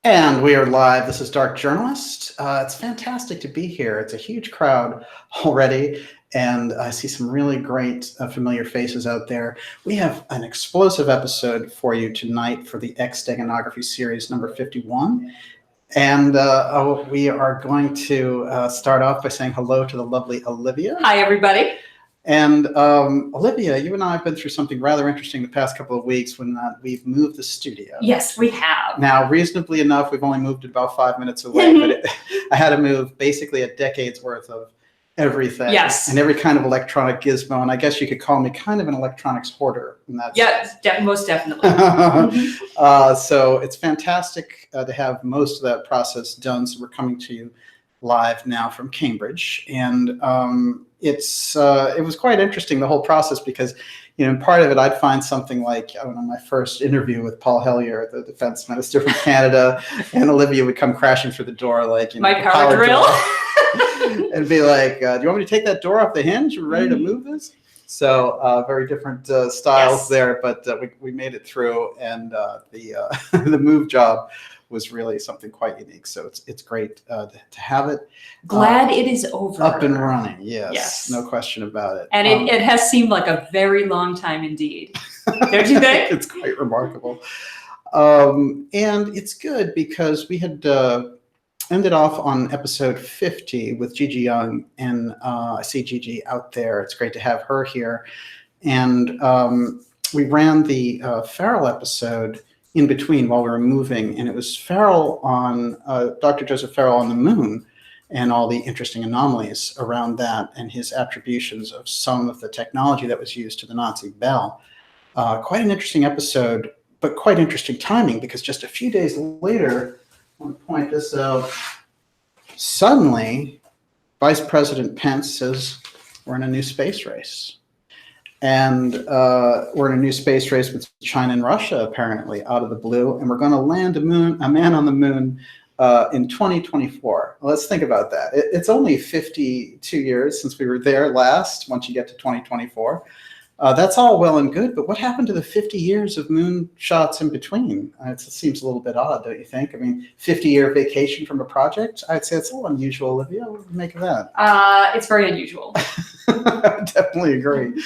And we are live. This is Dark Journalist. It's fantastic to be here. It's a huge crowd already, and I see some really great familiar faces out there. We have an explosive episode for you tonight for the X-Steganography series number 51. And we are going to start off by saying hello to the lovely Olivia. Hi, everybody. And Olivia, you and I have been through something rather interesting the past couple of weeks when we've moved the studio. Yes, we have. Now, reasonably enough, we've only moved it about 5 minutes away, but I had to move basically a decade's worth of everything. Yes. And every kind of electronic gizmo. And I guess you could call me kind of an electronics hoarder in that sense. Most definitely. So it's fantastic to have most of that process done. So we're coming to you live now from Cambridge. And it was quite interesting, the whole process, because, you know, part of it, I'd find something like, I don't know, my first interview with Paul Hellyer, the defense minister from Canada, and Olivia would come crashing through the door like, you know, my power drill. And be like, do you want me to take that door off the hinge? We're ready to move this? So very different styles there, but we made it through, and the move job was really something quite unique. So it's great to have it. Glad it is over. Up and running, yes. No question about it. And it has seemed like a very long time indeed. Don't you think? It's quite remarkable. And it's good because we had ended off on episode 50 with Gigi Young, and I see Gigi out there. It's great to have her here. And we ran the Farrell episode in between while we were moving, and it was Farrell on Dr. Joseph Farrell on the moon and all the interesting anomalies around that and his attributions of some of the technology that was used to the Nazi bell. Quite an interesting episode, but quite interesting timing, because just a few days later, I want to point this out, suddenly Vice President Pence says we're in a new space race. And we're in a new space race with China and Russia, apparently, out of the blue. And we're going to land a man on the moon in 2024. Well, let's think about that. It's only 52 years since we were there last, once you get to 2024. That's all well and good, but what happened to the 50 years of moon shots in between? It seems a little bit odd, don't you think? I mean, 50-year vacation from a project? I'd say it's a little unusual, Olivia. What do you make of that? It's very unusual. I definitely agree.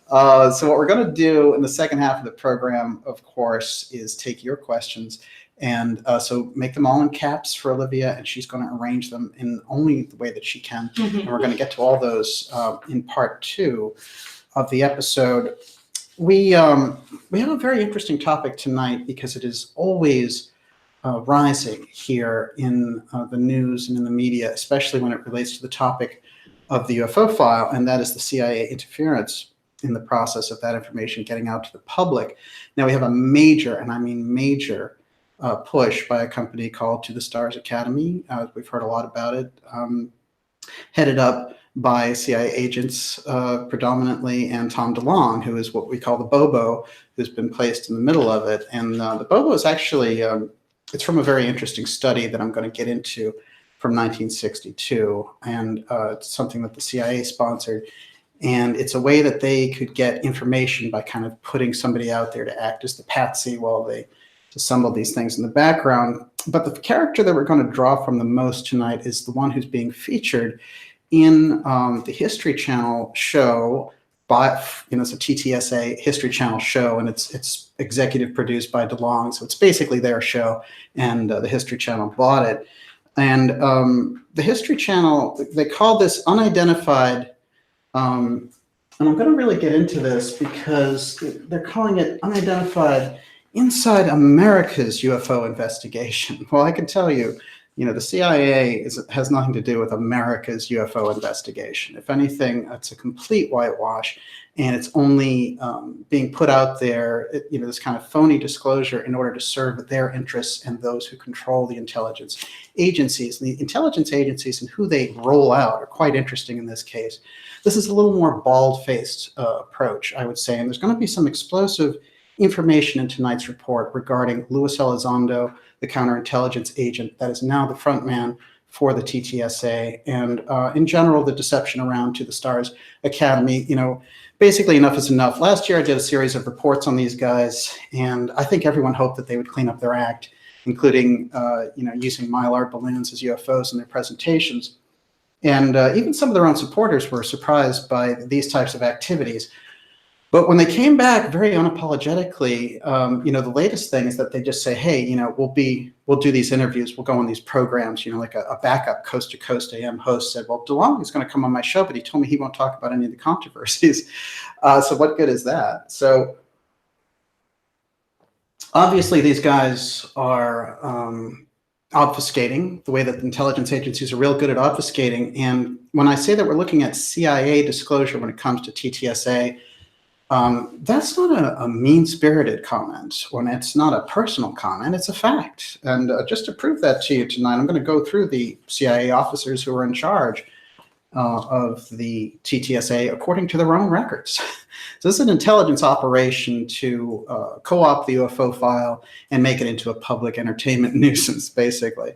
So what we're going to do in the second half of the program, of course, is take your questions. And so make them all in caps for Olivia, and she's going to arrange them in only the way that she can. And we're going to get to all those in part 2 of the episode. We have a very interesting topic tonight because it is always rising here in the news and in the media, especially when it relates to the topic of the UFO file, and that is the CIA interference in the process of that information getting out to the public. Now we have a major, and I mean major, push by a company called To the Stars Academy. We've heard a lot about it, headed up by CIA agents predominantly, and Tom Delonge, who is what we call the Bobo, who's been placed in the middle of it. And the Bobo is actually, it's from a very interesting study that I'm going to get into from 1962. And it's something that the CIA sponsored. And it's a way that they could get information by kind of putting somebody out there to act as the patsy while they assemble these things in the background. But the character that we're going to draw from the most tonight is the one who's being featured in the History Channel show. It's a TTSA History Channel show, and it's executive produced by DeLong, so it's basically their show, and the History Channel bought it. And the History Channel, they call this Unidentified, and I'm going to really get into this because they're calling it Unidentified Inside America's UFO Investigation. Well, I can tell you, the CIA has nothing to do with America's UFO investigation. If anything, it's a complete whitewash, and it's only being put out there, this kind of phony disclosure in order to serve their interests and those who control the intelligence agencies. And the intelligence agencies and who they roll out are quite interesting in this case. This is a little more bald-faced approach, I would say, and there's going to be some explosive information in tonight's report regarding Luis Eiizondo, the counterintelligence agent that is now the front man for the TTSA, and in general, the deception around To the Stars Academy. Basically enough is enough. Last year, I did a series of reports on these guys, and I think everyone hoped that they would clean up their act. including using mylar balloons as UFOs in their presentations. And even some of their own supporters were surprised by these types of activities. But when they came back very unapologetically, the latest thing is that they just say, hey, we'll do these interviews, we'll go on these programs, like a backup Coast to Coast AM host said, well, DeLonge is going to come on my show, but he told me he won't talk about any of the controversies. So what good is that? So obviously these guys are obfuscating the way that the intelligence agencies are real good at obfuscating. And when I say that we're looking at CIA disclosure when it comes to TTSA, that's not a mean-spirited comment, when it's not a personal comment, it's a fact. And just to prove that to you tonight, I'm going to go through the CIA officers who are in charge of the TTSA according to their own records. So this is an intelligence operation to co-opt the UFO file and make it into a public entertainment nuisance, basically.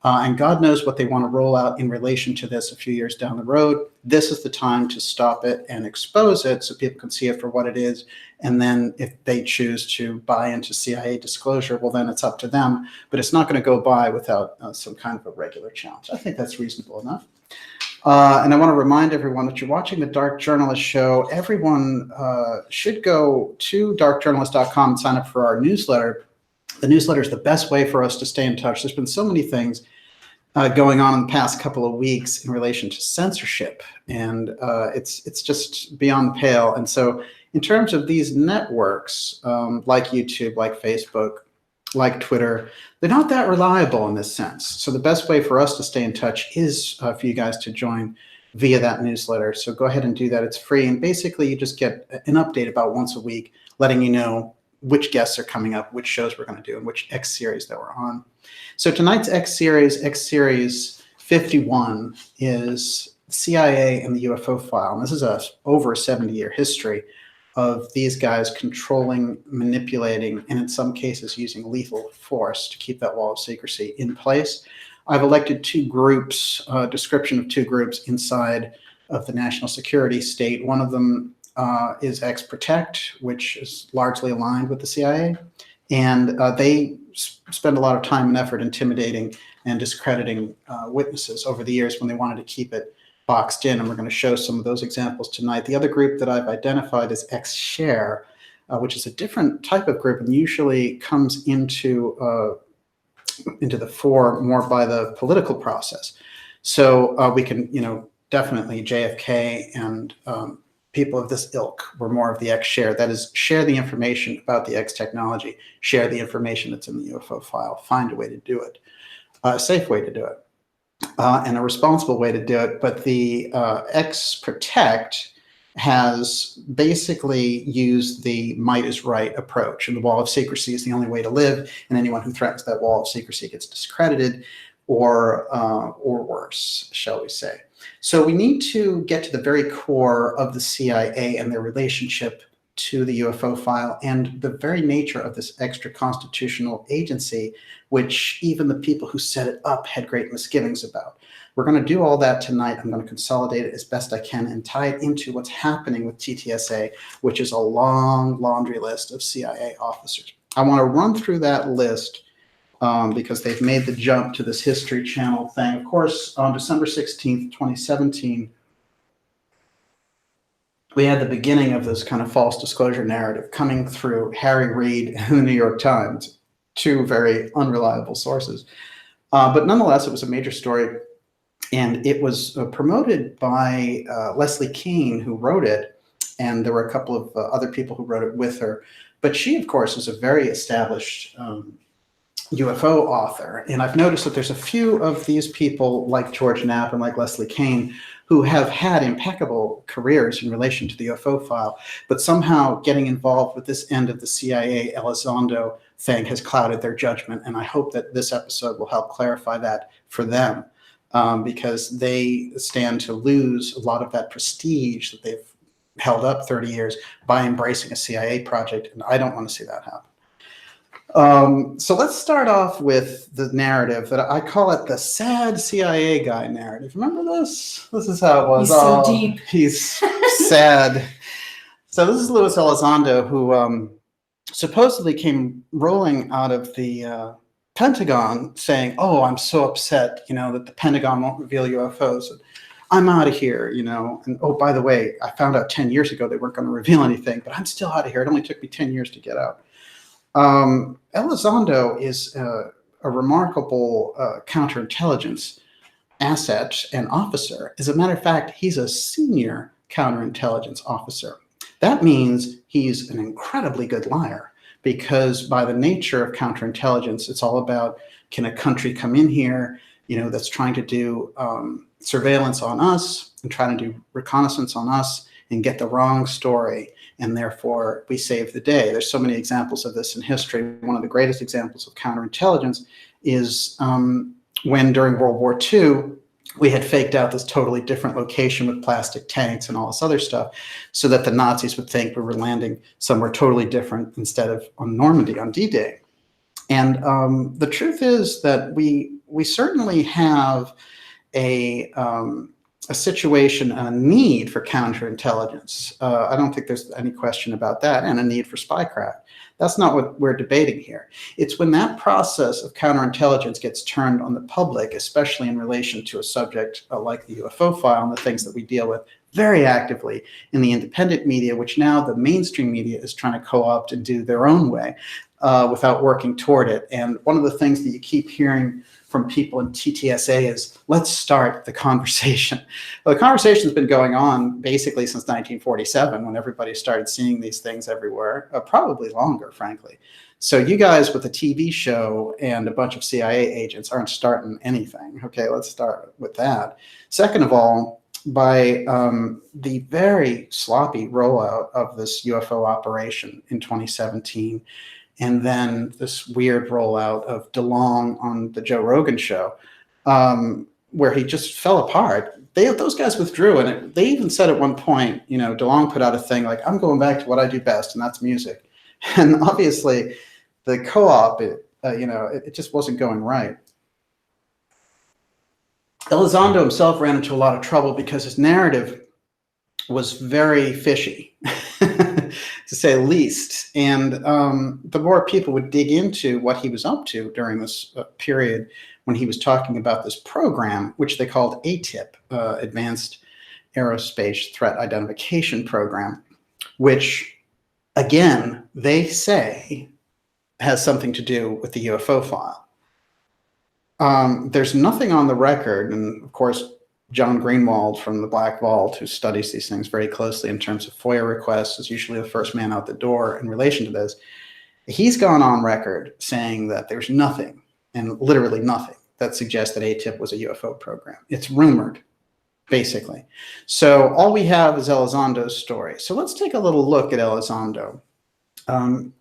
And God knows what they want to roll out in relation to this a few years down the road. This is the time to stop it and expose it so people can see it for what it is. And then if they choose to buy into CIA disclosure, well, then it's up to them. But it's not going to go by without some kind of a regular challenge. I think that's reasonable enough. And I want to remind everyone that you're watching the Dark Journalist show. Everyone should go to darkjournalist.com and sign up for our newsletter. The newsletter is the best way for us to stay in touch. There's been so many things going on in the past couple of weeks in relation to censorship, and it's just beyond the pale. And so in terms of these networks, like YouTube, like Facebook, like Twitter, they're not that reliable in this sense. So the best way for us to stay in touch is for you guys to join via that newsletter. So go ahead and do that. It's free. And basically you just get an update about once a week, letting you know which guests are coming up, which shows we're going to do, and which X series that we're on. So tonight's X series 51, is CIA and the UFO file. And this is over a 70-year history of these guys controlling, manipulating, and in some cases using lethal force to keep that wall of secrecy in place. I've elected two groups, description of two groups inside of the national security state. One of them is X-Protect, which is largely aligned with the CIA. And they spend a lot of time and effort intimidating and discrediting witnesses over the years when they wanted to keep it boxed in. And we're going to show some of those examples tonight. The other group that I've identified is X-Share, which is a different type of group and usually comes into the fore more by the political process. So we can, definitely JFK and people of this ilk were more of the X-Share. That is, share the information about the X technology, share the information that's in the UFO file, find a way to do it, a safe way to do it, and a responsible way to do it. But the X-Protect has basically used the might is right approach, and the wall of secrecy is the only way to live, and anyone who threatens that wall of secrecy gets discredited, or worse, shall we say. So we need to get to the very core of the CIA and their relationship to the UFO file and the very nature of this extra constitutional agency, which even the people who set it up had great misgivings about. We're going to do all that tonight. I'm going to consolidate it as best I can and tie it into what's happening with TTSA, which is a long laundry list of CIA officers. I want to run through that list because they've made the jump to this History Channel thing. Of course, on December 16th, 2017, we had the beginning of this kind of false disclosure narrative coming through Harry Reid and the New York Times, two very unreliable sources. But nonetheless, it was a major story, and it was promoted by Leslie Kean, who wrote it, and there were a couple of other people who wrote it with her. But she, of course, is a very established UFO author. And I've noticed that there's a few of these people like George Knapp and like Leslie Kean who have had impeccable careers in relation to the UFO file, but somehow getting involved with this end of the CIA Elizondo thing has clouded their judgment. And I hope that this episode will help clarify that for them, because they stand to lose a lot of that prestige that they've held up 30 years by embracing a CIA project. And I don't want to see that happen. So let's start off with the narrative that I call it the sad CIA guy narrative. Remember this? This is how it was. He's so deep. He's sad. So this is Luis Eiizondo, who supposedly came rolling out of the Pentagon saying, "Oh, I'm so upset, that the Pentagon won't reveal UFOs. I'm out of here, And oh, by the way, I found out 10 years ago they weren't going to reveal anything, but I'm still out of here. It only took me 10 years to get out." Elizondo is a remarkable counterintelligence asset and officer. As a matter of fact, he's a senior counterintelligence officer. That means he's an incredibly good liar, because by the nature of counterintelligence, it's all about, can a country come in here, that's trying to do surveillance on us and trying to do reconnaissance on us and get the wrong story, and therefore we save the day. There's so many examples of this in history. One of the greatest examples of counterintelligence is when during World War II, we had faked out this totally different location with plastic tanks and all this other stuff so that the Nazis would think we were landing somewhere totally different instead of on Normandy on D-Day. And the truth is that we certainly have a situation, a need for counterintelligence. I don't think there's any question about that, and a need for spycraft. That's not what we're debating here. It's when that process of counterintelligence gets turned on the public, especially in relation to a subject like the UFO file and the things that we deal with very actively in the independent media, which now the mainstream media is trying to co-opt and do their own way without working toward it. And one of the things that you keep hearing from people in TTSA is, let's start the conversation. Well, the conversation's been going on basically since 1947, when everybody started seeing these things everywhere, probably longer, frankly. So you guys with a TV show and a bunch of CIA agents aren't starting anything. Okay, let's start with that. Second of all, by the very sloppy rollout of this UFO operation in 2017, and then this weird rollout of DeLonge on the Joe Rogan show, where he just fell apart. Those guys withdrew, and they even said at one point, DeLonge put out a thing like, "I'm going back to what I do best, and that's music." And obviously, the co-op, it just wasn't going right. Elizondo himself ran into a lot of trouble because his narrative was very fishy, to say the least. And the more people would dig into what he was up to during this period when he was talking about this program, which they called ATIP, Advanced Aerospace Threat Identification Program, which, again, they say has something to do with the UFO file. There's nothing on the record, and of course, John Greenwald from the Black Vault, who studies these things very closely in terms of FOIA requests, is usually the first man out the door in relation to this. He's gone on record saying that there's nothing, and literally nothing, that suggests that ATIP was a UFO program. It's rumored, basically. So all we have is Elizondo's story. So let's take a little look at Elizondo.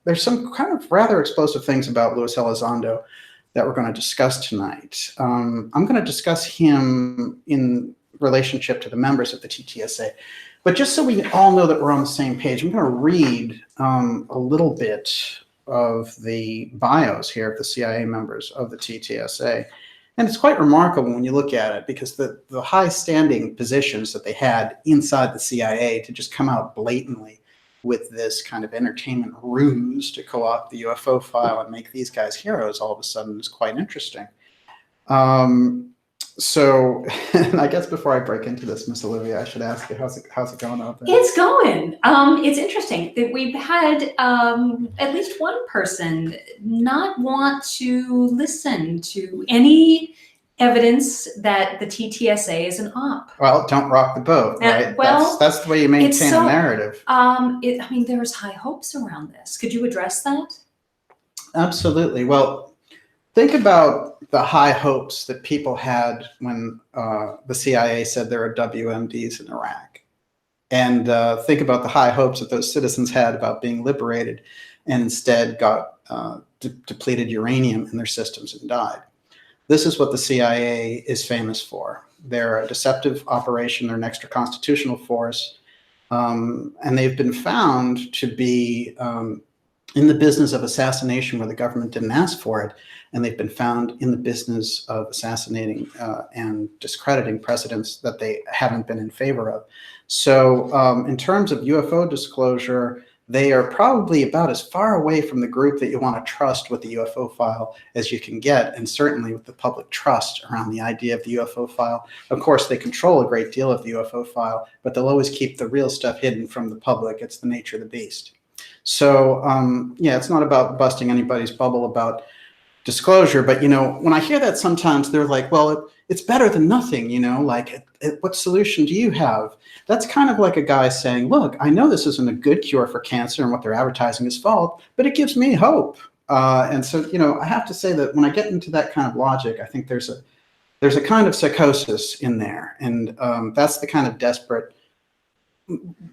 There's some kind of rather explosive things about Luis Elizondo that we're going to discuss tonight. I'm going to discuss him in relationship to the members of the TTSA. But just so we all know that we're on the same page, I'm going to read a little bit of the bios here of the CIA members of the TTSA. And it's quite remarkable when you look at it, because the high-standing positions that they had inside the CIA to just come out blatantly with this kind of entertainment ruse to co-opt the UFO file and make these guys heroes all of a sudden is quite interesting. So I guess before I break into this, Miss Olivia, I should ask you, how's it going out there? It's going. It's interesting that we've had at least one person not want to listen to any evidence that the TTSA is an op. Well, don't rock the boat, right? Well, that's the way you maintain a narrative. I mean, there's high hopes around this. Could you address that? Absolutely. Well, think about the high hopes that people had when the CIA said there are WMDs in Iraq. And think about the high hopes that those citizens had about being liberated and instead got depleted uranium in their systems and died. This is what the CIA is famous for. They're a deceptive operation. They're an extra-constitutional force. And they've been found to be in the business of assassination where the government didn't ask for it. And they've been found in the business of assassinating and discrediting presidents that they haven't been in favor of. So in terms of UFO disclosure, they are probably about as far away from the group that you want to trust with the UFO file as you can get, and certainly with the public trust around the idea of the UFO file. Of course, they control a great deal of the UFO file, but they'll always keep the real stuff hidden from the public. It's the nature of the beast. So, yeah, it's not about busting anybody's bubble about disclosure, but, when I hear that sometimes they're like, well, it's better than nothing, like, what solution do you have? That's kind of like a guy saying, look, I know this isn't a good cure for cancer and what they're advertising is false, but it gives me hope. And so, I have to say that when I get into that kind of logic, I think there's a kind of psychosis in there. And that's the kind of desperate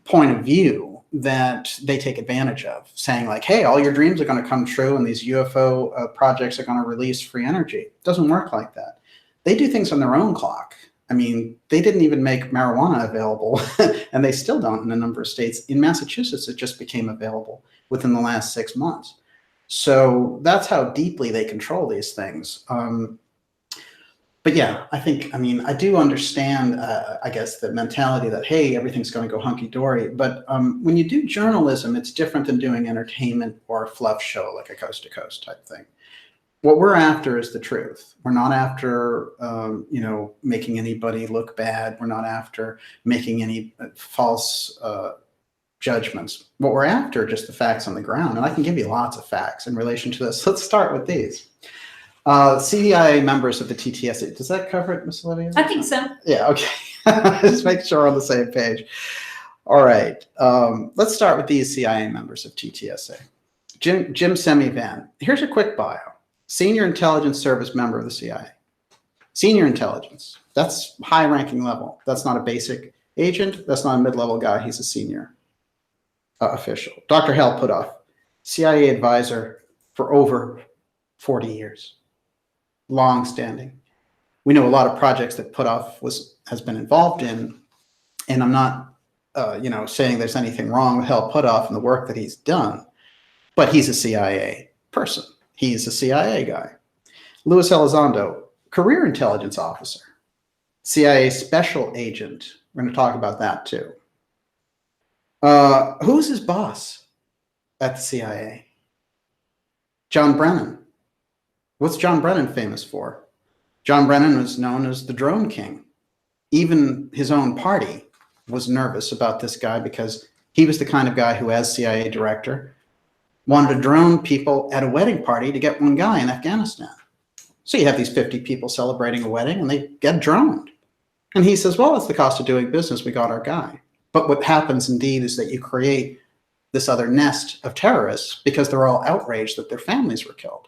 point of view that they take advantage of, saying like, hey, all your dreams are going to come true and these UFO projects are going to release free energy. It doesn't work like that. They do things on their own clock. I mean, they didn't even make marijuana available, and they still don't in a number of states. In Massachusetts, it just became available within the last 6 months. So that's how deeply they control these things. But yeah, I do understand, I guess, the mentality that, hey, everything's going to go hunky-dory. But when you do journalism, it's different than doing entertainment or a fluff show like a coast-to-coast type thing. What we're after is the truth. We're not after, making anybody look bad. We're not after making any false judgments. What we're after are just the facts on the ground. And I can give you lots of facts in relation to this. Let's start with these. CIA members of the TTSA. Does that cover it, Ms. Olivia? I think so. Yeah, okay. Just make sure we're on the same page. All right. Let's start with these CIA members of TTSA. Jim Semivan. Here's a quick bio. Senior intelligence service member of the CIA. Senior intelligence. That's high-ranking level. That's not a basic agent. That's not a mid-level guy. He's a senior official. Dr. Hal Puthoff, CIA advisor for over 40 years. Long-standing. We know a lot of projects that Puthoff has been involved in, and I'm not, saying there's anything wrong with Hal Puthoff and the work that he's done, but he's a CIA person. He's a CIA guy. Luis Elizondo, career intelligence officer, CIA special agent. We're going to talk about that too. Who's his boss at the CIA? John Brennan. What's John Brennan famous for? John Brennan was known as the drone king. Even his own party was nervous about this guy because he was the kind of guy who, as CIA director, wanted to drone people at a wedding party to get one guy in Afghanistan. So you have these 50 people celebrating a wedding and they get droned. And he says, well, it's the cost of doing business. We got our guy. But what happens indeed is that you create this other nest of terrorists because they're all outraged that their families were killed.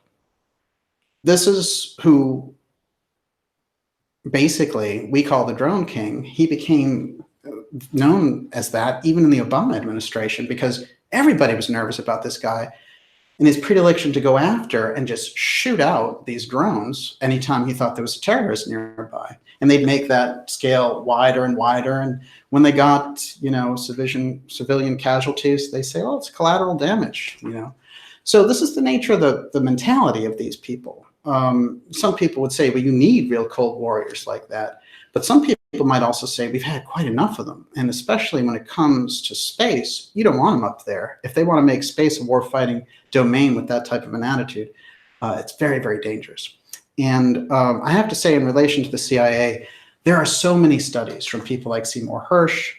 This is who basically we call the drone king. He became known as that even in the Obama administration because everybody was nervous about this guy and his predilection to go after and just shoot out these drones anytime he thought there was a terrorist nearby. And they'd make that scale wider and wider. And when they got, civilian casualties, they say, oh, it's collateral damage, So this is the nature of the mentality of these people. Some people would say, well, you need real cold warriors like that. But some people might also say we've had quite enough of them. And especially when it comes to space, you don't want them up there. If they want to make space a warfighting domain with that type of an attitude, it's very, very dangerous. And I have to say, in relation to the CIA, there are so many studies from people like Seymour Hersh,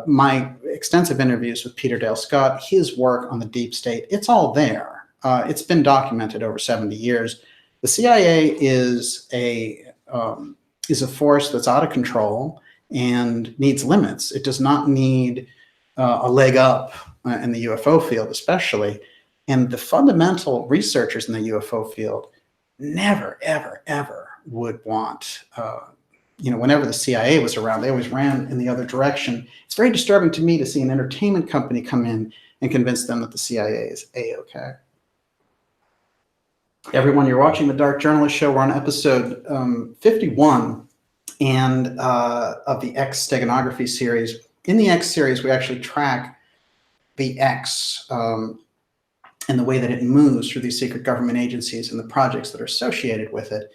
my extensive interviews with Peter Dale Scott, his work on the deep state, it's all there. It's been documented over 70 years. The CIA is a force that's out of control and needs limits. It does not need a leg up in the UFO field, especially. And the fundamental researchers in the UFO field never, ever, ever would want, whenever the CIA was around, they always ran in the other direction. It's very disturbing to me to see an entertainment company come in and convince them that the CIA is A-okay. Everyone, you're watching The Dark Journalist Show. We're on episode 51 and of the X steganography series. In the X series, we actually track the X and the way that it moves through these secret government agencies and the projects that are associated with it.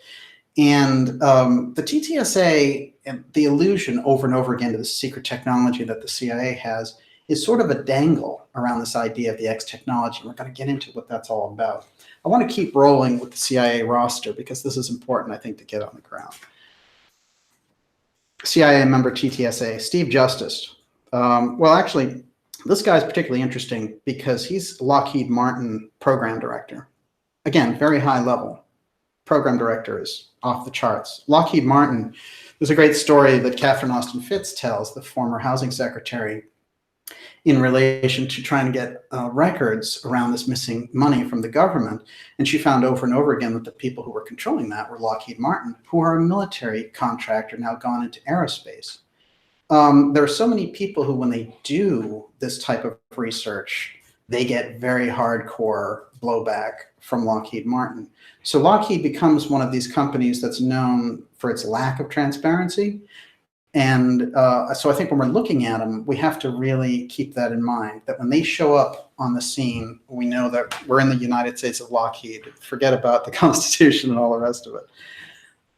And the TTSA, and the illusion over and over again to the secret technology that the CIA has, is sort of a dangle around this idea of the X technology. We're going to get into what that's all about. I want to keep rolling with the CIA roster because this is important, I think, to get on the ground. CIA member TTSA, Steve Justice. Well, actually, this guy's particularly interesting because he's Lockheed Martin program director. Again, very high level. Program director is off the charts. Lockheed Martin, there's a great story that Catherine Austin Fitts tells, the former housing secretary, in relation to trying to get records around this missing money from the government. And she found over and over again that the people who were controlling that were Lockheed Martin, who are a military contractor now gone into aerospace. There are so many people who, when they do this type of research, they get very hardcore blowback from Lockheed Martin. So Lockheed becomes one of these companies that's known for its lack of transparency. And so I think when we're looking at them, we have to really keep that in mind, that when they show up on the scene, we know that we're in the United States of Lockheed. Forget about the Constitution and all the rest of it.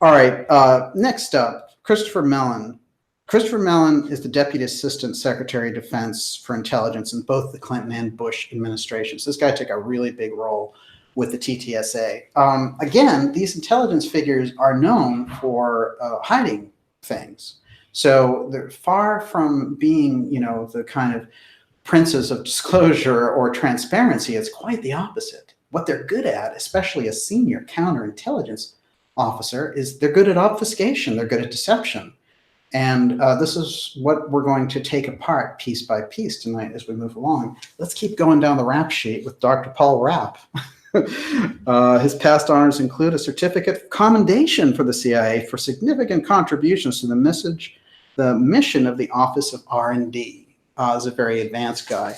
All right, next up, Christopher Mellon. Christopher Mellon is the Deputy Assistant Secretary of Defense for Intelligence in both the Clinton and Bush administrations. This guy took a really big role with the TTSA. Again, these intelligence figures are known for hiding things. So they're far from being, you know, the kind of princes of disclosure or transparency. It's quite the opposite. What they're good at, especially a senior counterintelligence officer, is they're good at obfuscation. They're good at deception. And this is what we're going to take apart piece by piece tonight as we move along. Let's keep going down the rap sheet with Dr. Paul Rapp. His past honors include a certificate of commendation for the CIA for significant contributions to the mission of the Office of R&D. Is a very advanced guy.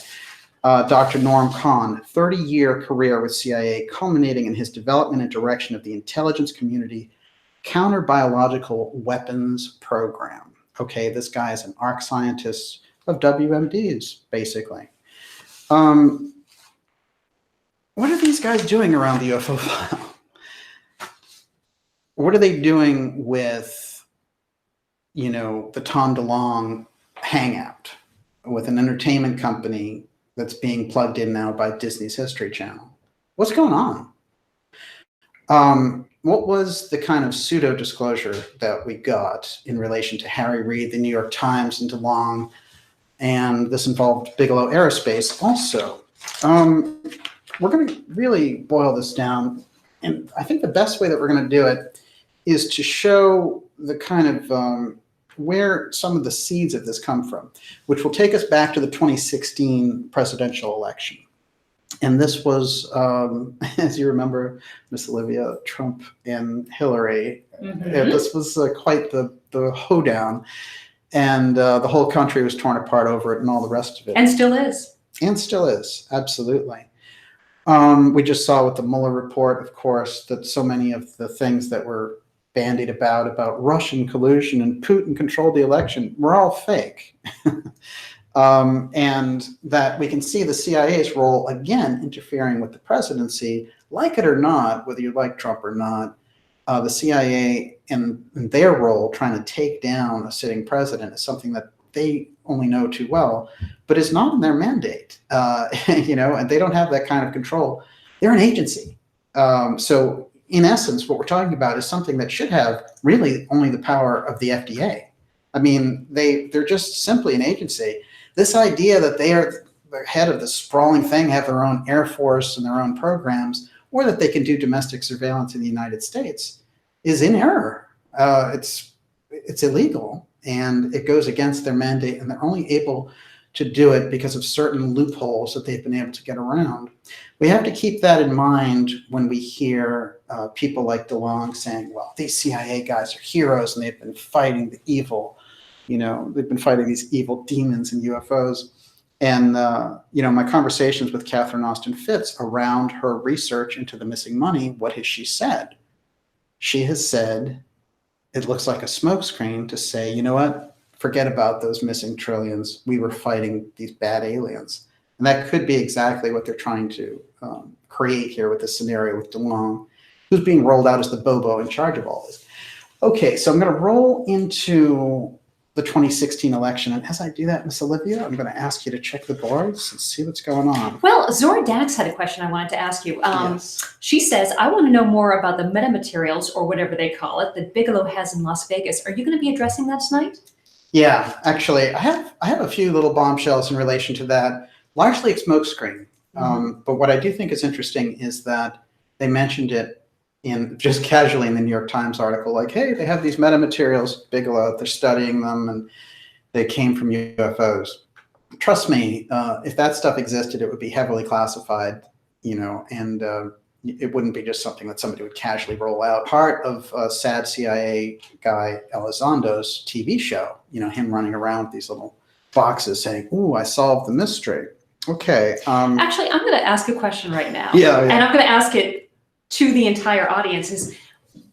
Dr. Norm Kahn, 30-year career with CIA, culminating in his development and direction of the intelligence community counter-biological weapons program. Okay, this guy is an arc scientist of WMDs, basically. What are these guys doing around the UFO file? What are they doing with, you know, the Tom Delonge hangout with an entertainment company that's being plugged in now by Disney's History Channel? What's going on? What was the kind of pseudo-disclosure that we got in relation to Harry Reid, the New York Times, and DeLong? And this involved Bigelow Aerospace also. We're going to really boil this down. And I think the best way that we're going to do it is to show the kind of where some of the seeds of this come from, which will take us back to the 2016 presidential election. And this was, as you remember, Miss Olivia, Trump and Hillary. Mm-hmm. This was quite the hoedown. And the whole country was torn apart over it and all the rest of it. And still is. And still is, absolutely. We just saw with the Mueller report, of course, that so many of the things that were bandied about Russian collusion and Putin controlled the election, were all fake. And that we can see the CIA's role, again, interfering with the presidency. Like it or not, whether you like Trump or not, the CIA and their role trying to take down a sitting president is something that they only know too well, but is not in their mandate, you know, and they don't have that kind of control. They're an agency. So in essence, what we're talking about is something that should have really only the power of the FDA. I mean, they're just simply an agency. This idea that they are the head of this sprawling thing, have their own Air Force and their own programs, or that they can do domestic surveillance in the United States is in error. It's illegal, and it goes against their mandate, and they're only able to do it because of certain loopholes that they've been able to get around. We have to keep that in mind when we hear people like DeLong saying, well, these CIA guys are heroes and they've been fighting the evil, you know, they've been fighting these evil demons and UFOs. And, you know, my conversations with Catherine Austin Fitts around her research into the missing money, what has she said? She has said, it looks like a smokescreen to say, you know what, forget about those missing trillions. We were fighting these bad aliens. And that could be exactly what they're trying to create here with this scenario with DeLong, who's being rolled out as the Bobo in charge of all this. Okay, so I'm going to roll into the 2016 election. And as I do that, Miss Olivia, I'm going to ask you to check the boards and see what's going on. Well, Zora Dax had a question I wanted to ask you. Yes. She says, I want to know more about the metamaterials, or whatever they call it, that Bigelow has in Las Vegas. Are you going to be addressing that tonight? Yeah, actually, I have a few little bombshells in relation to that, largely a smokescreen. But what I do think is interesting is that they mentioned it in just casually in the New York Times article, like, hey, they have these metamaterials, Bigelow, they're studying them, and they came from UFOs. Trust me, if that stuff existed, it would be heavily classified, and it wouldn't be just something that somebody would casually roll out. Part of sad CIA guy Elizondo's TV show, him running around with these little boxes saying, ooh, I solved the mystery. Okay. Actually, I'm going to ask a question right now. Yeah. And I'm going to ask it to the entire audience, is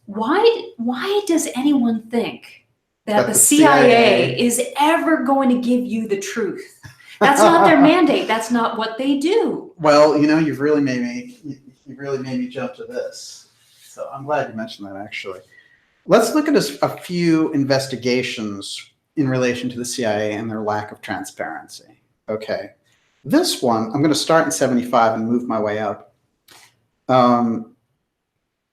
why does anyone think that the CIA is ever going to give you the truth? That's not their mandate. That's not what they do. Well, you've really made me jump to this. So I'm glad you mentioned that, actually. Let's look at a few investigations in relation to the CIA and their lack of transparency. Okay. This one, I'm going to start in 75 and move my way up.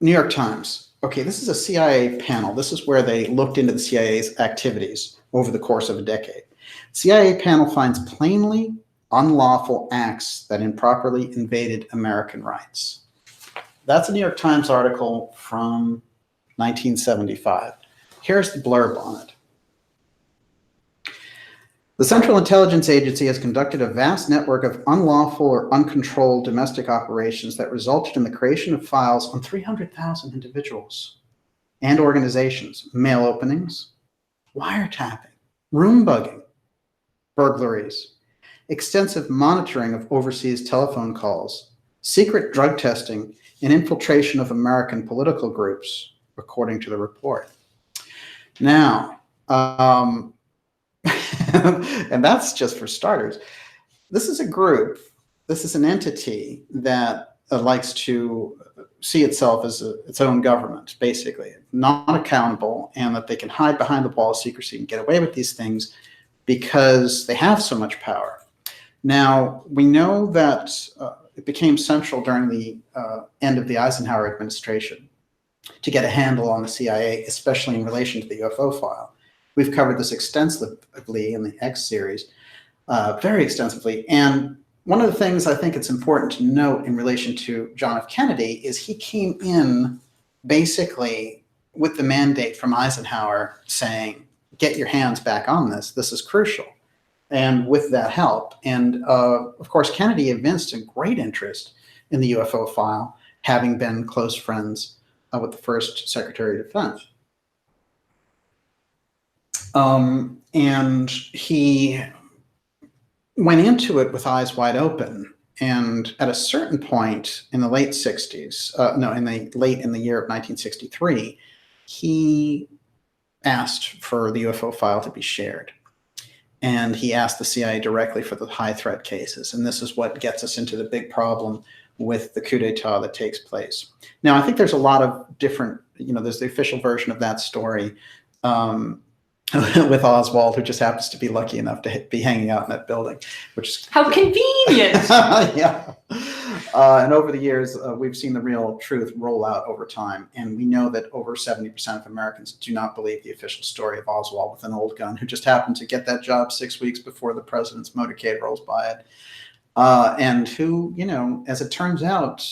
New York Times. Okay, this is a CIA panel. This is where they looked into the CIA's activities over the course of a decade. CIA panel finds plainly unlawful acts that improperly invaded American rights. That's a New York Times article from 1975. Here's the blurb on it. The Central Intelligence Agency has conducted a vast network of unlawful or uncontrolled domestic operations that resulted in the creation of files on 300,000 individuals and organizations, mail openings, wiretapping, room bugging, burglaries, extensive monitoring of overseas telephone calls, secret drug testing, and infiltration of American political groups, according to the report. Now, and that's just for starters. This is a group, this is an entity that likes to see itself as its own government, basically, not accountable, and that they can hide behind the wall of secrecy and get away with these things because they have so much power. Now, we know that it became central during the end of the Eisenhower administration to get a handle on the CIA, especially in relation to the UFO file. We've covered this extensively in the X series, very extensively. And one of the things I think it's important to note in relation to John F. Kennedy is he came in basically with the mandate from Eisenhower saying, get your hands back on this. This is crucial. And with that help. And of course, Kennedy evinced a great interest in the UFO file, having been close friends with the first Secretary of Defense. And he went into it with eyes wide open. And at a certain point in the late 60s, late in the year of 1963, he asked for the UFO file to be shared. And he asked the CIA directly for the high threat cases. And this is what gets us into the big problem with the coup d'etat that takes place. Now, I think there's a lot of different, there's the official version of that story with Oswald, who just happens to be lucky enough to be hanging out in that building, which is how convenient. Yeah. And over the years, we've seen the real truth roll out over time. And we know that over 70% of Americans do not believe the official story of Oswald with an old gun, who just happened to get that job 6 weeks before the president's motorcade rolls by it. And who, as it turns out,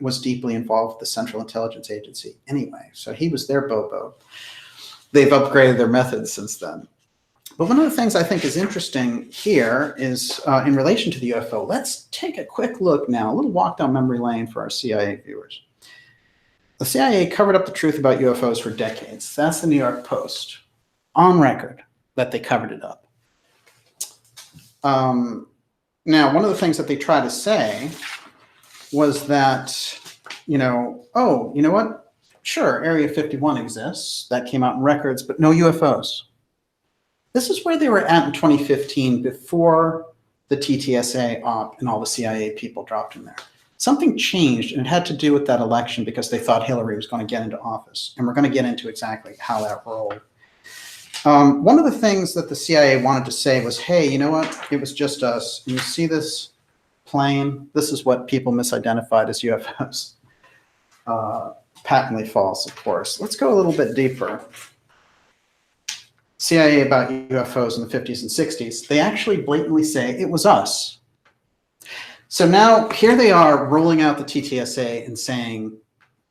was deeply involved with the Central Intelligence Agency anyway. So he was their Bobo. They've upgraded their methods since then. But one of the things I think is interesting here is in relation to the UFO, let's take a quick look now, a little walk down memory lane for our CIA viewers. The CIA covered up the truth about UFOs for decades. That's the New York Post, on record that they covered it up. Now, one of the things that they tried to say was that, you know what? Sure, Area 51 exists. That came out in records, but no UFOs. This is where they were at in 2015 before the TTSA op and all the CIA people dropped in there. Something changed, and it had to do with that election because they thought Hillary was going to get into office. And we're going to get into exactly how that rolled. One of the things that the CIA wanted to say was, hey, you know what? It was just us. You see this plane? This is what people misidentified as UFOs. Patently false, of course. Let's go a little bit deeper. CIA about UFOs in the 50s and 60s, they actually blatantly say it was us. So now here they are rolling out the TTSA and saying,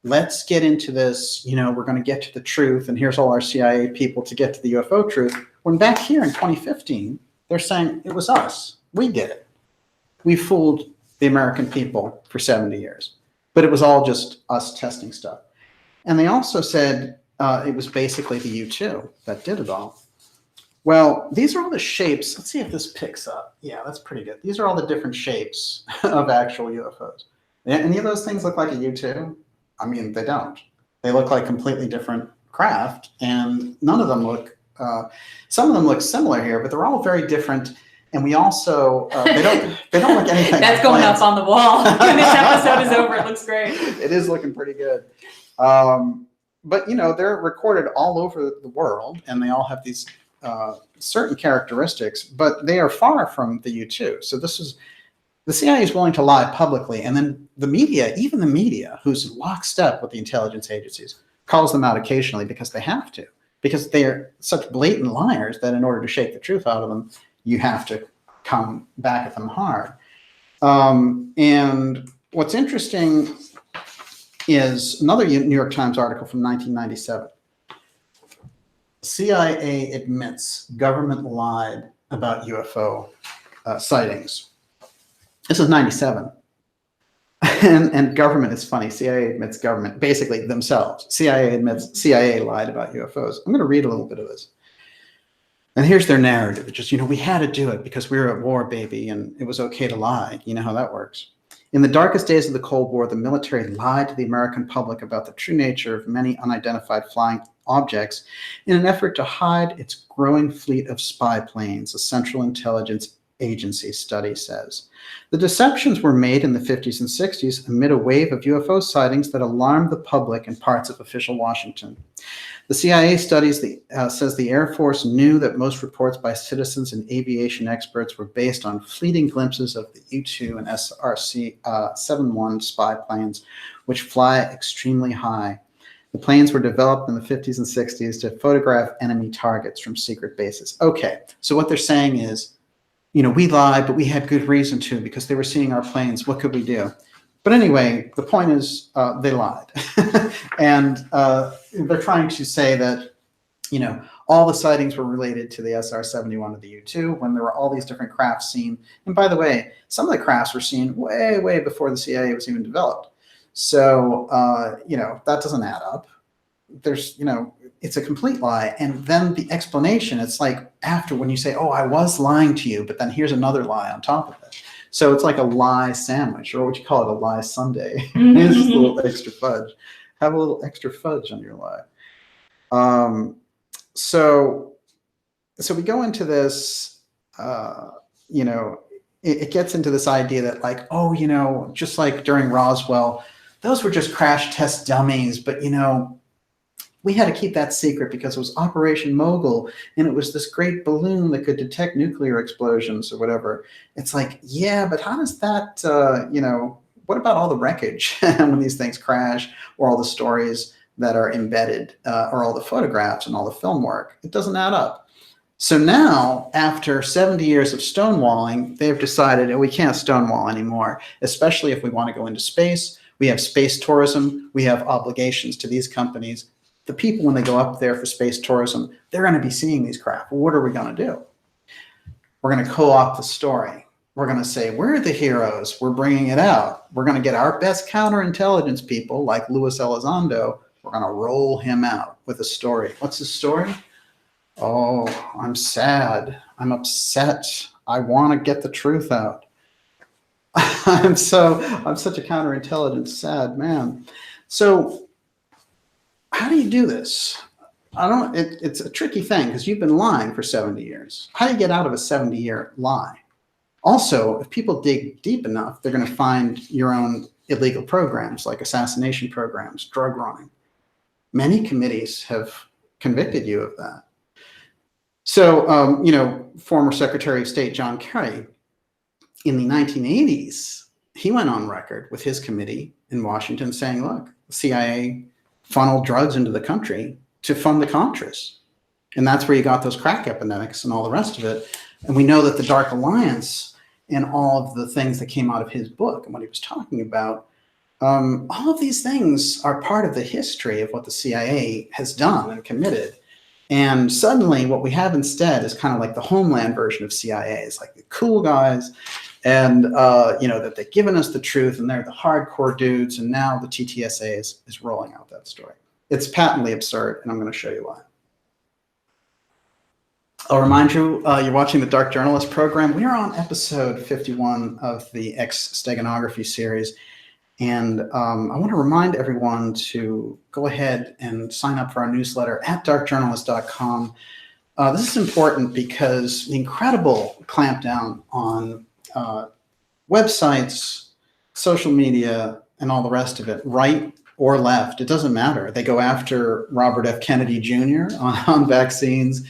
let's get into this, we're going to get to the truth, and here's all our CIA people to get to the UFO truth. When back here in 2015, they're saying it was us. We did it. We fooled the American people for 70 years. But it was all just us testing stuff. And they also said it was basically the U-2 that did it all. Well, these are all the shapes. Let's see if this picks up. Yeah, that's pretty good. These are all the different shapes of actual UFOs. Any of those things look like a U-2? I mean, they don't. They look like completely different craft, and none of them look, some of them look similar here, but they're all very different. And we also, they don't look anything That's like going planes. up on the wall. When this episode is over, it looks great. It is looking pretty good. But, they're recorded all over the world, and they all have these certain characteristics, but they are far from the U-2. So the CIA is willing to lie publicly, and then the media, even the media, who's lockstep with the intelligence agencies, calls them out occasionally because they have to, because they are such blatant liars that in order to shake the truth out of them, you have to come back at them hard. And what's interesting is another New York Times article from 1997. CIA admits government lied about UFO sightings. This is 97. And government is funny. CIA admits government, basically themselves. CIA admits CIA lied about UFOs. I'm going to read a little bit of this. And here's their narrative. It's just, we had to do it because we were at war, baby, and it was okay to lie. You know how that works. In the darkest days of the Cold War, the military lied to the American public about the true nature of many unidentified flying objects in an effort to hide its growing fleet of spy planes, a Central Intelligence Agency study says. The deceptions were made in the 50s and 60s amid a wave of UFO sightings that alarmed the public in parts of official Washington. The CIA studies says the Air Force knew that most reports by citizens and aviation experts were based on fleeting glimpses of the U-2 and SRC-71 spy planes, which fly extremely high. The planes were developed in the 50s and 60s to photograph enemy targets from secret bases. Okay, so what they're saying is, we lied, but we had good reason to because they were seeing our planes. What could we do? But anyway, the point is they lied. And they're trying to say that, all the sightings were related to the SR-71 of the U-2 when there were all these different crafts seen. And by the way, some of the crafts were seen way, way before the CIA was even developed. So, that doesn't add up. There's, it's a complete lie. And then the explanation, it's like after when you say, oh, I was lying to you, but then here's another lie on top of it. So it's like a lie sandwich, or what you call it, a lie sundae. It's just a little extra fudge. Have a little extra fudge on your lie. So we go into this, it gets into this idea that like, oh, just like during Roswell, those were just crash test dummies, but we had to keep that secret because it was Operation Mogul, and it was this great balloon that could detect nuclear explosions or whatever. It's like, yeah, but how does that, what about all the wreckage when these things crash, or all the stories that are embedded, or all the photographs and all the film work? It doesn't add up. So now, after 70 years of stonewalling, they've decided we can't stonewall anymore, especially if we want to go into space. We have space tourism. We have obligations to these companies. The people, when they go up there for space tourism, they're going to be seeing these craft. Well, what are we going to do? We're going to co-opt the story. We're going to say, we're the heroes. We're bringing it out. We're going to get our best counterintelligence people like Luis Elizondo. We're going to roll him out with a story. What's his story? Oh, I'm sad. I'm upset. I want to get the truth out. I'm such a counterintelligence sad man. So how do you do this? It's a tricky thing because you've been lying for 70 years. How do you get out of a 70-year lie? Also, if people dig deep enough, they're going to find your own illegal programs like assassination programs, drug running. Many committees have convicted you of that. So, former Secretary of State John Kerry, in the 1980s, he went on record with his committee in Washington saying, look, the CIA funneled drugs into the country to fund the Contras. And that's where you got those crack epidemics and all the rest of it. And we know that the Dark Alliance and all of the things that came out of his book and what he was talking about, all of these things are part of the history of what the CIA has done and committed. And suddenly what we have instead is kind of like the Homeland version of CIA. It's like the cool guys and, that they've given us the truth and they're the hardcore dudes. And now the TTSA is rolling out that story. It's patently absurd, and I'm going to show you why. I'll remind you, you're watching the Dark Journalist program. We are on episode 51 of the X-Steganography series. And I want to remind everyone to go ahead and sign up for our newsletter at darkjournalist.com. This is important because the incredible clampdown on websites, social media, and all the rest of it, right or left, it doesn't matter. They go after Robert F. Kennedy Jr. on vaccines.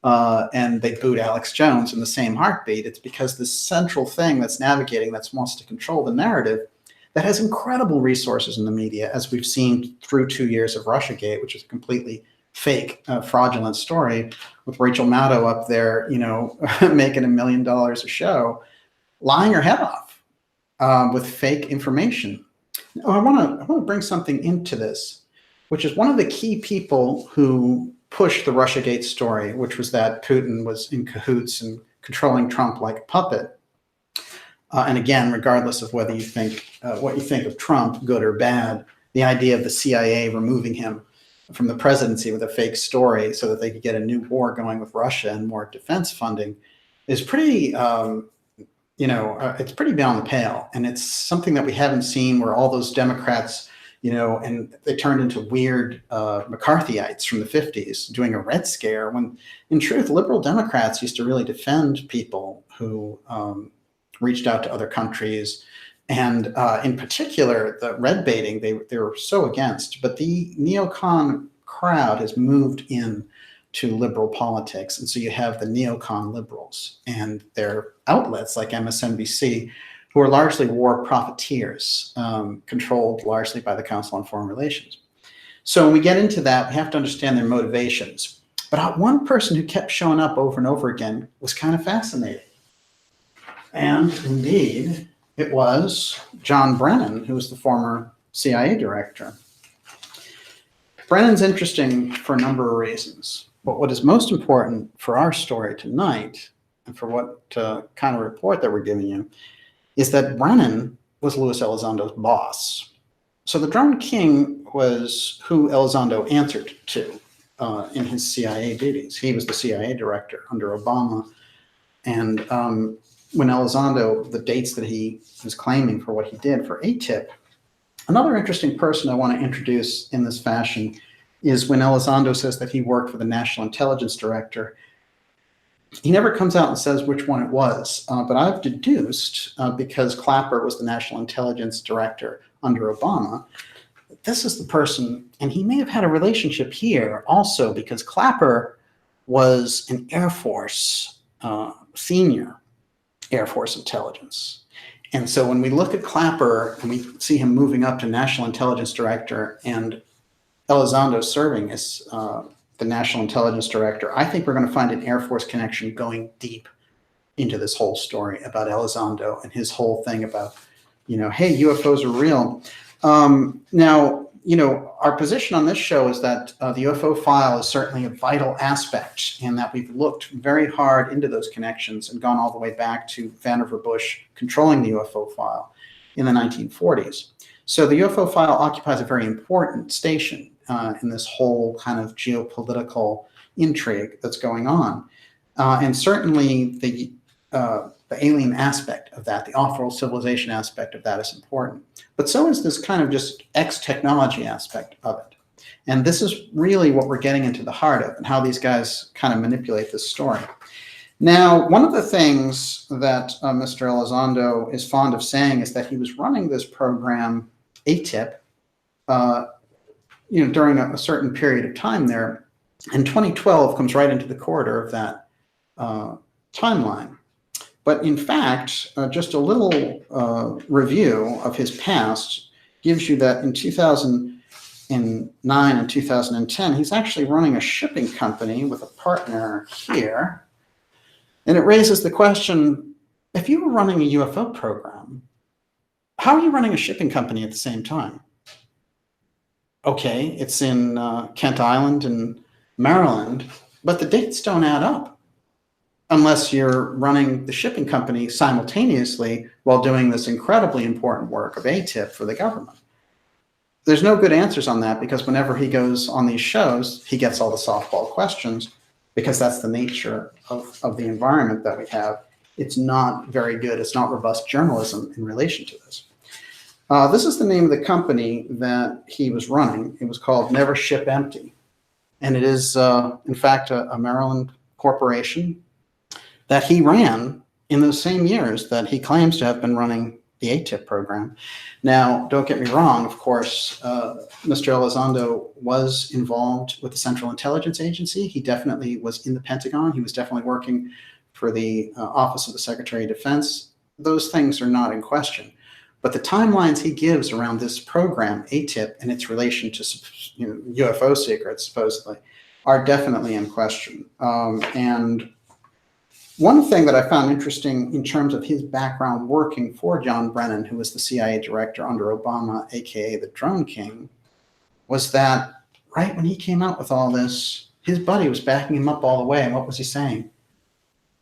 And they boot Alex Jones in the same heartbeat. It's because this central thing that's navigating, that wants to control the narrative, that has incredible resources in the media, as we've seen through 2 years of Russiagate, which is a completely fake, fraudulent story with Rachel Maddow up there, making $1 million a show, lying her head off with fake information. Now, I want to bring something into this, which is one of the key people who pushed the Russiagate story, which was that Putin was in cahoots and controlling Trump like a puppet. And again, regardless of whether you think what you think of Trump, good or bad, the idea of the CIA removing him from the presidency with a fake story so that they could get a new war going with Russia and more defense funding is pretty, it's pretty beyond the pale. And it's something that we haven't seen, where all those Democrats, and they turned into weird McCarthyites from the 50s doing a Red Scare, when in truth, liberal Democrats used to really defend people who reached out to other countries. And in particular, the red baiting, they were so against. But the neocon crowd has moved in to liberal politics. And so you have the neocon liberals and their outlets like MSNBC, who are largely war profiteers, controlled largely by the Council on Foreign Relations. So when we get into that, we have to understand their motivations. But one person who kept showing up over and over again was kind of fascinating. And indeed, it was John Brennan, who was the former CIA director. Brennan's interesting for a number of reasons. But what is most important for our story tonight, and for what kind of report that we're giving you, is that Brennan was Luis Eilizondo's boss. So the Drone King was who Elizondo answered to in his CIA duties. He was the CIA director under Obama. And when Elizondo, the dates that he was claiming for what he did for ATIP, another interesting person I want to introduce in this fashion is when Elizondo says that he worked for the National Intelligence Director. He never comes out and says which one it was, but I've deduced, because Clapper was the National Intelligence Director under Obama, this is the person, and he may have had a relationship here also, because Clapper was an Air Force, senior Air Force intelligence. And so when we look at Clapper and we see him moving up to National Intelligence Director and Elizondo serving as the National Intelligence Director, I think we're going to find an Air Force connection going deep into this whole story about Elizondo and his whole thing about, hey, UFOs are real. Now, our position on this show is that the UFO file is certainly a vital aspect, and that we've looked very hard into those connections and gone all the way back to Vannevar Bush controlling the UFO file in the 1940s. So the UFO file occupies a very important station in this whole kind of geopolitical intrigue that's going on. And certainly the alien aspect of that, the off-world civilization aspect of that is important. But so is this kind of just X-technology aspect of it. And this is really what we're getting into the heart of, and how these guys kind of manipulate this story. Now, one of the things that Mr. Elizondo is fond of saying is that he was running this program, ATIP, during a certain period of time there, And 2012 comes right into the corridor of that timeline. But in fact, just a little review of his past gives you that in 2009 and 2010, he's actually running a shipping company with a partner here. And it raises the question, if you were running a UFO program, how are you running a shipping company at the same time? Okay, it's in Kent Island in Maryland, but the dates don't add up unless you're running the shipping company simultaneously while doing this incredibly important work of ATIP for the government. There's no good answers on that, because whenever he goes on these shows, he gets all the softball questions, because that's the nature of the environment that we have. It's not very good. It's not robust journalism in relation to this. This is the name of the company that he was running. It was called Never Ship Empty. And it is, in fact, a Maryland corporation that he ran in those same years that he claims to have been running the ATIP program. Now, don't get me wrong, of course, Mr. Elizondo was involved with the Central Intelligence Agency. He definitely was in the Pentagon. He was definitely working for the Office of the Secretary of Defense. Those things are not in question. But the timelines he gives around this program, ATIP, and its relation to UFO secrets, supposedly, are definitely in question. And one thing that I found interesting in terms of his background working for John Brennan, who was the CIA director under Obama, aka the Drone King, was that right when he came out with all this, his buddy was backing him up all the way. And what was he saying?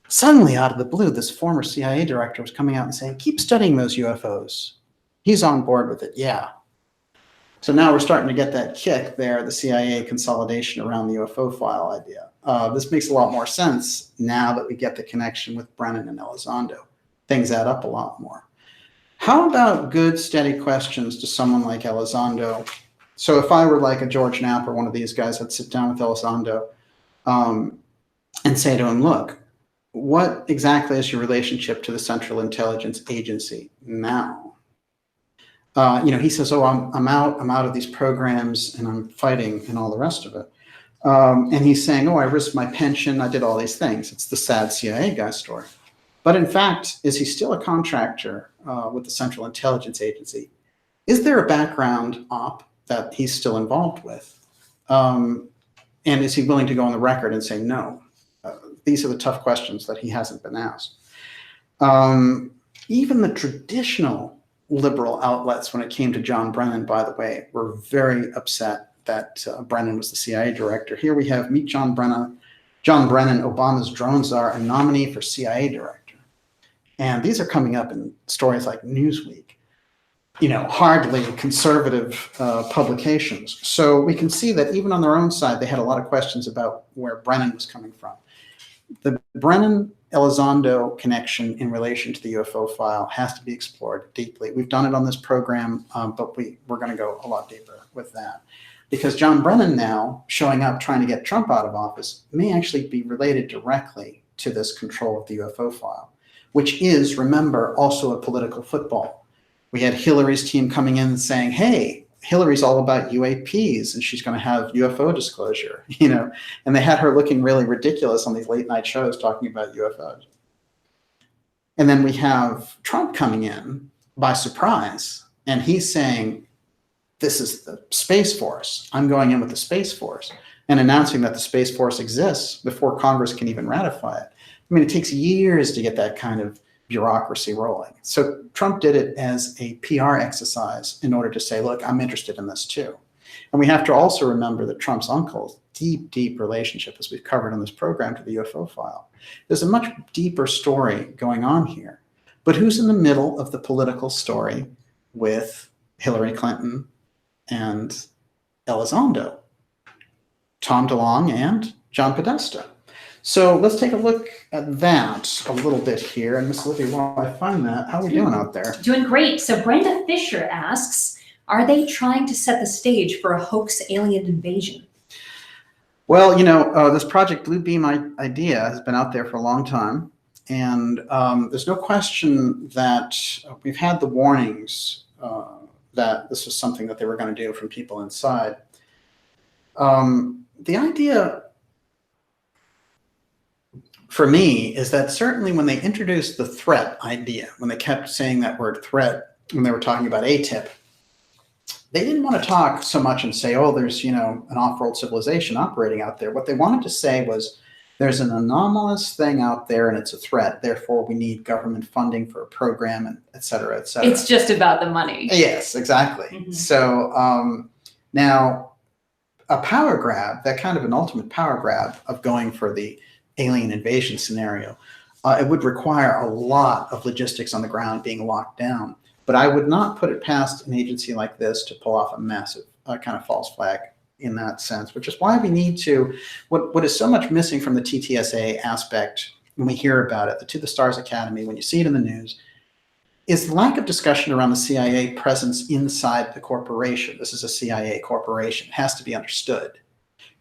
Suddenly, out of the blue, this former CIA director was coming out and saying, keep studying those UFOs. He's on board with it, yeah. So now we're starting to get that kick there, the CIA consolidation around the UFO file idea. This makes a lot more sense now that we get the connection with Brennan and Elizondo. Things add up a lot more. How about good, steady questions to someone like Elizondo? So if I were like a George Knapp or one of these guys, I'd sit down with Elizondo and say to him, look, what exactly is your relationship to the Central Intelligence Agency now? He says, oh, I'm out of these programs and I'm fighting and all the rest of it. And he's saying, oh, I risked my pension. I did all these things. It's the sad CIA guy story. But in fact, is he still a contractor with the Central Intelligence Agency? Is there a background op that he's still involved with? And is he willing to go on the record and say no? These are the tough questions that he hasn't been asked. Even the traditional liberal outlets, when it came to John Brennan, by the way, were very upset that Brennan was the CIA director. Here we have Meet John Brennan, Obama's drone czar and nominee for CIA director. And these are coming up in stories like Newsweek, hardly conservative publications. So we can see that even on their own side, they had a lot of questions about where Brennan was coming from. The Brennan-Elizondo connection in relation to the UFO file has to be explored deeply. We've done it on this program, but we're going to go a lot deeper with that. Because John Brennan now showing up trying to get Trump out of office may actually be related directly to this control of the UFO file, which is, remember, also a political football. We had Hillary's team coming in and saying, hey, Hillary's all about UAPs and she's going to have UFO disclosure, and they had her looking really ridiculous on these late night shows talking about UFOs. And then we have Trump coming in by surprise, and he's saying, this is the Space Force. I'm going in with the Space Force, and announcing that the Space Force exists before Congress can even ratify it. I mean, it takes years to get that kind of bureaucracy rolling. So Trump did it as a PR exercise in order to say, look, I'm interested in this too. And we have to also remember that Trump's uncle's deep, deep relationship, as we've covered on this program, to the UFO file. There's a much deeper story going on here. But who's in the middle of the political story with Hillary Clinton and Elizondo? Tom DeLonge and John Podesta. So let's take a look at that a little bit here. And Miss Olivia, while I find that, how are we doing out there? Doing great. So Brenda Fisher asks, are they trying to set the stage for a hoax alien invasion? Well, this Project Bluebeam idea has been out there for a long time. And there's no question that we've had the warnings that this was something that they were going to do from people inside. The idea for me is that certainly when they introduced the threat idea, when they kept saying that word threat, when they were talking about ATIP, they didn't want to talk so much and say, oh, there's, an off-world civilization operating out there. What they wanted to say was, there's an anomalous thing out there and it's a threat. Therefore, we need government funding for a program, and et cetera, et cetera. It's just about the money. Yes, exactly. Mm-hmm. So now a power grab, that kind of an ultimate power grab of going for the alien invasion scenario, it would require a lot of logistics on the ground being locked down. But I would not put it past an agency like this to pull off a massive kind of false flag in that sense, which is why we need to, what is so much missing from the TTSA aspect when we hear about it, the To the Stars Academy, when you see it in the news, is the lack of discussion around the CIA presence inside the corporation. This is a CIA corporation. It has to be understood.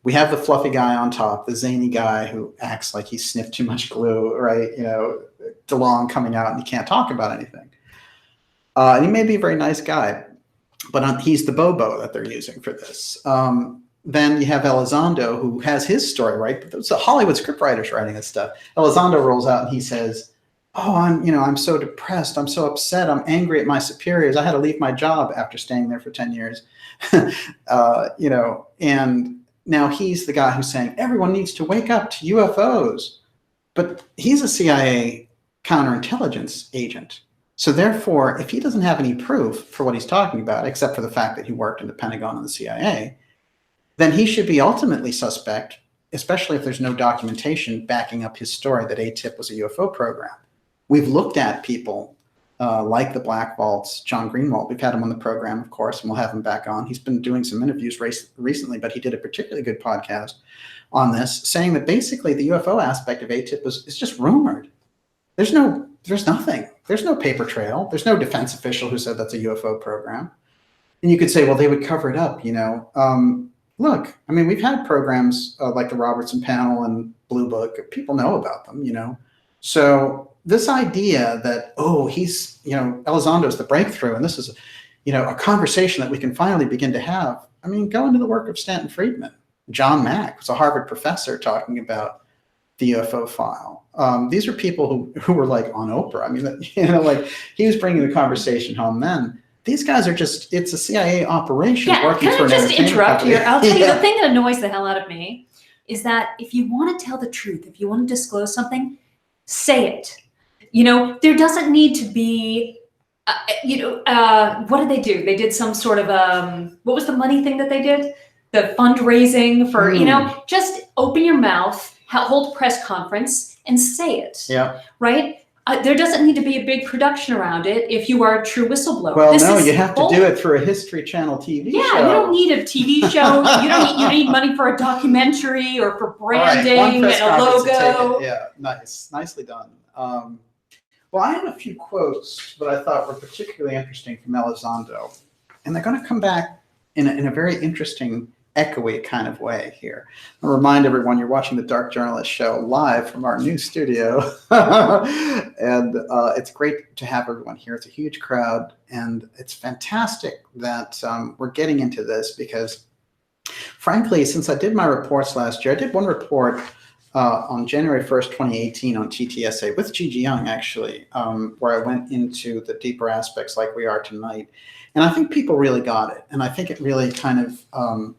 We have the fluffy guy on top, the zany guy who acts like he sniffed too much glue, right? DeLonge coming out and he can't talk about anything. And he may be a very nice guy, but he's the Bobo that they're using for this. Then you have Elizondo, who has his story, right? But it's the Hollywood scriptwriters writing this stuff. Elizondo rolls out and he says, oh, I'm so depressed. I'm so upset. I'm angry at my superiors. I had to leave my job after staying there for 10 years. And now he's the guy who's saying, everyone needs to wake up to UFOs. But he's a CIA counterintelligence agent. So therefore, if he doesn't have any proof for what he's talking about, except for the fact that he worked in the Pentagon and the CIA, then he should be ultimately suspect, especially if there's no documentation backing up his story that ATIP was a UFO program. We've looked at people like the Black Vaults, John Greenwald. We've had him on the program, of course, and we'll have him back on. He's been doing some interviews recently, but he did a particularly good podcast on this, saying that basically the UFO aspect of ATIP is just rumored. There's nothing. There's no paper trail. There's no defense official who said that's a UFO program. And you could say, well, they would cover it up, Look, we've had programs like the Robertson Panel and Blue Book. People know about them, So this idea that, he's, Elizondo's the breakthrough, and this is, a conversation that we can finally begin to have. Go into the work of Stanton Friedman. John Mack was a Harvard professor talking about the UFO file. These are people who were like on Oprah. He was bringing the conversation home then. These guys are just, it's a CIA operation working for an entertainment company. Can I just interrupt here? I'll tell you, the thing that annoys the hell out of me is that if you want to tell the truth, if you want to disclose something, say it. There doesn't need to be, what did they do? They did some sort of, what was the money thing that they did? The fundraising for, just open your mouth, hold a press conference and say it. Yeah. Right? There doesn't need to be a big production around it if you are a true whistleblower. Well, you have to do it through a History Channel TV show. Yeah, you don't need a TV show. You need money for a documentary or for branding and a logo. Yeah, nice. Nicely done. Well, I have a few quotes that I thought were particularly interesting from Elizondo, and they're going to come back in a very interesting, echoey kind of way here. I'll remind everyone you're watching the Dark Journalist Show live from our new studio. And it's great to have everyone here. It's a huge crowd, and it's fantastic that we're getting into this because, frankly, since I did my reports last year, I did one report on January 1st, 2018 on TTSA with Gigi Young, actually, where I went into the deeper aspects like we are tonight. And I think people really got it. And I think it really kind of,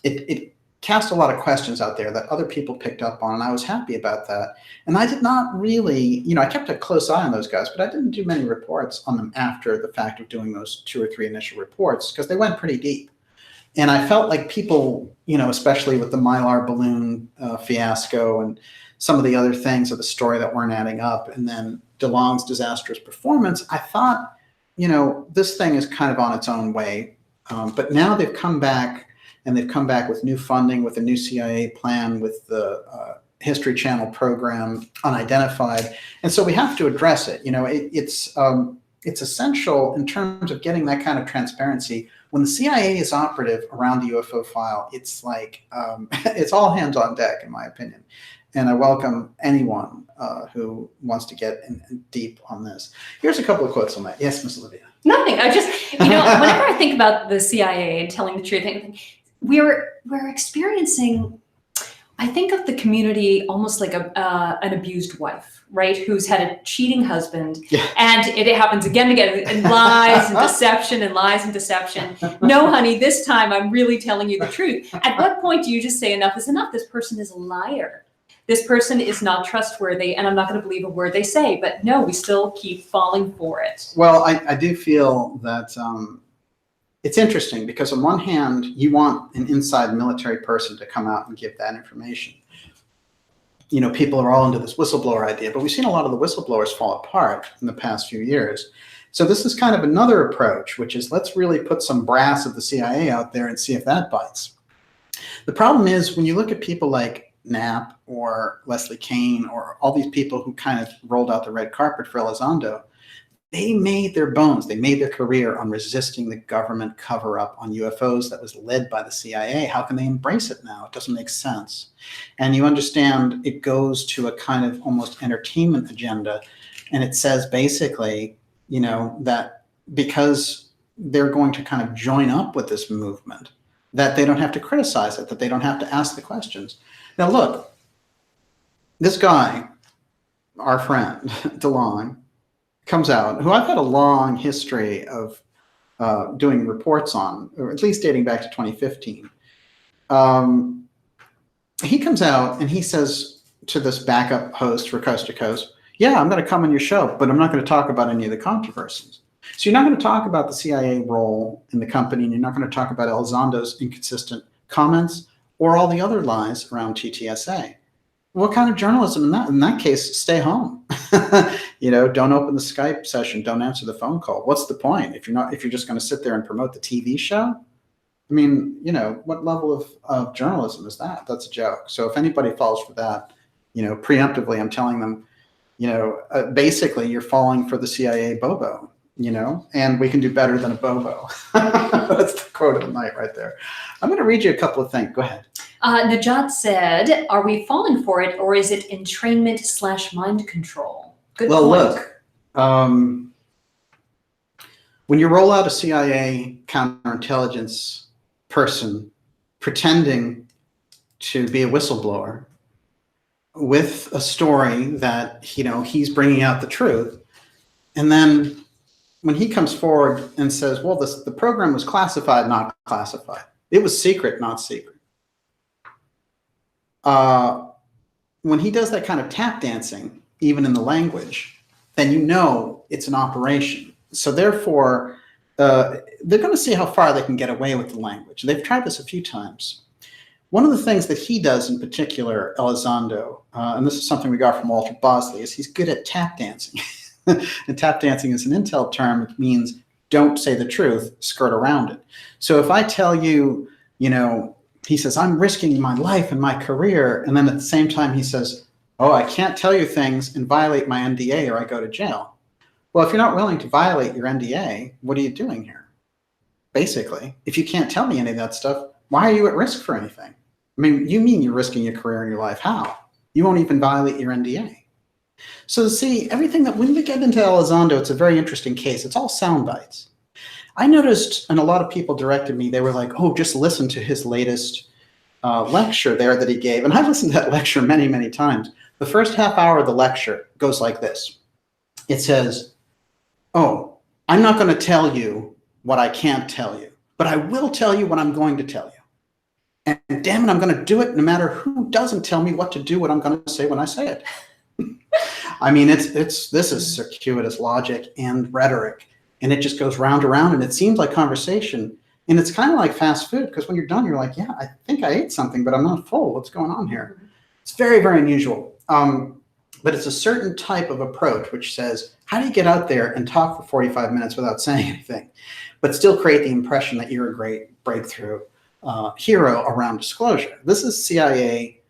it cast a lot of questions out there that other people picked up on, and I was happy about that. And I did not really, I kept a close eye on those guys, but I didn't do many reports on them after the fact of doing those 2 or 3 initial reports because they went pretty deep. And I felt like people, especially with the Mylar balloon fiasco and some of the other things of the story that weren't adding up, and then DeLonge's disastrous performance, I thought, this thing is kind of on its own way. But now they've come back, and they've come back with new funding, with a new CIA plan, with the History Channel program, Unidentified. And so we have to address it. It's essential in terms of getting that kind of transparency. When the CIA is operative around the UFO file, it's like, it's all hands on deck, in my opinion. And I welcome anyone who wants to get in deep on this. Here's a couple of quotes on that. Yes, Ms. Olivia. Nothing. I just, whenever I think about the CIA and telling the truth, we're experiencing I think of the community almost like an abused wife, right? Who's had a cheating husband, Yeah. and it happens again and again, and lies and deception and lies and deception. No, honey, this time I'm really telling you the truth. At what point do you just say enough is enough? This person is a liar. This person is not trustworthy, and I'm not going to believe a word they say. But no, we still keep falling for it. Well, I do feel that it's interesting because on one hand, you want an inside military person to come out and give that information. You know, people are all into this whistleblower idea, but we've seen a lot of the whistleblowers fall apart in the past few years. So this is kind of another approach, which is let's really put some brass of the CIA out there and see if that bites. The problem is when you look at people like Knapp or Leslie Kean or all these people who kind of rolled out the red carpet for Elizondo, they made their bones, they made their career on resisting the government cover-up on UFOs that was led by the CIA. How can they embrace it now? It doesn't make sense. And you understand it goes to a kind of almost entertainment agenda. And it says basically, you know, that because they're going to kind of join up with this movement, that they don't have to criticize it, that they don't have to ask the questions. Now look, this guy, our friend, DeLonge, comes out, who I've had a long history of doing reports on, or at least dating back to 2015. He comes out and he says to this backup host for Coast to Coast, yeah, I'm going to come on your show, but I'm not going to talk about any of the controversies. So you're not going to talk about the CIA role in the company, and you're not going to talk about Elizondo's inconsistent comments or all the other lies around TTSA. What kind of journalism in that? In that case, stay home. You know, don't open the Skype session. Don't answer the phone call. What's the point if you're just going to sit there and promote the TV show? I mean, you know, what level of journalism is that? That's a joke. So if anybody falls for that, you know, preemptively, I'm telling them, you know, basically you're falling for the CIA bobo. You know, and we can do better than a bobo. That's the quote of the night right there. I'm going to read you a couple of things. Go ahead. Najat said, are we falling for it, or is it entrainment/mind control? Good point. Look, when you roll out a CIA counterintelligence person pretending to be a whistleblower with a story that, you know, he's bringing out the truth, and then when he comes forward and says, well, the program was classified, not classified. It was secret, not secret. When he does that kind of tap dancing, even in the language, then you know it's an operation. So therefore, they're going to see how far they can get away with the language. They've tried this a few times. One of the things that he does in particular, Elizondo, and this is something we got from Walter Bosley, is he's good at tap dancing. And tap dancing is an intel term. It means don't say the truth, skirt around it. So if I tell you, you know, he says, I'm risking my life and my career. And then at the same time, he says, oh, I can't tell you things and violate my NDA or I go to jail. Well, if you're not willing to violate your NDA, what are you doing here? Basically, if you can't tell me any of that stuff, why are you at risk for anything? I mean, you mean you're risking your career and your life. How? You won't even violate your NDA. So see, everything that when we get into Elizondo, it's a very interesting case. It's all sound bites. I noticed, and a lot of people directed me, they were like, oh, just listen to his latest lecture there that he gave. And I listened to that lecture many, many times. The first half hour of the lecture goes like this. It says, oh, I'm not going to tell you what I can't tell you, but I will tell you what I'm going to tell you. And damn it, I'm going to do it no matter who doesn't tell me what to do, what I'm going to say when I say it. I mean, this is circuitous logic and rhetoric, and it just goes round and round, and it seems like conversation, and it's kind of like fast food, because when you're done, you're like, yeah, I think I ate something, but I'm not full. What's going on here? It's very, very unusual. But it's a certain type of approach which says, how do you get out there and talk for 45 minutes without saying anything, but still create the impression that you're a great breakthrough hero around disclosure? This is CIA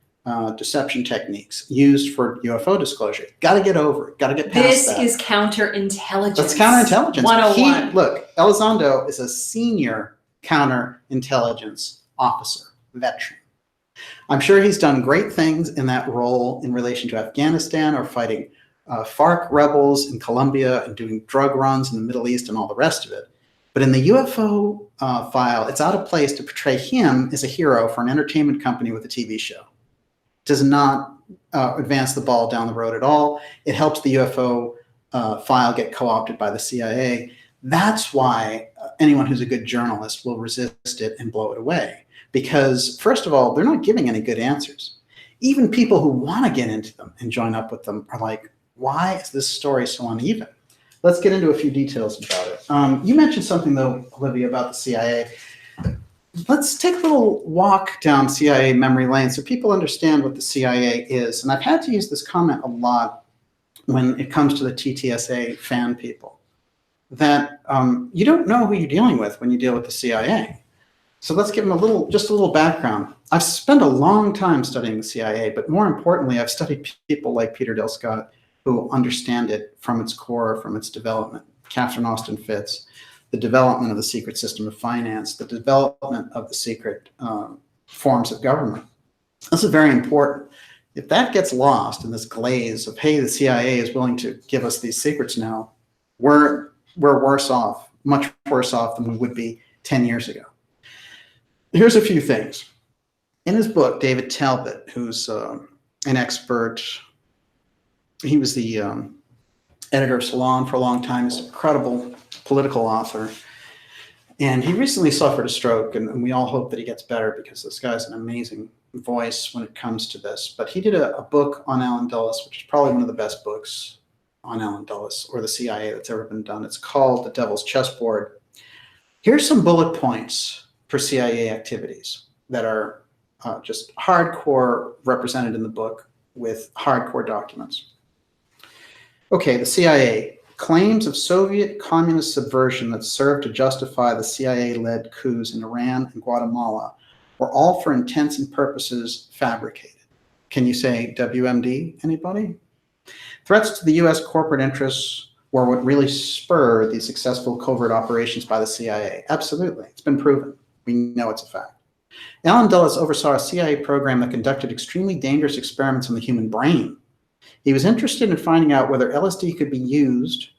deception techniques used for UFO disclosure. Got to get over it. Got to get past that. This is counterintelligence. That's counterintelligence. 101. Look, Elizondo is a senior counterintelligence officer, veteran. I'm sure he's done great things in that role in relation to Afghanistan or fighting FARC rebels in Colombia and doing drug runs in the Middle East and all the rest of it. But in the UFO file, it's out of place to portray him as a hero for an entertainment company with a TV show. does not advance the ball down the road at all. It helps the UFO file get co-opted by the CIA. That's why anyone who's a good journalist will resist it and blow it away. Because, first of all, they're not giving any good answers. Even people who want to get into them and join up with them are like, why is this story so uneven? Let's get into a few details about it. You mentioned something, though, Olivia, about the CIA. Let's take a little walk down CIA memory lane so people understand what the CIA is. And I've had to use this comment a lot when it comes to the TTSA fan people, that you don't know who you're dealing with when you deal with the CIA. So let's give them just a little background. I've spent a long time studying the CIA, but more importantly, I've studied people like Peter Dale Scott who understand it from its core, from its development. Catherine Austin Fitts, the development of the secret system of finance, the development of the secret forms of government. This is very important. If that gets lost in this glaze of, hey, the CIA is willing to give us these secrets now, we're worse off, much worse off than we would be 10 years ago. Here's a few things. In his book, David Talbot, who's an expert, he was the editor of Salon for a long time. He's an incredible political author. And he recently suffered a stroke, and we all hope that he gets better because this guy's an amazing voice when it comes to this. But he did a book on Allen Dulles, which is probably one of the best books on Allen Dulles or the CIA that's ever been done. It's called The Devil's Chessboard. Here's some bullet points for CIA activities that are just hardcore represented in the book with hardcore documents. Okay, the CIA. Claims of Soviet communist subversion that served to justify the CIA-led coups in Iran and Guatemala were all for intents and purposes fabricated. Can you say WMD, anybody? Threats to the U.S. corporate interests were what really spurred the successful covert operations by the CIA. Absolutely, it's been proven. We know it's a fact. Allen Dulles oversaw a CIA program that conducted extremely dangerous experiments on the human brain. He was interested in finding out whether LSD could be used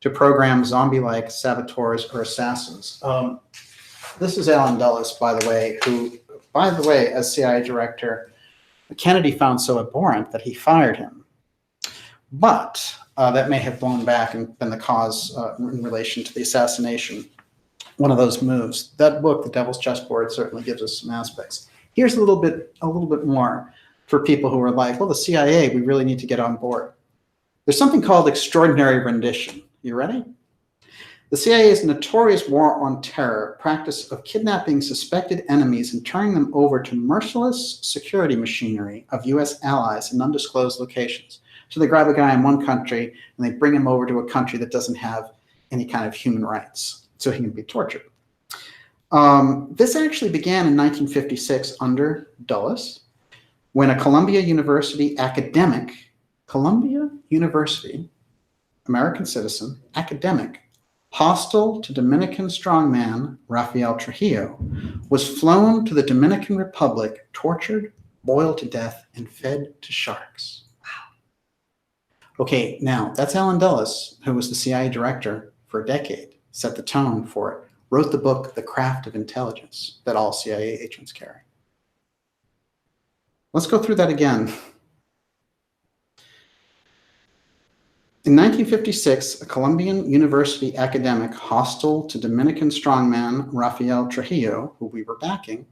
to program zombie-like saboteurs or assassins. This is Allen Dulles, by the way, who, as CIA director, Kennedy found so abhorrent that he fired him. But that may have blown back and been the cause in relation to the assassination. One of those moves. That book, The Devil's Chessboard, certainly gives us some aspects. Here's a little bit more for people who are like, well, the CIA, we really need to get on board. There's something called extraordinary rendition. You ready? The CIA's notorious war on terror practice of kidnapping suspected enemies and turning them over to merciless security machinery of U.S. allies in undisclosed locations. So they grab a guy in one country and they bring him over to a country that doesn't have any kind of human rights, so he can be tortured. This actually began in 1956 under Dulles, when a Columbia University academic, American citizen, academic, hostile to Dominican strongman Rafael Trujillo, was flown to the Dominican Republic, tortured, boiled to death, and fed to sharks. Wow. Okay, now that's Allen Dulles, who was the CIA director for a decade, set the tone for it, wrote the book, The Craft of Intelligence, that all CIA agents carry. Let's go through that again. In 1956, a Columbian University academic hostile to Dominican strongman Rafael Trujillo, who we were backing,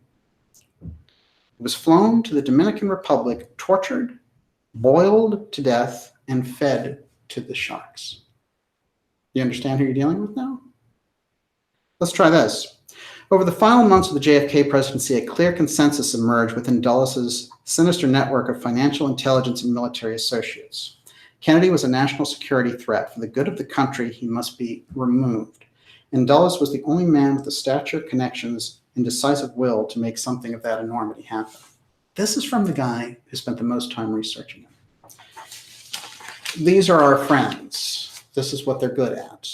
was flown to the Dominican Republic, tortured, boiled to death, and fed to the sharks. You understand who you're dealing with now? Let's try this. Over the final months of the JFK presidency, a clear consensus emerged within Dulles' sinister network of financial intelligence and military associates. Kennedy was a national security threat. For the good of the country, he must be removed. And Dulles was the only man with the stature, connections, and decisive will to make something of that enormity happen. This is from the guy who spent the most time researching it. These are our friends. This is what they're good at.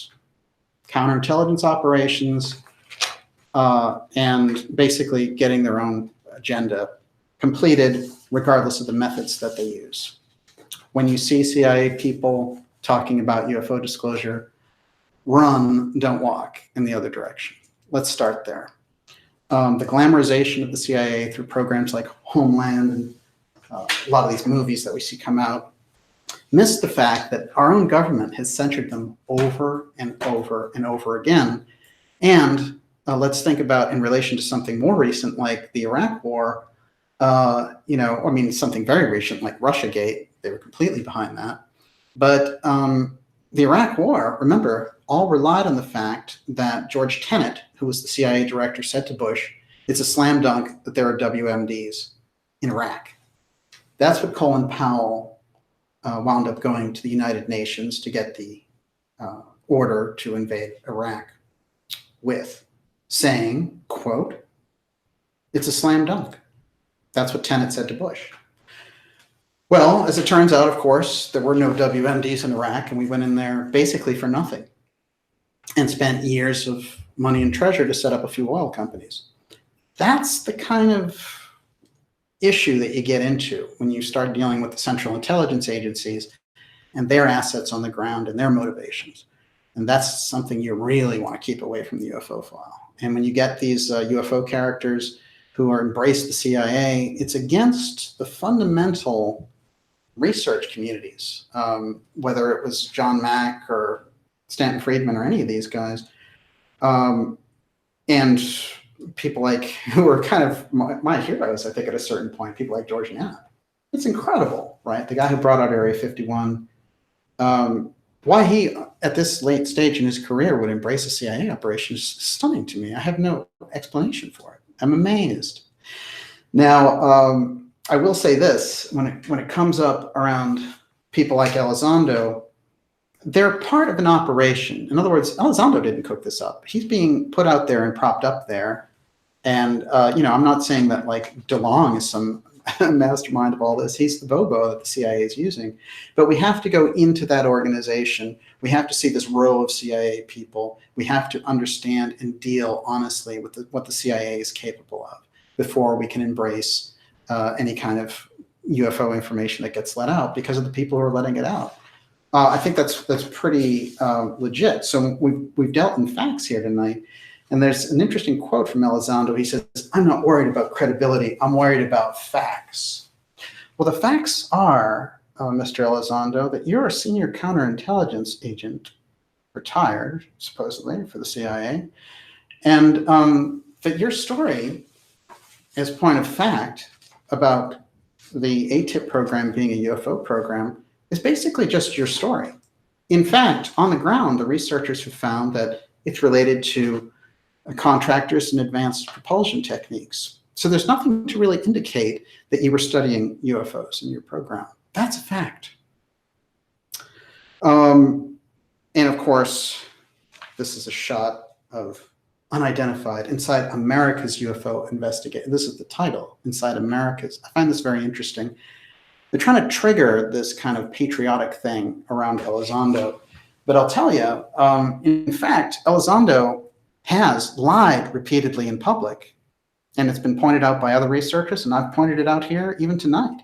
Counterintelligence operations, and basically getting their own agenda completed regardless of the methods that they use. When you see CIA people talking about UFO disclosure, run, don't walk in the other direction. Let's start there. The glamorization of the CIA through programs like Homeland and a lot of these movies that we see come out, miss the fact that our own government has censored them over and over and over again. And let's think about in relation to something more recent like the Iraq War, something very recent like Russiagate. They were completely behind that. But the Iraq War, remember, all relied on the fact that George Tenet, who was the CIA director, said to Bush, it's a slam dunk that there are WMDs in Iraq. That's what Colin Powell wound up going to the United Nations to get the order to invade Iraq with, saying, quote, it's a slam dunk. That's what Tenet said to Bush. Well, as it turns out, of course, there were no WMDs in Iraq, and we went in there basically for nothing and spent years of money and treasure to set up a few oil companies. That's the kind of issue that you get into when you start dealing with the Central Intelligence Agencies and their assets on the ground and their motivations. And that's something you really want to keep away from the UFO file. And when you get these UFO characters who are embrace the CIA, it's against the fundamental research communities, whether it was John Mack or Stanton Friedman or any of these guys, and people like who were kind of my heroes, I think, at a certain point, people like George Knapp. It's incredible, right? The guy who brought out Area 51. Why he, at this late stage in his career, would embrace a CIA operation is stunning to me. I have no explanation for it. I'm amazed. Now, I will say this, when it comes up around people like Elizondo, they're part of an operation. In other words, Elizondo didn't cook this up. He's being put out there and propped up there. And, I'm not saying that like DeLonge is some mastermind of all this. He's the bobo that the CIA is using. But we have to go into that organization. We have to see this row of CIA people. We have to understand and deal honestly with what the CIA is capable of before we can embrace any kind of UFO information that gets let out because of the people who are letting it out. I think that's pretty legit. So we've dealt in facts here tonight. And there's an interesting quote from Elizondo. He says, I'm not worried about credibility. I'm worried about facts. Well, the facts are, Mr. Elizondo, that you're a senior counterintelligence agent, retired, supposedly, for the CIA, and that your story, as point of fact, about the ATIP program being a UFO program is basically just your story. In fact, on the ground, the researchers have found that it's related to contractors and advanced propulsion techniques. So there's nothing to really indicate that you were studying UFOs in your program. That's a fact. And of course, this is a shot of Unidentified, Inside America's UFO Investigation. This is the title, Inside America's. I find this very interesting. They're trying to trigger this kind of patriotic thing around Elizondo. But I'll tell you, in fact, Elizondo has lied repeatedly in public. And it's been pointed out by other researchers, and I've pointed it out here even tonight.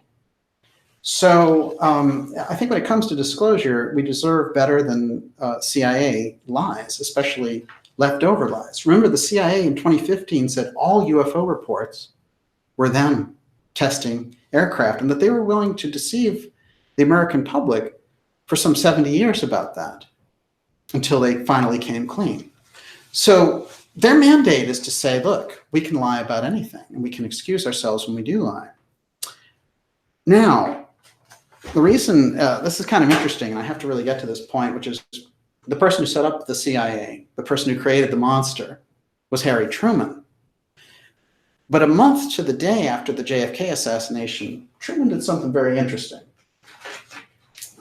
So I think when it comes to disclosure, we deserve better than CIA lies, especially leftover lies. Remember, the CIA in 2015 said all UFO reports were them testing aircraft and that they were willing to deceive the American public for some 70 years about that until they finally came clean. So their mandate is to say, look, we can lie about anything and we can excuse ourselves when we do lie. Now, the reason this is kind of interesting, and I have to really get to this point, which is the person who set up the CIA, the person who created the monster, was Harry Truman. But a month to the day after the JFK assassination, Truman did something very interesting.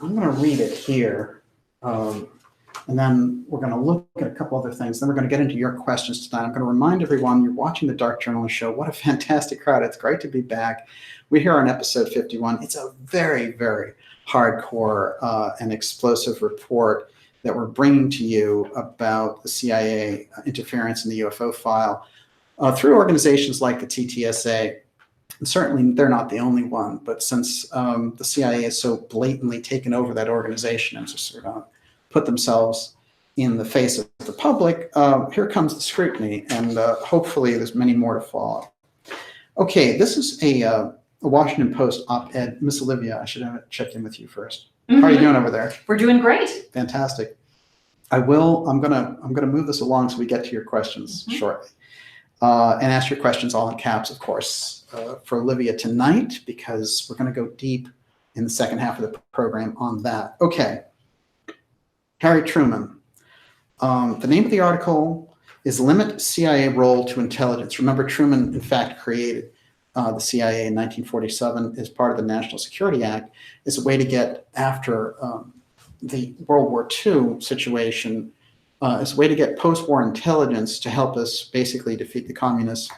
I'm going to read it here, and then we're going to look at a couple other things. Then we're going to get into your questions tonight. I'm going to remind everyone, you're watching the Dark Journalist Show. What a fantastic crowd. It's great to be back. We're here on episode 51. It's a very, very hardcore and explosive report that we're bringing to you about the CIA interference in the UFO file through organizations like the TTSA. And certainly they're not the only one, but since the CIA is so blatantly taken over that organization and just sort of put themselves in the face of the public, here comes the scrutiny, and hopefully there's many more to follow. Okay, this is a Washington Post op-ed. Miss Olivia, I should have checked in with you first. How are you doing over there? We're doing great. Fantastic. I'm gonna move this along so we get to your questions shortly, and ask your questions all in caps, of course, for Olivia tonight, because we're going to go deep in the second half of the program on that. Okay, Harry Truman. The name of the article is "Limit CIA Role to Intelligence." Remember, Truman, in fact, created the CIA in 1947 as part of the National Security Act as a way to get after the World War II situation, as a way to get post-war intelligence to help us basically defeat the communists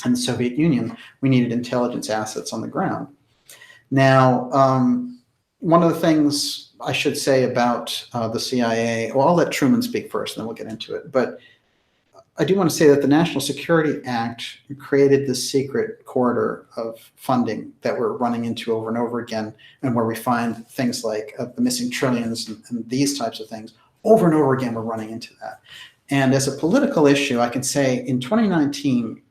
and the Soviet Union. We needed intelligence assets on the ground. Now, one of the things I should say about the CIA, well, I'll let Truman speak first, and then we'll get into it. But I do want to say that the National Security Act created this secret corridor of funding that we're running into over and over again, and where we find things like the missing trillions and these types of things. Over and over again, we're running into that. And as a political issue, I can say in 2019,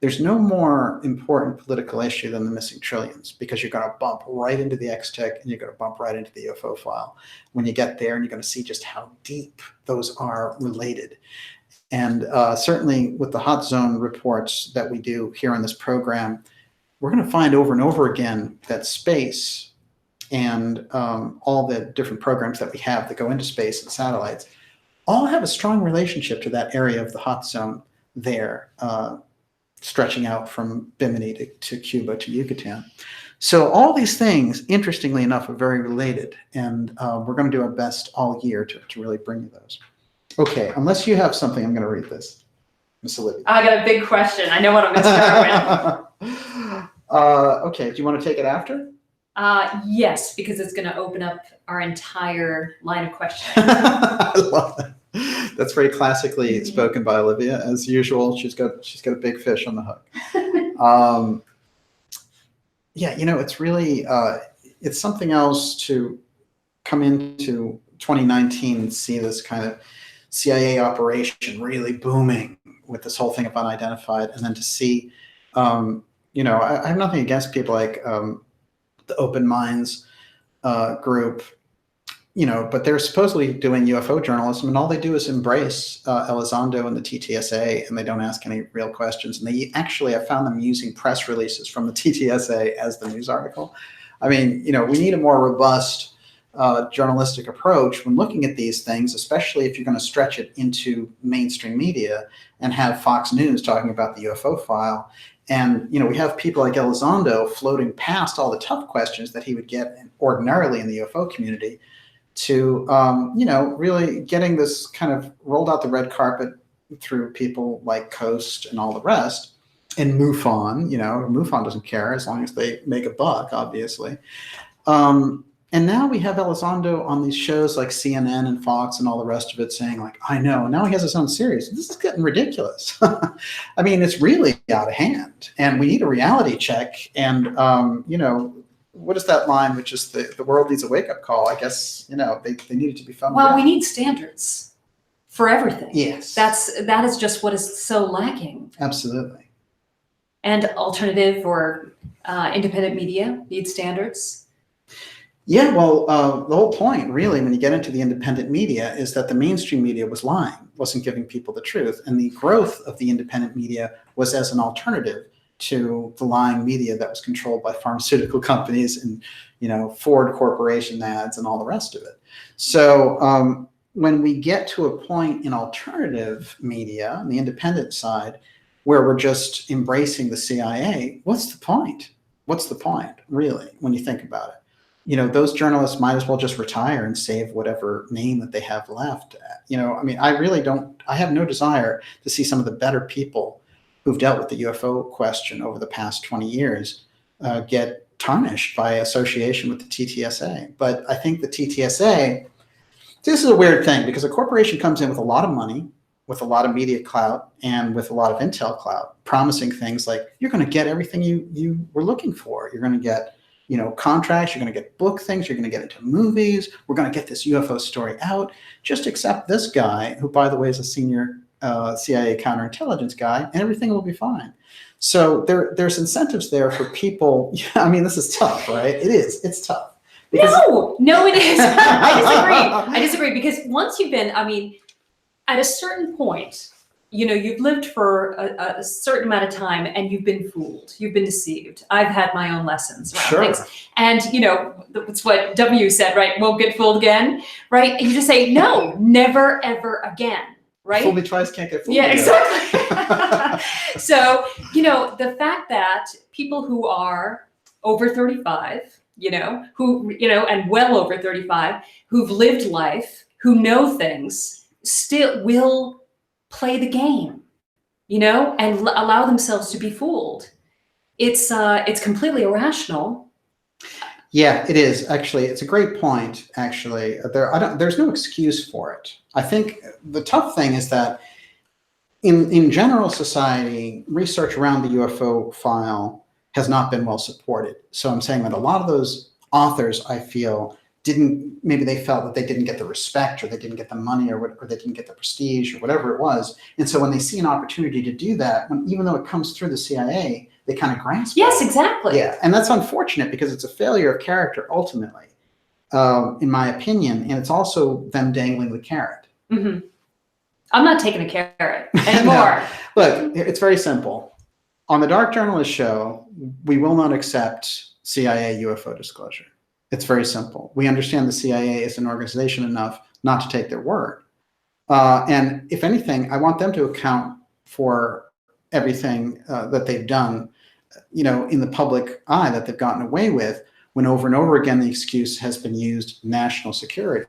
there's no more important political issue than the missing trillions, because you're going to bump right into the X-Tech and you're going to bump right into the UFO file when you get there, and you're going to see just how deep those are related. And certainly with the hot zone reports that we do here on this program, we're going to find over and over again that space and all the different programs that we have that go into space and satellites all have a strong relationship to that area of the hot zone there, stretching out from Bimini to Cuba to Yucatan. So all these things, interestingly enough, are very related, and we're going to do our best all year to really bring you those. Okay, unless you have something, I'm going to read this. Miss Olivia. I got a big question. I know what I'm going to start with. Okay, do you want to take it after? Yes, because it's going to open up our entire line of questioning. I love that. That's very classically spoken by Olivia, as usual. She's got a big fish on the hook. Yeah, you know, it's really it's something else to come into 2019 and see this kind of CIA operation really booming with this whole thing of unidentified, and then to see, you know, I have nothing against people like the Open Minds group, you know, but they're supposedly doing UFO journalism, and all they do is embrace Elizondo and the TTSA, and they don't ask any real questions. And they actually, I found them using press releases from the TTSA as the news article. I mean, you know, we need a more robust journalistic approach when looking at these things, especially if you're going to stretch it into mainstream media and have Fox News talking about the UFO file. And, you know, we have people like Elizondo floating past all the tough questions that he would get ordinarily in the UFO community to, you know, really getting this kind of rolled out the red carpet through people like Coast and all the rest. And MUFON, you know, MUFON doesn't care as long as they make a buck, obviously. And now we have Elizondo on these shows like CNN and Fox and all the rest of it saying like, I know, and now he has his own series. This is getting ridiculous. I mean, it's really out of hand, and we need a reality check. And, you know, what is that line, which is the world needs a wake-up call? I guess, you know, they needed to be found. Well, we need standards for everything. Yes. That is just what is so lacking. Absolutely. And alternative or independent media need standards. Yeah, well, the whole point, really, when you get into the independent media, is that the mainstream media was lying, wasn't giving people the truth. And the growth of the independent media was as an alternative to the lying media that was controlled by pharmaceutical companies and, you know, Ford Corporation ads and all the rest of it. So when we get to a point in alternative media, on the independent side, where we're just embracing the CIA, what's the point? What's the point, really, when you think about it? You know, those journalists might as well just retire and save whatever name that they have left. You know, I mean, I have no desire to see some of the better people who've dealt with the UFO question over the past 20 years get tarnished by association with the TTSA. But I think the TTSA, this is a weird thing, because a corporation comes in with a lot of money, with a lot of media clout, and with a lot of intel clout, promising things like, you're going to get everything you were looking for. You're going to get, you know, contracts, you're going to get book things, you're going to get into movies, we're going to get this UFO story out. Just accept this guy, who, by the way, is a senior CIA counterintelligence guy, and everything will be fine. So there's incentives there for people. I mean, this is tough, right? It is. It's tough. Because no, it is. I disagree because once you've been, I mean, at a certain point, you know, you've lived for a certain amount of time and you've been fooled, you've been deceived. I've had my own lessons around things. And, you know, it's what W said, right? Won't get fooled again, right? And you just say, no, never, ever again, right? Fool me twice, can't get fooled. Yeah, exactly. So, you know, the fact that people who are over 35, you know, who, you know, and well over 35, who've lived life, who know things, still will play the game, you know, and allow themselves to be fooled. It's completely irrational. Yeah, it is actually. It's a great point. Actually, there's no excuse for it. I think the tough thing is that in general society, research around the UFO file has not been well supported. So I'm saying that a lot of those authors, I feel, maybe they felt that they didn't get the respect or they didn't get the money or they didn't get the prestige or whatever it was. And so when they see an opportunity to do that, even though it comes through the CIA, they kind of grasp Yes, it. exactly. Yeah, and that's unfortunate because it's a failure of character ultimately, in my opinion, and it's also them dangling the carrot. Mm-hmm. I'm not taking a carrot anymore. No. Look, it's very simple. On the Dark Journalist show, we will not accept CIA UFO disclosure. It's very simple. We understand the CIA is an organization enough not to take their word. And if anything, I want them to account for everything that they've done, you know, in the public eye that they've gotten away with when over and over again the excuse has been used national security.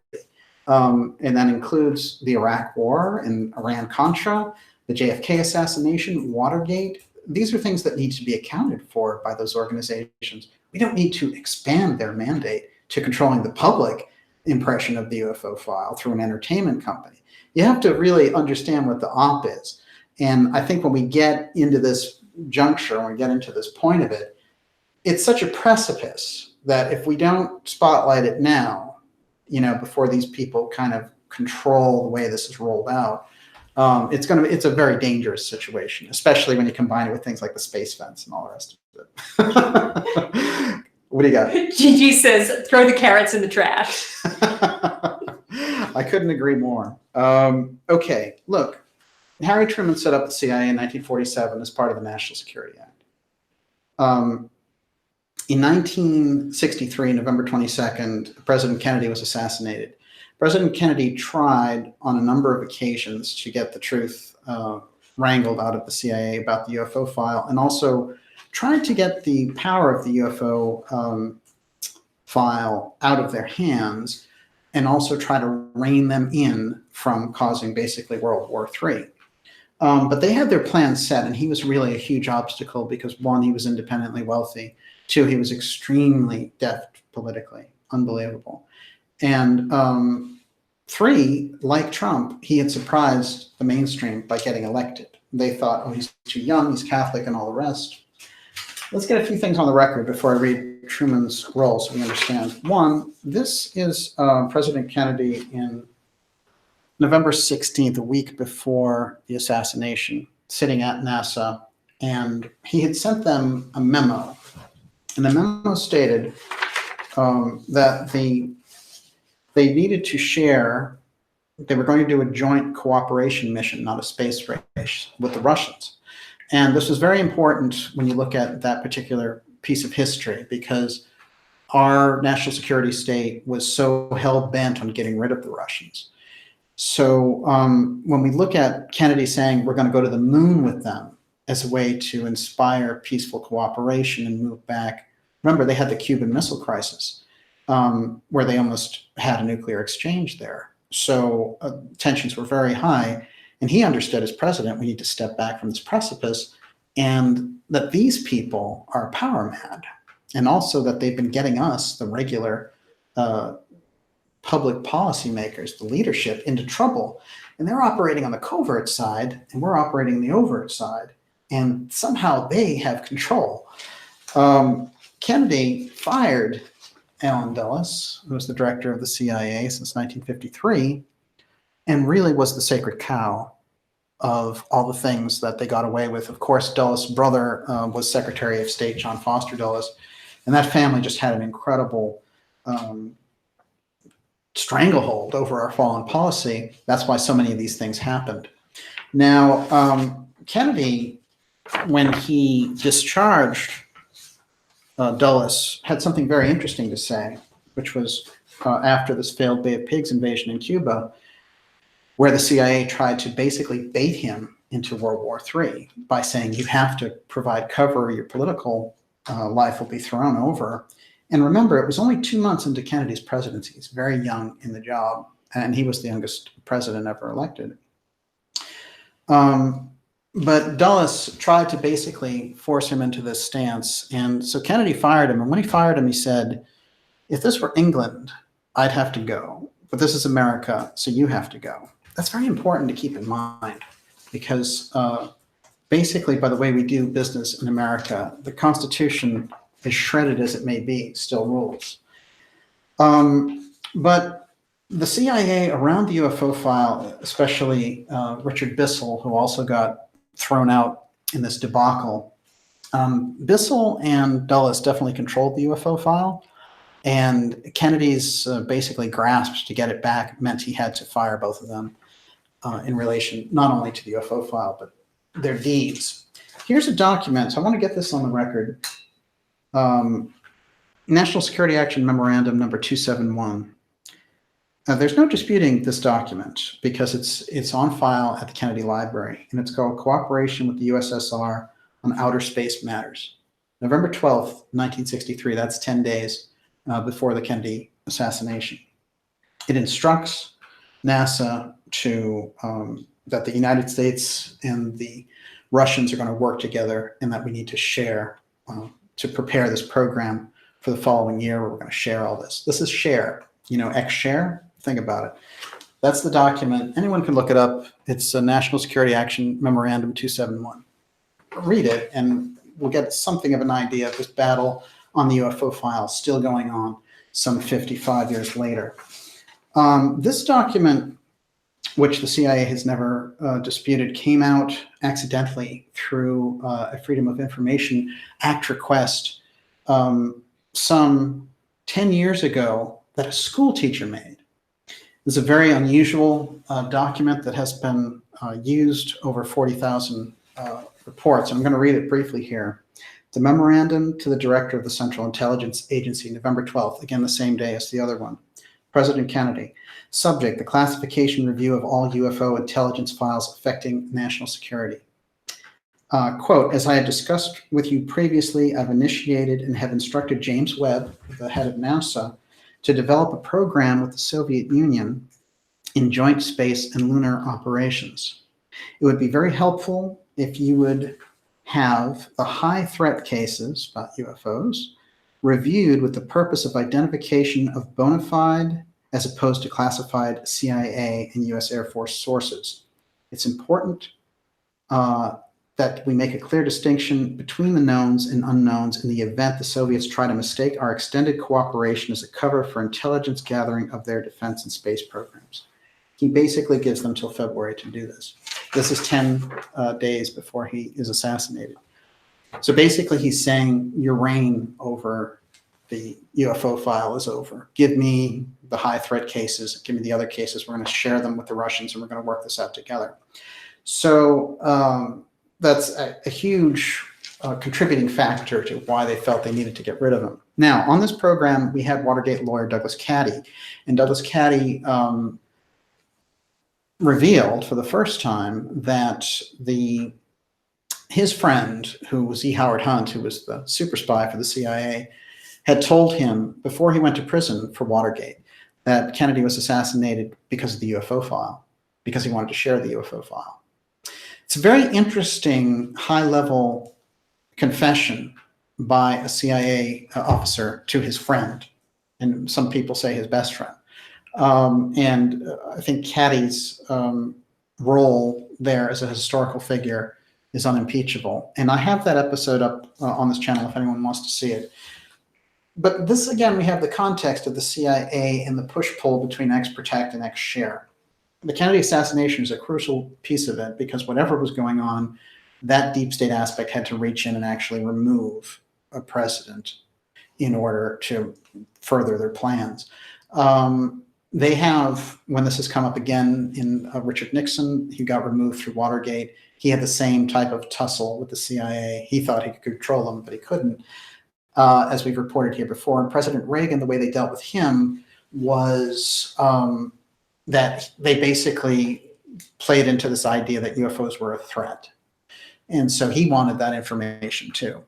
And that includes the Iraq War and Iran-Contra, the JFK assassination, Watergate. These are things that need to be accounted for by those organizations. We don't need to expand their mandate to controlling the public impression of the UFO file through an entertainment company. You have to really understand what the op is. And I think when we get into this juncture, when we get into this point of it, it's such a precipice that if we don't spotlight it now, you know, before these people kind of control the way this is rolled out, it's a very dangerous situation, especially when you combine it with things like the space fence and all the rest of it. What do you got? Gigi says, throw the carrots in the trash. I couldn't agree more. Okay, look, Harry Truman set up the CIA in 1947 as part of the National Security Act. In 1963, November 22nd, President Kennedy was assassinated. President Kennedy tried on a number of occasions to get the truth wrangled out of the CIA about the UFO file, and also tried to get the power of the UFO file out of their hands, and also try to rein them in from causing basically World War III. But they had their plans set, and he was really a huge obstacle because, one, he was independently wealthy. Two, he was extremely deft politically, unbelievable. And three, like Trump, he had surprised the mainstream by getting elected. They thought, oh, he's too young, he's Catholic, and all the rest. Let's get a few things on the record before I read Truman's role so we understand. One, this is President Kennedy in November 16th, a week before the assassination, sitting at NASA, and he had sent them a memo. And the memo stated that they needed to share, they were going to do a joint cooperation mission, not a space race, with the Russians. And this was very important when you look at that particular piece of history, because our national security state was so hell-bent on getting rid of the Russians. So when we look at Kennedy saying we're going to go to the moon with them as a way to inspire peaceful cooperation and move back, remember they had the Cuban Missile Crisis where they almost had a nuclear exchange there. So tensions were very high, and he understood as president we need to step back from this precipice, and that these people are power mad, and also that they've been getting us, the regular public policymakers, the leadership, into trouble. And they're operating on the covert side, and we're operating the overt side. And somehow they have control. Kennedy fired Allen Dulles, who was the director of the CIA since 1953, and really was the sacred cow of all the things that they got away with. Of course, Dulles' brother was Secretary of State John Foster Dulles, and that family just had an incredible stranglehold over our foreign policy. That's why so many of these things happened. Now, Kennedy, when he discharged Dulles, had something very interesting to say, which was after this failed Bay of Pigs invasion in Cuba, where the CIA tried to basically bait him into World War III by saying, you have to provide cover, your political life will be thrown over. And remember, it was only 2 months into Kennedy's presidency. He's very young in the job, and he was the youngest president ever elected. But Dulles tried to basically force him into this stance. And so Kennedy fired him. And when he fired him, he said, if this were England, I'd have to go. But this is America, so you have to go. That's very important to keep in mind because basically by the way we do business in America, the Constitution, as shredded as it may be, still rules. But the CIA around the UFO file, especially Richard Bissell, who also got thrown out in this debacle, Bissell and Dulles definitely controlled the UFO file, and Kennedy's basically grasp to get it back meant he had to fire both of them in relation not only to the UFO file, but their deeds. Here's a document, so I want to get this on the record. National Security Action Memorandum number 271. There's no disputing this document because it's on file at the Kennedy Library, and it's called Cooperation with the USSR on Outer Space Matters. November 12th, 1963, that's 10 days before the Kennedy assassination. It instructs NASA to that the United States and the Russians are going to work together and that we need to share to prepare this program for the following year where we're going to share all this. This is share, X-share. Think about it. That's the document. Anyone can look it up. It's a National Security Action Memorandum 271. Read it and we'll get something of an idea of this battle on the UFO file still going on some 55 years later. This document, which the CIA has never disputed, came out accidentally through a Freedom of Information Act request some 10 years ago that a school teacher made. It's a very unusual document that has been used over 40,000 reports. I'm going to read it briefly here. The memorandum to the director of the Central Intelligence Agency, November 12th, again the same day as the other one. President Kennedy. Subject, the classification review of all UFO intelligence files affecting national security. Quote, as I had discussed with you previously, I've initiated and have instructed James Webb, the head of NASA, to develop a program with the Soviet Union in joint space and lunar operations. It would be very helpful if you would have the high threat cases about UFOs reviewed with the purpose of identification of bona fide as opposed to classified CIA and US Air Force sources. It's important that we make a clear distinction between the knowns and unknowns in the event the Soviets try to mistake our extended cooperation as a cover for intelligence gathering of their defense and space programs. He basically gives them till February to do this. This is 10 days before he is assassinated. So basically he's saying your reign over the UFO file is over. Give me the high threat cases, give me the other cases. We're going to share them with the Russians and we're going to work this out together. So that's a huge contributing factor to why they felt they needed to get rid of him. Now, on this program, we had Watergate lawyer Douglas Caddy, and Douglas Caddy revealed for the first time that his friend, who was E. Howard Hunt, who was the super spy for the CIA, had told him before he went to prison for Watergate that Kennedy was assassinated because of the UFO file, because he wanted to share the UFO file. It's a very interesting high-level confession by a CIA officer to his friend, and some people say his best friend. And I think Caddy's role there as a historical figure is unimpeachable. And I have that episode up on this channel if anyone wants to see it. But this, again, we have the context of the CIA and the push-pull between X-Protect and X-Share. the Kennedy assassination is a crucial piece of it because whatever was going on, that deep state aspect had to reach in and actually remove a president in order to further their plans. They have, when this has come up again in Richard Nixon, he got removed through Watergate. He had the same type of tussle with the CIA. He thought he could control them, but he couldn't, as we've reported here before. And President Reagan, the way they dealt with him was that they basically played into this idea that UFOs were a threat. And so he wanted that information too.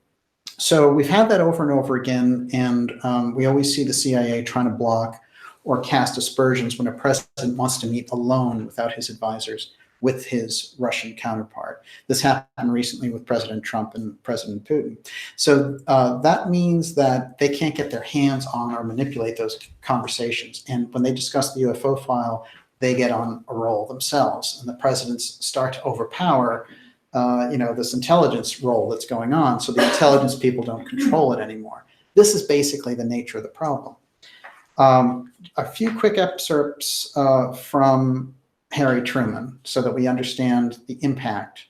So we've had that over and over again, and we always see the CIA trying to block or cast aspersions when a president wants to meet alone without his advisors with his Russian counterpart. This happened recently with President Trump and President Putin. So that means that they can't get their hands on or manipulate those conversations. And when they discuss the UFO file, they get on a roll themselves, and the presidents start to overpower this intelligence role that's going on, so the intelligence people don't control it anymore. This is basically the nature of the problem. A few quick excerpts from Harry Truman so that we understand the impact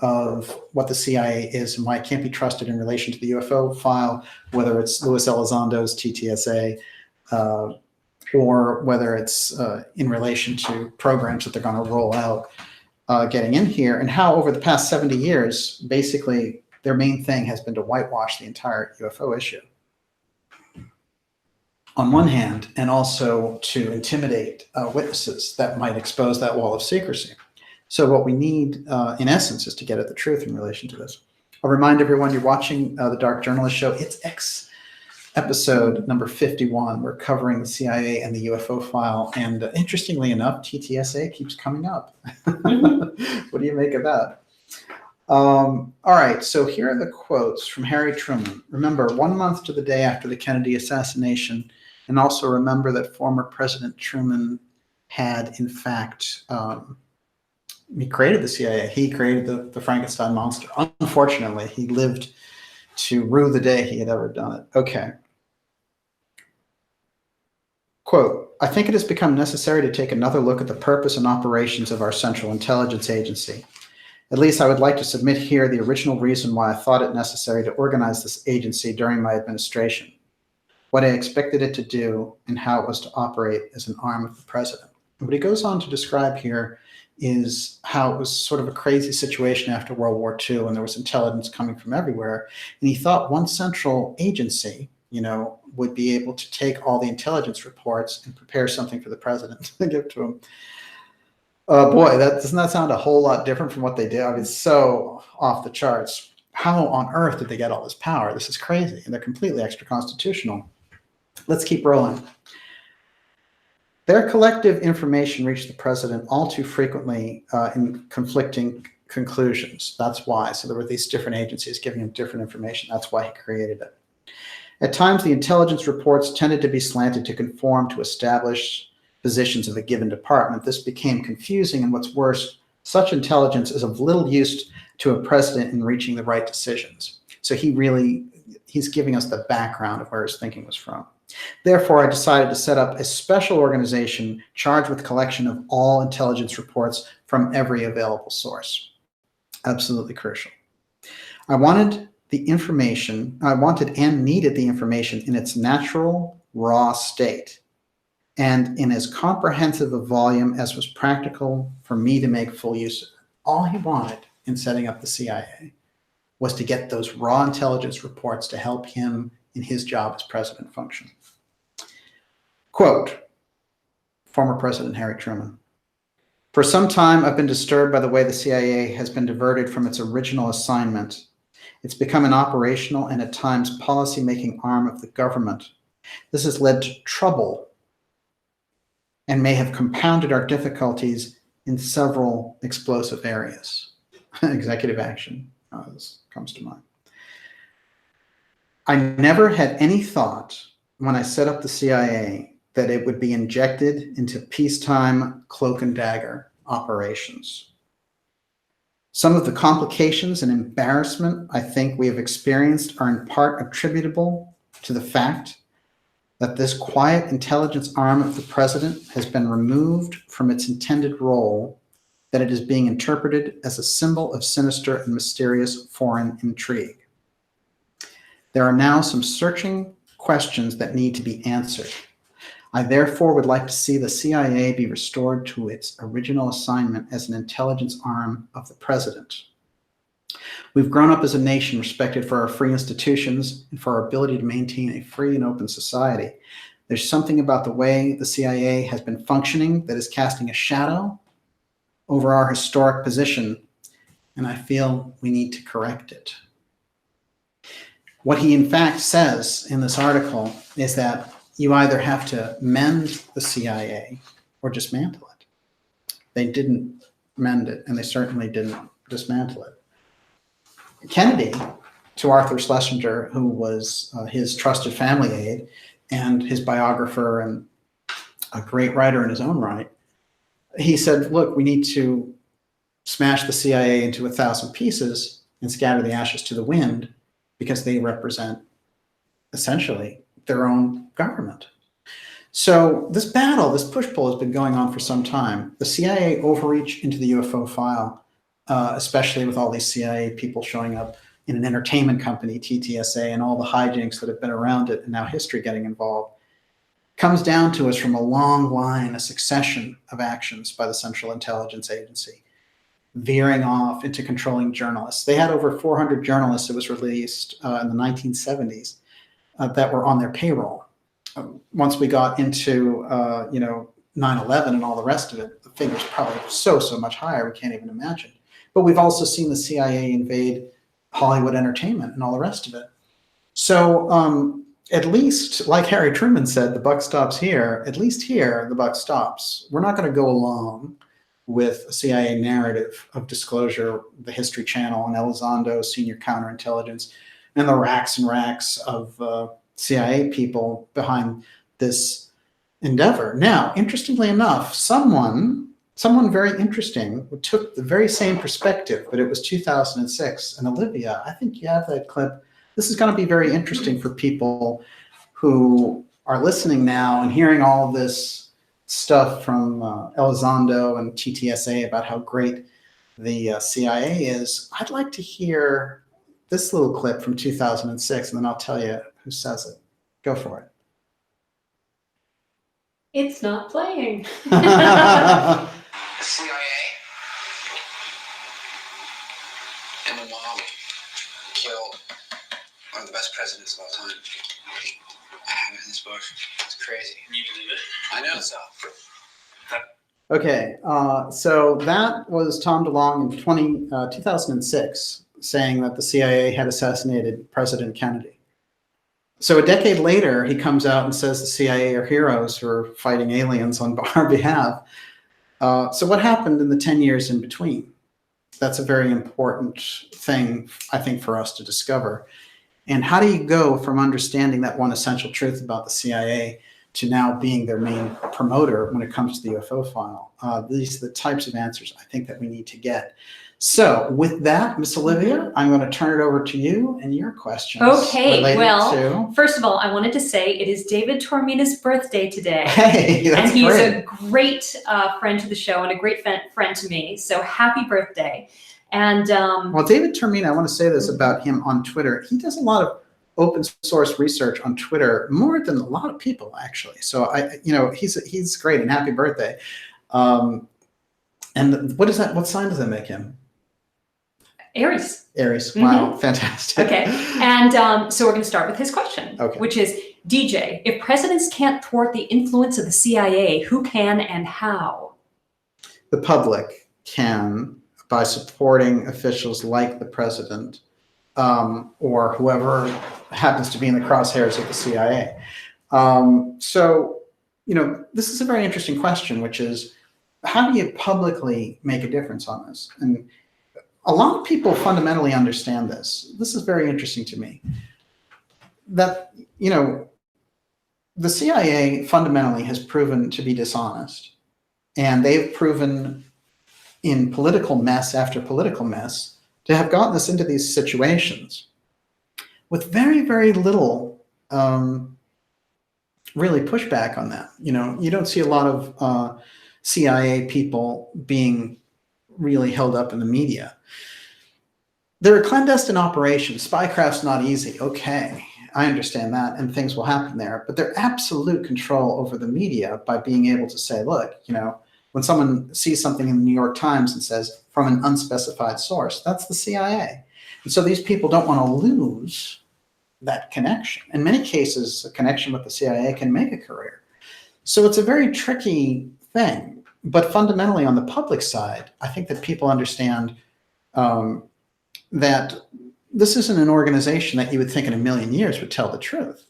of what the CIA is and why it can't be trusted in relation to the UFO file, whether it's Luis Elizondo's TTSA or whether it's in relation to programs that they're going to roll out getting in here, and how over the past 70 years, basically their main thing has been to whitewash the entire UFO issue on one hand, and also to intimidate witnesses that might expose that wall of secrecy. So what we need, in essence, is to get at the truth in relation to this. I'll remind everyone you're watching the Dark Journalist Show. It's episode number 51. We're covering the CIA and the UFO file. And interestingly enough, TTSA keeps coming up. What do you make of that? All right, so here are the quotes from Harry Truman. Remember, 1 month to the day after the Kennedy assassination, and also remember that former President Truman had, in fact, he created the CIA. He created the Frankenstein monster. Unfortunately, he lived to rue the day he had ever done it. Okay. Quote, I think it has become necessary to take another look at the purpose and operations of our Central Intelligence Agency. At least I would like to submit here the original reason why I thought it necessary to organize this agency during my administration, what I expected it to do, and how it was to operate as an arm of the president. And what he goes on to describe here is how it was sort of a crazy situation after World War II, and there was intelligence coming from everywhere. And he thought one central agency, would be able to take all the intelligence reports and prepare something for the president to give to him. Boy, doesn't that sound a whole lot different from what they did? I mean, it's so off the charts. How on earth did they get all this power? This is crazy, and they're completely extra-constitutional. Let's keep rolling. Their collective information reached the president all too frequently in conflicting conclusions. That's why. So there were these different agencies giving him different information. That's why he created it. At times, the intelligence reports tended to be slanted to conform to established positions of a given department. This became confusing, and what's worse, such intelligence is of little use to a president in reaching the right decisions. So he's giving us the background of where his thinking was from. Therefore, I decided to set up a special organization charged with collection of all intelligence reports from every available source. Absolutely crucial. I wanted and needed the information in its natural, raw state, and in as comprehensive a volume as was practical for me to make full use of it. All he wanted in setting up the CIA was to get those raw intelligence reports to help him in his job as president function. Quote, former President Harry Truman. For some time, I've been disturbed by the way the CIA has been diverted from its original assignment. It's become an operational and at times policy-making arm of the government. This has led to trouble and may have compounded our difficulties in several explosive areas. Executive action comes to mind. I never had any thought when I set up the CIA that it would be injected into peacetime cloak and dagger operations. Some of the complications and embarrassment I think we have experienced are in part attributable to the fact that this quiet intelligence arm of the president has been removed from its intended role, that it is being interpreted as a symbol of sinister and mysterious foreign intrigue. There are now some searching questions that need to be answered. I therefore would like to see the CIA be restored to its original assignment as an intelligence arm of the president. We've grown up as a nation respected for our free institutions and for our ability to maintain a free and open society. There's something about the way the CIA has been functioning that is casting a shadow over our historic position, and I feel we need to correct it. What he in fact says in this article is that you either have to mend the CIA or dismantle it. They didn't mend it, and they certainly didn't dismantle it. Kennedy, to Arthur Schlesinger, who was his trusted family aide and his biographer and a great writer in his own right, he said, look, we need to smash the CIA into 1,000 pieces and scatter the ashes to the wind because they represent essentially their own government. So this battle, this push-pull has been going on for some time. The CIA overreach into the UFO file, especially with all these CIA people showing up in an entertainment company, TTSA, and all the hijinks that have been around it, and now history getting involved, comes down to us from a long line, a succession of actions by the Central Intelligence Agency, veering off into controlling journalists. They had over 400 journalists, it was released in the 1970s, that were on their payroll. Once we got into 9/11 and all the rest of it, the figure's probably so much higher, we can't even imagine. But we've also seen the CIA invade Hollywood entertainment and all the rest of it. So at least, like Harry Truman said, the buck stops here. At least here, the buck stops. We're not going to go along with a CIA narrative of disclosure, the History Channel and Elizondo, senior counterintelligence, and the racks and racks of CIA people behind this endeavor. Now, interestingly enough, someone very interesting took the very same perspective, but it was 2006. And Olivia, I think you have that clip. This is going to be very interesting for people who are listening now and hearing all this stuff from Elizondo and TTSA about how great the CIA is. I'd like to hear this little clip from 2006, and then I'll tell you who says it. Go for it. It's not playing. The CIA and the mob killed one of the best presidents of all time. I have it in this book. It's crazy. You believe it? I know so. Okay, so that was Tom DeLonge in 2006 saying that the CIA had assassinated President Kennedy. So a decade later, he comes out and says the CIA are heroes who are fighting aliens on our behalf. So what happened in the 10 years in between? That's a very important thing, I think, for us to discover. And how do you go from understanding that one essential truth about the CIA to now being their main promoter when it comes to the UFO file? These are the types of answers I think that we need to get. So with that, Miss Olivia, I'm going to turn it over to you and your questions. Okay, well, first of all, I wanted to say it is David Tormina's birthday today. Hey, that's and he's great. a great friend to the show and a great friend to me. So happy birthday. And well, David Tormina, I want to say this about him on Twitter. He does a lot of open source research on Twitter, more than a lot of people, actually. So he's great, and happy birthday. And what is that? What sign does that make him? Aries. Aries. Wow, fantastic. Okay, and so we're going to start with his question, okay. Which is, DJ, if presidents can't thwart the influence of the CIA, who can and how? The public can, by supporting officials like the president or whoever happens to be in the crosshairs of the CIA. So, this is a very interesting question, which is, how do you publicly make a difference on this? And a lot of people fundamentally understand this. This is very interesting to me. That, the CIA fundamentally has proven to be dishonest. And they've proven in political mess after political mess to have gotten us into these situations with very, very little really push back on that. You know, you don't see a lot of CIA people being really held up in the media. There are clandestine operations. Spycraft's not easy. Okay, I understand that, and things will happen there. But they're absolute control over the media by being able to say, look, you know, when someone sees something in the New York Times and says, from an unspecified source, that's the CIA. And so these people don't want to lose that connection. In many cases, a connection with the CIA can make a career. So it's a very tricky thing. But fundamentally, on the public side, I think that people understand that this isn't an organization that you would think in a million years would tell the truth.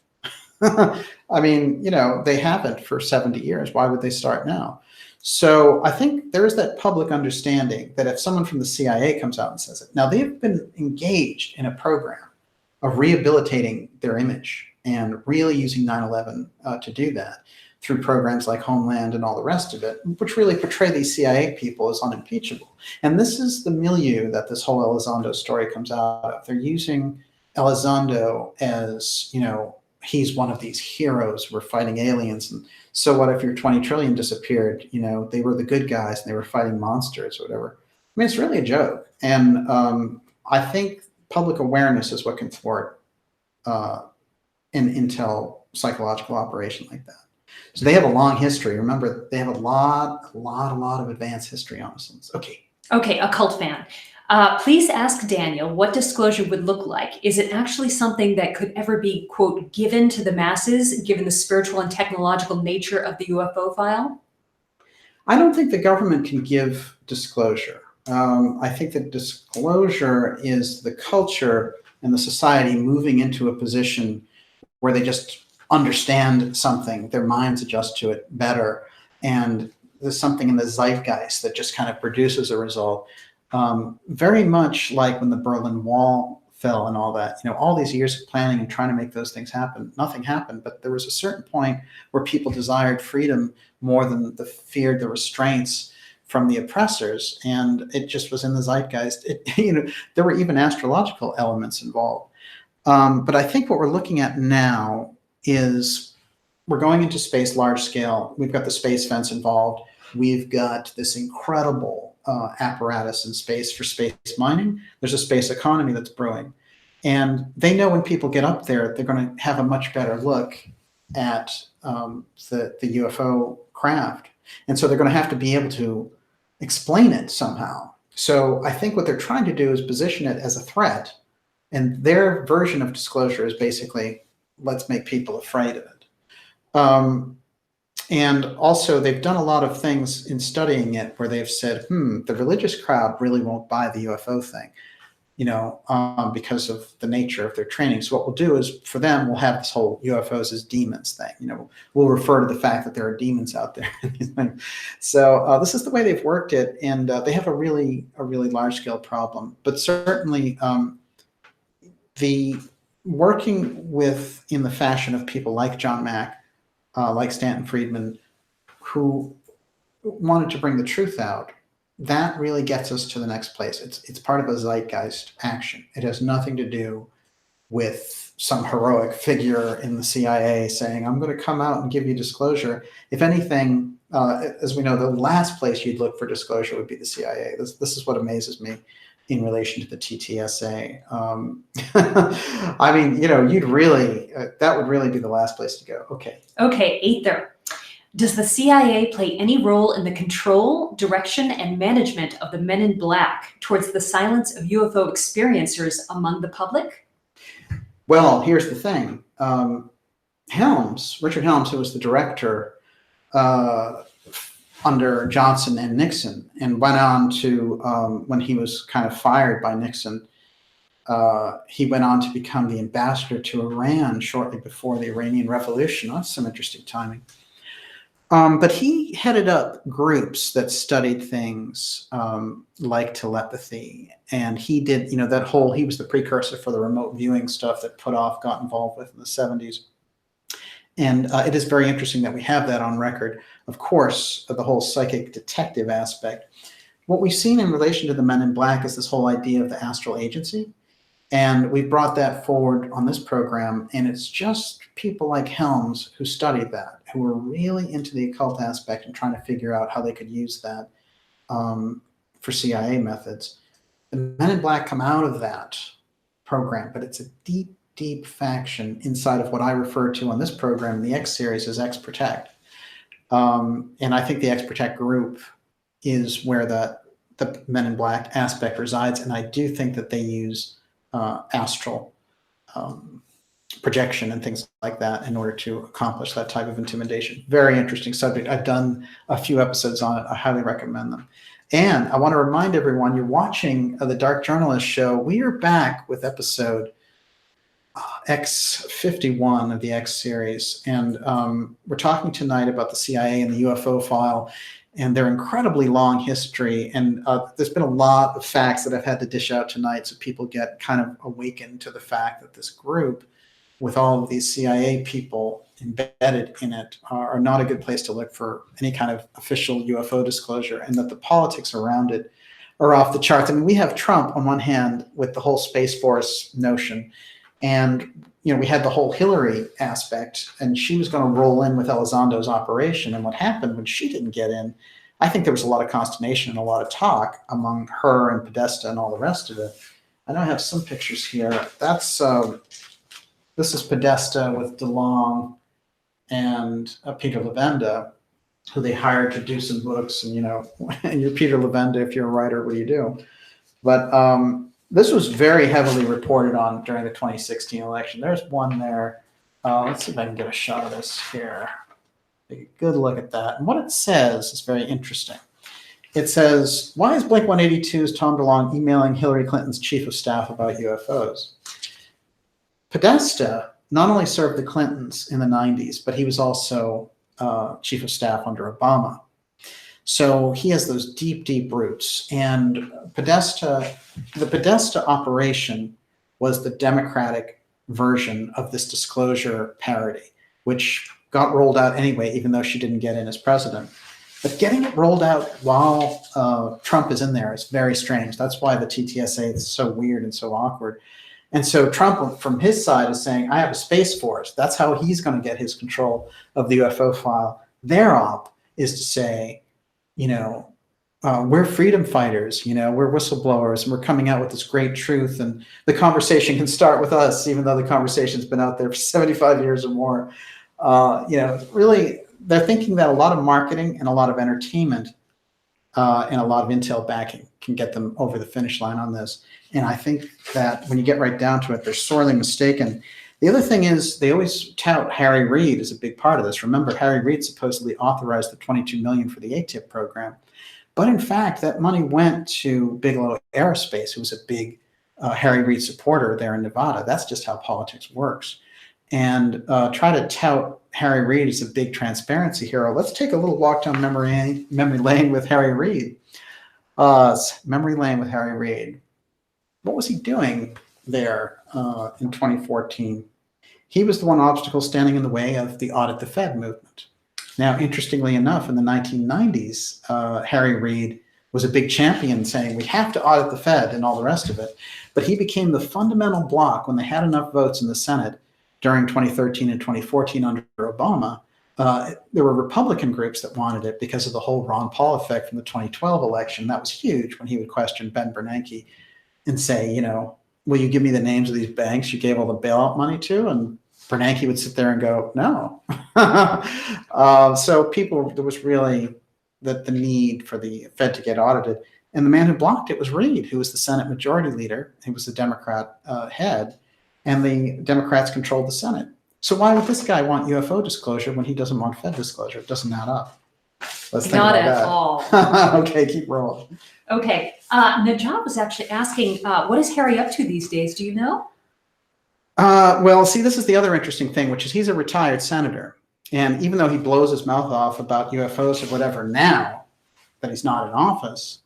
I mean, you know, they haven't for 70 years. Why would they start now? So I think there is that public understanding that if someone from the CIA comes out and says it, now they've been engaged in a program of rehabilitating their image and really using 9/11 to do that through programs like Homeland and all the rest of it, which really portray these CIA people as unimpeachable. And this is the milieu that this whole Elizondo story comes out of. They're using Elizondo as, you know, he's one of these heroes who were fighting aliens. And so what if your 20 trillion disappeared? You know, they were the good guys and they were fighting monsters or whatever. I mean, it's really a joke. And I think public awareness is what can thwart an intel psychological operation like that. So they have a long history. Remember, they have a lot of advanced history on this one. Okay. Okay, a cult fan. Please ask Daniel what disclosure would look like. Is it actually something that could ever be, quote, given to the masses, given the spiritual and technological nature of the UFO file? I don't think the government can give disclosure. I think that disclosure is the culture and the society moving into a position where they just understand something, their minds adjust to it better, and there's something in the zeitgeist that just kind of produces a result. Very much like when the Berlin Wall fell and all that, you know, all these years of planning and trying to make those things happen, nothing happened. But there was a certain point where people desired freedom more than feared the restraints from the oppressors, and it just was in the zeitgeist. You know, there were even astrological elements involved. But I think what we're looking at now is we're going into space large scale. We've got the space fence involved. We've got this incredible apparatus in space for space mining. There's a space economy that's brewing. And they know when people get up there, they're going to have a much better look at the UFO craft. And so they're going to have to be able to explain it somehow. So I think what they're trying to do is position it as a threat. And their version of disclosure is basically, let's make people afraid of it. And also, they've done a lot of things in studying it where they've said, the religious crowd really won't buy the UFO thing, you know, because of the nature of their training. So what we'll do is, for them, we'll have this whole UFOs as demons thing. You know, we'll refer to the fact that there are demons out there. So this is the way they've worked it, and they have a really large-scale problem. But certainly, the working with in the fashion of people like John Mack, like Stanton Friedman, who wanted to bring the truth out, that really gets us to the next place. It's part of a zeitgeist action. It has nothing to do with some heroic figure in the CIA saying, I'm going to come out and give you disclosure. If anything, as we know, the last place you'd look for disclosure would be the CIA. This is what amazes me in relation to the TTSA. I mean, you know, you'd really, that would really be the last place to go. Okay. Okay, Aether. Does the CIA play any role in the control, direction, and management of the Men in Black towards the silence of UFO experiencers among the public? Well, here's the thing. Helms, Richard Helms, who was the director under Johnson and Nixon, and went on to, when he was kind of fired by Nixon, he went on to become the ambassador to Iran shortly before the Iranian Revolution. That's some interesting timing. But he headed up groups that studied things like telepathy. And he did, you know, that whole, he was the precursor for the remote viewing stuff that Puthoff got involved with in the 70s. And it is very interesting that we have that on record. Of course, the whole psychic detective aspect. What we've seen in relation to the Men in Black is this whole idea of the astral agency. And we brought that forward on this program, and it's just people like Helms who studied that, who were really into the occult aspect and trying to figure out how they could use that for CIA methods. The Men in Black come out of that program, but it's a deep, deep faction inside of what I refer to on this program in the X series as X Protect. And I think the X Protect group is where the Men in Black aspect resides, and I do think that they use astral projection and things like that in order to accomplish that type of intimidation. Very interesting subject. I've done a few episodes on it. I highly recommend them. And I want to remind everyone, you're watching the Dark Journalist show. We are back with episode X51 of the X series. And we're talking tonight about the CIA and the UFO file and their incredibly long history. And there's been a lot of facts that I've had to dish out tonight so people get kind of awakened to the fact that this group, with all of these CIA people embedded in it, are not a good place to look for any kind of official UFO disclosure, and that the politics around it are off the charts. I mean, we have Trump on one hand with the whole Space Force notion, and we had the whole Hillary aspect, and she was going to roll in with Elizondo's operation. And what happened when she didn't get in, I think there was a lot of consternation and a lot of talk among her and Podesta and all the rest of it. I know I have some pictures here. This is Podesta with DeLong and Peter Levenda, who they hired to do some books. And, and you're Peter Levenda, if you're a writer, what do you do? But this was very heavily reported on during the 2016 election. There's one there. Let's see if I can get a shot of this here. Take a good look at that. And what it says is very interesting. It says, why is Blink-182's Tom DeLonge emailing Hillary Clinton's chief of staff about UFOs? Podesta not only served the Clintons in the 90s, but he was also chief of staff under Obama. So he has those deep, deep roots. And the Podesta operation was the Democratic version of this disclosure parody, which got rolled out anyway, even though she didn't get in as president. But getting it rolled out while Trump is in there is very strange. That's why the TTSA is so weird and so awkward. And so Trump, from his side, is saying, I have a Space Force. That's how he's going to get his control of the UFO file. Their op is to say, we're freedom fighters, we're whistleblowers, and we're coming out with this great truth. And the conversation can start with us, even though the conversation's been out there for 75 years or more. Really, they're thinking that a lot of marketing and a lot of entertainment and a lot of intel backing can get them over the finish line on this. And I think that when you get right down to it, they're sorely mistaken. The other thing is they always tout Harry Reid as a big part of this. Remember, Harry Reid supposedly authorized the $22 million for the ATIP program. But in fact, that money went to Bigelow Aerospace, who was a big Harry Reid supporter there in Nevada. That's just how politics works. And try to tout Harry Reid as a big transparency hero. Let's take a little walk down memory lane with Harry Reid. Memory lane with Harry Reid. What was he doing there in 2014? He was the one obstacle standing in the way of the Audit the Fed movement. Now, interestingly enough, in the 1990s, Harry Reid was a big champion saying we have to audit the Fed and all the rest of it. But he became the fundamental block when they had enough votes in the Senate during 2013 and 2014 under Obama. There were Republican groups that wanted it because of the whole Ron Paul effect from the 2012 election. That was huge when he would question Ben Bernanke and say, will you give me the names of these banks you gave all the bailout money to? And Bernanke would sit there and go, no. So there was really the need for the Fed to get audited. And the man who blocked it was Reid, who was the Senate Majority Leader. He was the Democrat head, and the Democrats controlled the Senate. So why would this guy want UFO disclosure when he doesn't want Fed disclosure? It doesn't add up. Let's think Not about at that. all. Okay, keep rolling. Okay. Najab was actually asking, what is Harry up to these days? Do you know? Well, see, this is the other interesting thing, which is he's a retired senator. And even though he blows his mouth off about UFOs or whatever now that he's not in office,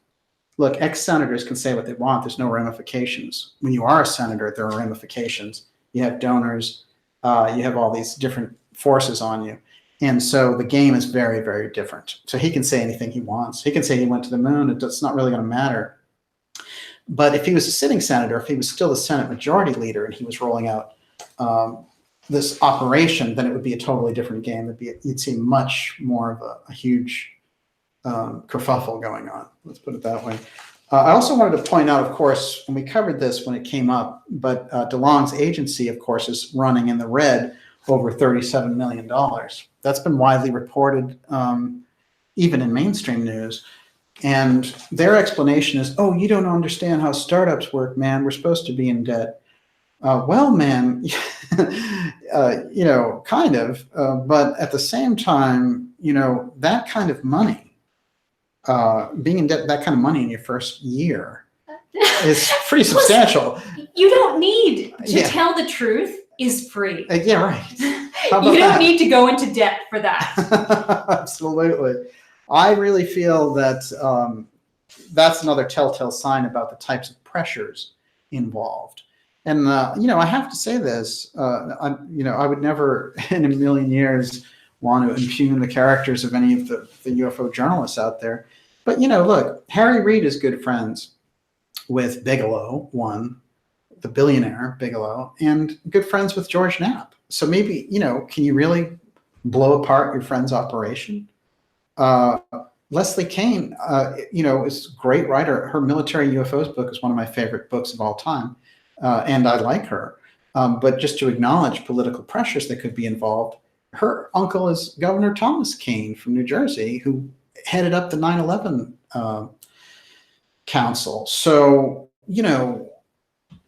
look, ex-senators can say what they want. There's no ramifications. When you are a senator, there are ramifications. You have donors. You have all these different forces on you. And so the game is very, very different. So he can say anything he wants. He can say he went to the moon. It's not really going to matter. But if he was a sitting senator, if he was still the Senate Majority Leader and he was rolling out this operation, then it would be a totally different game. You'd see much more of a huge kerfuffle going on. Let's put it that way. I also wanted to point out, of course, when we covered this when it came up, but DeLonge's agency, of course, is running in the red over $37 million. That's been widely reported, even in mainstream news. And their explanation is, oh, you don't understand how startups work, man. We're supposed to be in debt. Well, man, you know, kind of. But at the same time, you know, that kind of money, being in debt, that kind of money in your first year is pretty substantial. You don't need to Yeah. tell the truth is free. Yeah, right. How about You don't that? need to go into debt for that. Absolutely. I really feel that that's another telltale sign about the types of pressures involved. And, you know, I have to say this, you know, I would never in a million years want to impugn the characters of any of the UFO journalists out there. But, you know, look, Harry Reid is good friends with Bigelow, the billionaire Bigelow, and good friends with George Knapp. So maybe, you know, can you really blow apart your friend's operation? Leslie Kean, you know, is a great writer. Her Military UFOs book is one of my favorite books of all time, and I like her. But just to acknowledge political pressures that could be involved, her uncle is Governor Thomas Kean from New Jersey, who headed up the 9/11 Council. So, you know,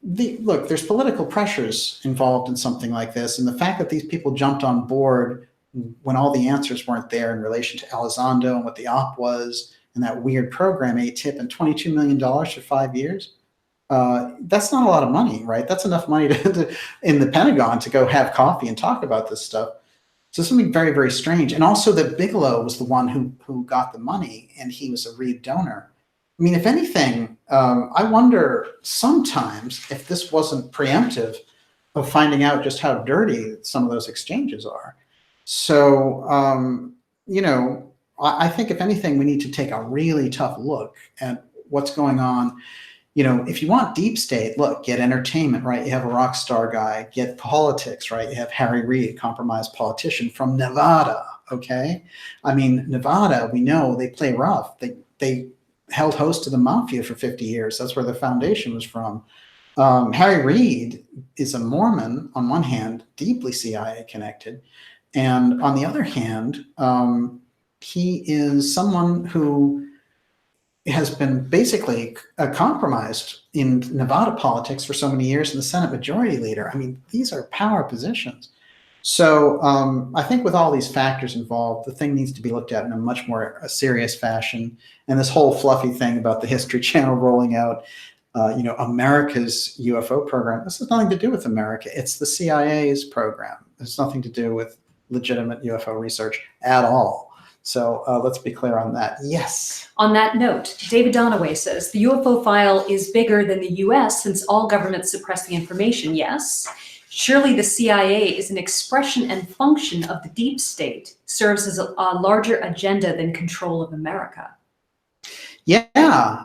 look, there's political pressures involved in something like this. And the fact that these people jumped on board when all the answers weren't there in relation to Elizondo and what the op was and that weird program, ATIP, and $22 million for 5 years, that's not a lot of money, right? That's enough money in the Pentagon to go have coffee and talk about this stuff. So something very, very strange. And also that Bigelow was the one who got the money, and he was a Reid donor. I mean, if anything, I wonder sometimes if this wasn't preemptive of finding out just how dirty some of those exchanges are. So, you know, I think if anything, we need to take a really tough look at what's going on. You know, if you want deep state, look, get entertainment, right? You have a rock star guy. Get politics, right? You have Harry Reid, a compromised politician from Nevada, okay? I mean, Nevada, we know they play rough. They held host to the mafia for 50 years. That's where the foundation was from. Harry Reid is a Mormon, on one hand, deeply CIA connected. And on the other hand, he is someone who has been basically compromised in Nevada politics for so many years and the Senate Majority Leader. I mean, these are power positions. So I think with all these factors involved, the thing needs to be looked at in a much more serious fashion. And this whole fluffy thing about the History Channel rolling out, you know, America's UFO program, this has nothing to do with America. It's the CIA's program. It's nothing to do with legitimate UFO research at all. So let's be clear on that. Yes. On that note, David Donaway says, the UFO file is bigger than the US since all governments suppress the information, yes. Surely the CIA is an expression and function of the deep state, serves as a larger agenda than control of America. Yeah,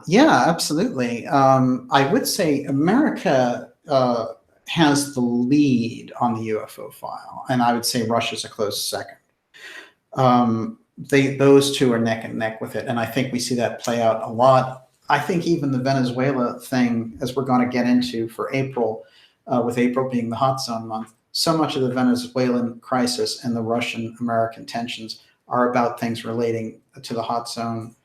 absolutely. I would say America has the lead on the UFO file, and I would say Russia's a close second. Those two are neck and neck with it, and I think we see that play out a lot. I think even the Venezuela thing, as we're going to get into for April, with April being the hot zone month, so much of the Venezuelan crisis and the Russian-American tensions are about things relating to the hot zone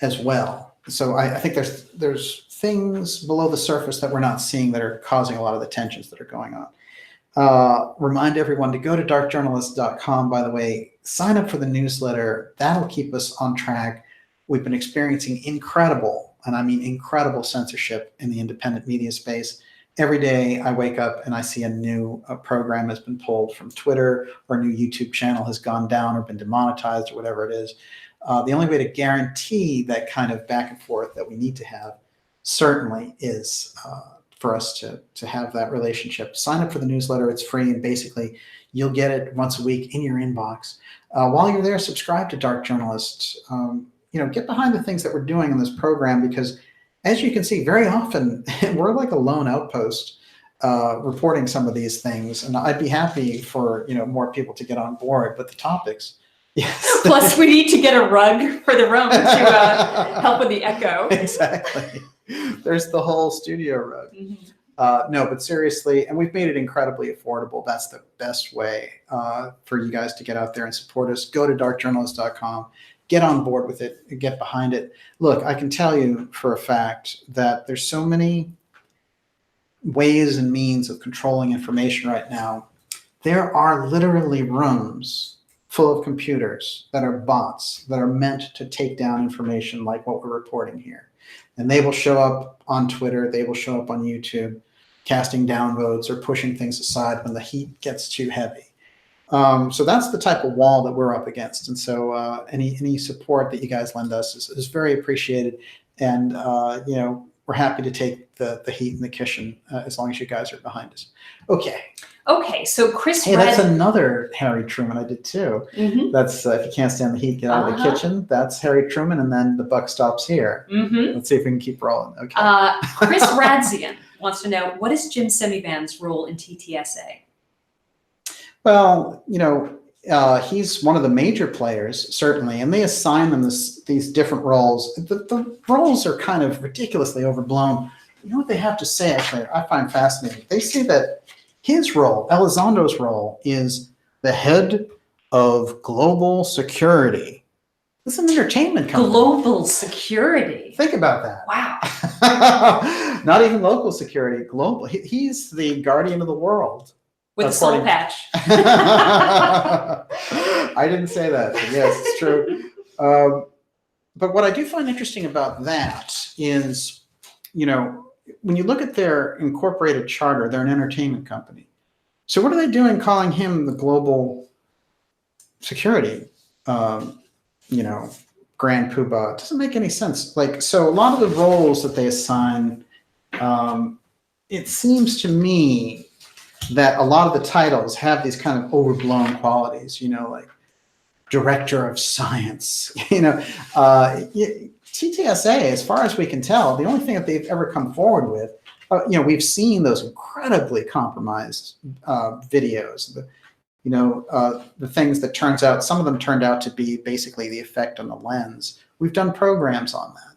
as well. So I think there's things below the surface that we're not seeing that are causing a lot of the tensions that are going on. Remind everyone to go to darkjournalist.com, by the way, sign up for the newsletter. That'll keep us on track. We've been experiencing incredible, and I mean incredible, censorship in the independent media space. Every day I wake up and I see a new program has been pulled from Twitter, or a new YouTube channel has gone down or been demonetized or whatever it is. The only way to guarantee that kind of back and forth that we need to have certainly is for us to have that relationship. Sign up for the newsletter. It's free, and basically you'll get it once a week in your inbox. While you're there, subscribe to Dark Journalists. You know, get behind the things that we're doing in this program, because as you can see, very often we're like a lone outpost reporting some of these things, and I'd be happy for more people to get on board. But the topics, yes. Plus, we need to get a rug for the room to help with the echo. Exactly. There's the whole studio rug. No, but seriously, and we've made it incredibly affordable. That's the best way for you guys to get out there and support us. Go to darkjournalist.com, get on board with it, get behind it. Look, I can tell you for a fact that there's so many ways and means of controlling information right now. There are literally rooms full of computers that are bots that are meant to take down information like what we're reporting here. And they will show up on Twitter, they will show up on YouTube, casting down votes or pushing things aside when the heat gets too heavy. So that's the type of wall that we're up against. And so any support that you guys lend us is very appreciated. And we're happy to take the heat and the kitchen as long as you guys are behind us. Okay, so Chris Hey, that's another Harry Truman I did too. That's if you can't stand the heat, get out of the kitchen. That's Harry Truman, and then the buck stops here. Let's see if we can keep rolling. Okay. Chris Radzian wants to know, what is Jim Semivan's role in TTSA? Well, he's one of the major players, certainly, and they assign them these different roles. The roles are kind of ridiculously overblown. You know what they have to say, actually, I find fascinating. They say that his role, Elizondo's role, is the head of global security. It's an entertainment company. Global security. Think about that. Wow. Not even local security, global. He's the guardian of the world. With a soul patch. I didn't say that, but yes, it's true. But what I do find interesting about that is, when you look at their incorporated charter, they're an entertainment company. So what are they doing calling him the global security, grand poobah? It doesn't make any sense. So a lot of the roles that they assign, it seems to me that a lot of the titles have these kind of overblown qualities, like director of science, TTSA, as far as we can tell, the only thing that they've ever come forward with, we've seen those incredibly compromised videos, the things that turns out, some of them turned out to be basically the effect on the lens. We've done programs on that.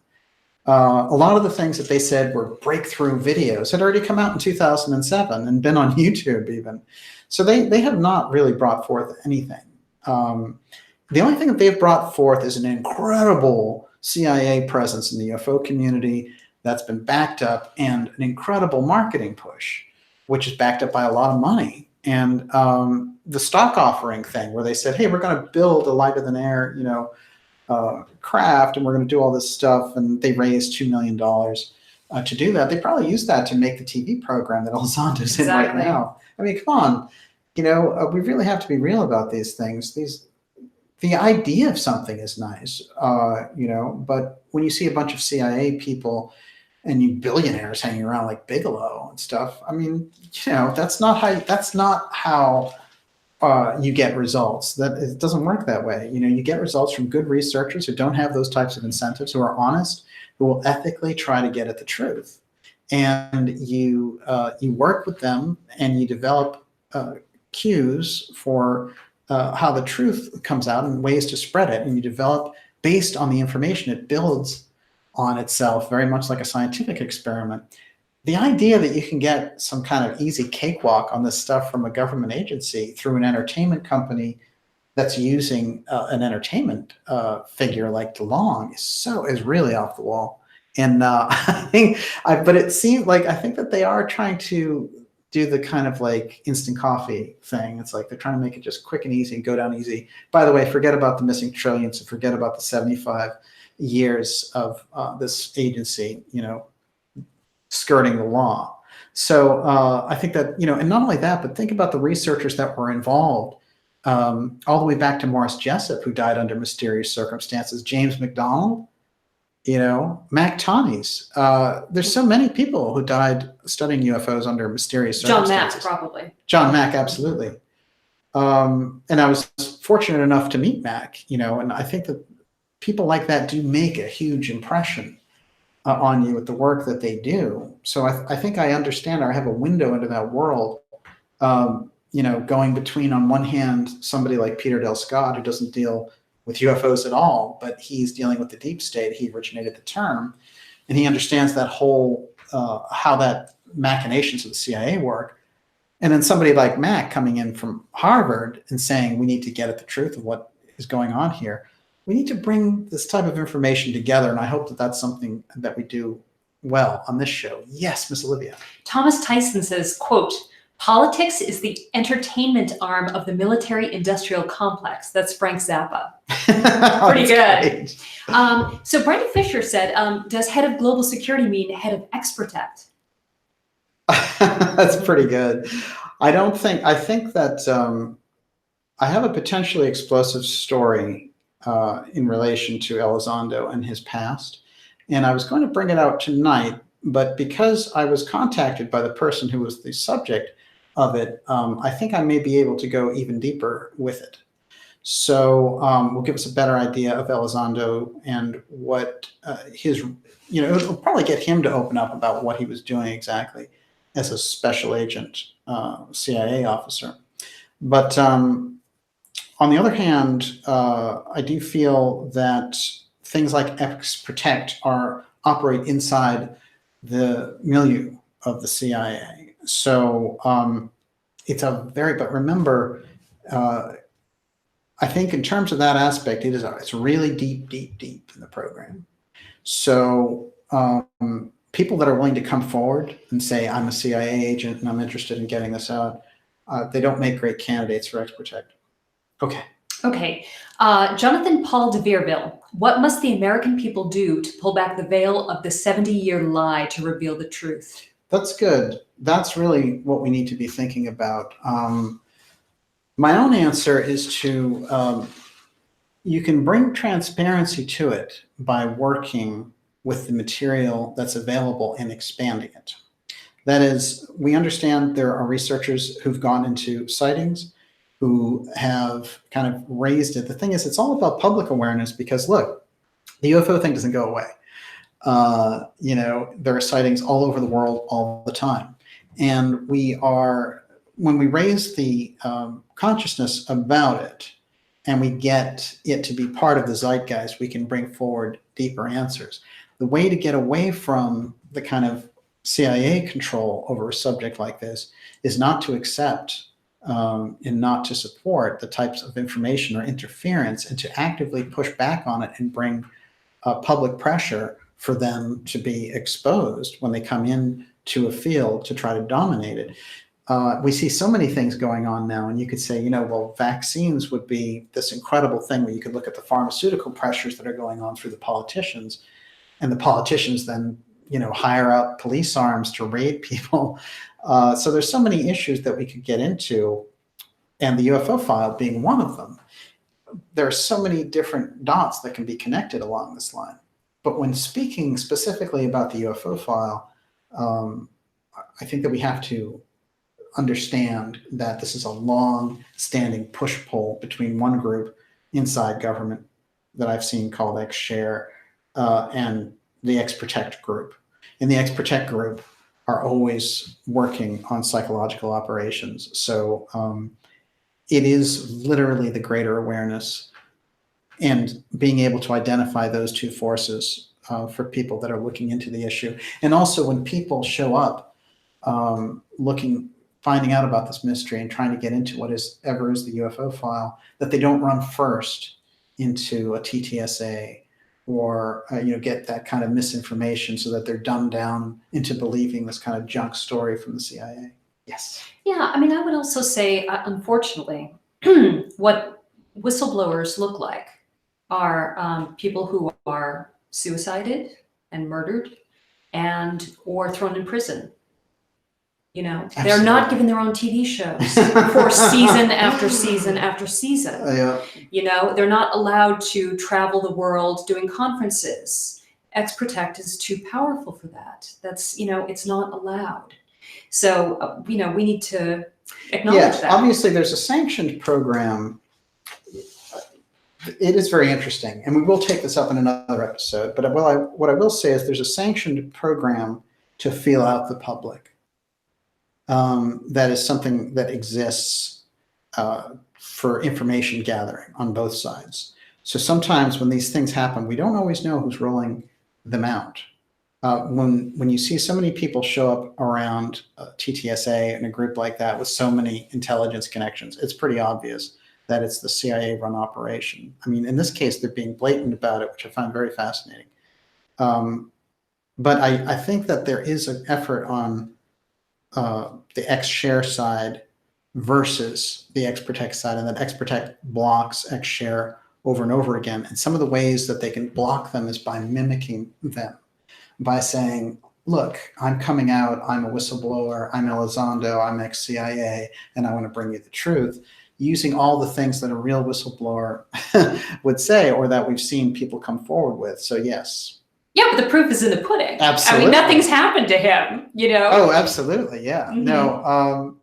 A lot of the things that they said were breakthrough videos had already come out in 2007 and been on YouTube even. So they have not really brought forth anything. The only thing that they've brought forth is an incredible CIA presence in the UFO community that's been backed up, and an incredible marketing push, which is backed up by a lot of money. And the stock offering thing where they said, hey, we're going to build a lighter than air, craft, and we're going to do all this stuff. And they raised $2 million to do that. They probably used that to make the TV program that Elizondo's in right now. I mean, come on, we really have to be real about these things. The idea of something is nice, but when you see a bunch of CIA people and you billionaires hanging around like Bigelow and stuff, I mean, that's not how you get results. That it doesn't work that way. You get results from good researchers who don't have those types of incentives, who are honest, who will ethically try to get at the truth, and you work with them and you develop cues for how the truth comes out and ways to spread it, and you develop based on the information. It builds on itself very much like a scientific experiment. The idea that you can get some kind of easy cakewalk on this stuff from a government agency through an entertainment company that's using an entertainment figure like DeLonge is really off the wall. And but it seems like I think that they are trying to do the kind of like instant coffee thing. It's like they're trying to make it just quick and easy and go down easy. By the way, forget about the missing trillions and forget about the 75 years of this agency, skirting the law. So I think that, and not only that, but think about the researchers that were involved all the way back to Morris Jessup, who died under mysterious circumstances, James McDonald, Mac Tonnies. There's so many people who died studying UFOs under mysterious circumstances. John Mack, probably. John Mack, absolutely. And I was fortunate enough to meet Mac, and I think that people like that do make a huge impression. on you with the work that they do. So I think I understand, or I have a window into that world. Going between, on one hand, somebody like Peter Del Scott, who doesn't deal with UFOs at all, but he's dealing with the deep state. He originated the term, and he understands that whole how that machinations of the CIA work. And then somebody like Mac coming in from Harvard and saying, we need to get at the truth of what is going on here. We need to bring this type of information together, and I hope that that's something that we do well on this show. Yes, Miss Olivia. Thomas Tyson says, quote, "Politics is the entertainment arm of the military-industrial complex." That's Frank Zappa. Pretty good. So Brendan Fisher said, does head of global security mean head of X-Protect? That's pretty good. I think that I have a potentially explosive story in relation to Elizondo and his past. And I was going to bring it out tonight, but because I was contacted by the person who was the subject of it, I think I may be able to go even deeper with it. So will give us a better idea of Elizondo and what it'll probably get him to open up about what he was doing exactly as a special agent CIA officer. But on the other hand, I do feel that things like X-Protect operate inside the milieu of the CIA. So but remember, I think in terms of that aspect, it's really deep in the program. So people that are willing to come forward and say, I'm a CIA agent and I'm interested in getting this out, they don't make great candidates for X-Protect. Okay. Jonathan Paul de Veerville, what must the American people do to pull back the veil of the 70-year lie to reveal the truth? That's good. That's really what we need to be thinking about. My own answer is to, you can bring transparency to it by working with the material that's available and expanding it. That is, we understand there are researchers who've gone into sightings, who have kind of raised it. The thing is, it's all about public awareness because, look, the UFO thing doesn't go away. There are sightings all over the world all the time. And when we raise the consciousness about it and we get it to be part of the zeitgeist, we can bring forward deeper answers. The way to get away from the kind of CIA control over a subject like this is not to accept and not to support the types of information or interference, and to actively push back on it and bring public pressure for them to be exposed when they come in to a field to try to dominate it. We see so many things going on now, and you could say, vaccines would be this incredible thing where you could look at the pharmaceutical pressures that are going on through the politicians, and the politicians then, hire out police arms to raid people. So there's so many issues that we could get into, and the UFO file being one of them. There are so many different dots that can be connected along this line. But when speaking specifically about the UFO file, I think that we have to understand that this is a long-standing push-pull between one group inside government that I've seen called X-Share and the X-Protect group. And the X-Protect group are always working on psychological operations. So it is literally the greater awareness and being able to identify those two forces for people that are looking into the issue. And also when people show up finding out about this mystery and trying to get into whatever is the UFO file, that they don't run first into a TTSA or get that kind of misinformation so that they're dumbed down into believing this kind of junk story from the CIA. Yes. Yeah, I would also say, unfortunately, what whistleblowers look like are people who are suicided and murdered or thrown in prison. They're not given their own TV shows for season after season after season. They're not allowed to travel the world doing conferences. X-Protect is too powerful for that. That's, it's not allowed. So, we need to acknowledge that. Obviously there's a sanctioned program It is very interesting, and we will take this up in another episode. But what I will say is there's a sanctioned program to feel out the public. That is something that exists for information gathering on both sides. So sometimes when these things happen, we don't always know who's rolling them out. When you see so many people show up around TTSA in a group like that with so many intelligence connections, it's pretty obvious that it's the CIA-run operation. I mean, in this case, they're being blatant about it, which I find very fascinating. But I think that there is an effort on the X-Share side versus the X-Protect side, and that X-Protect blocks X-Share over and over again. And some of the ways that they can block them is by mimicking them, by saying, look, I'm coming out, I'm a whistleblower, I'm Elizondo, I'm ex-CIA, and I want to bring you the truth, using all the things that a real whistleblower would say, or that we've seen people come forward with. So yes. Yeah, but the proof is in the pudding. Absolutely. I mean, nothing's happened to him, you know? Oh, absolutely, yeah. Mm-hmm.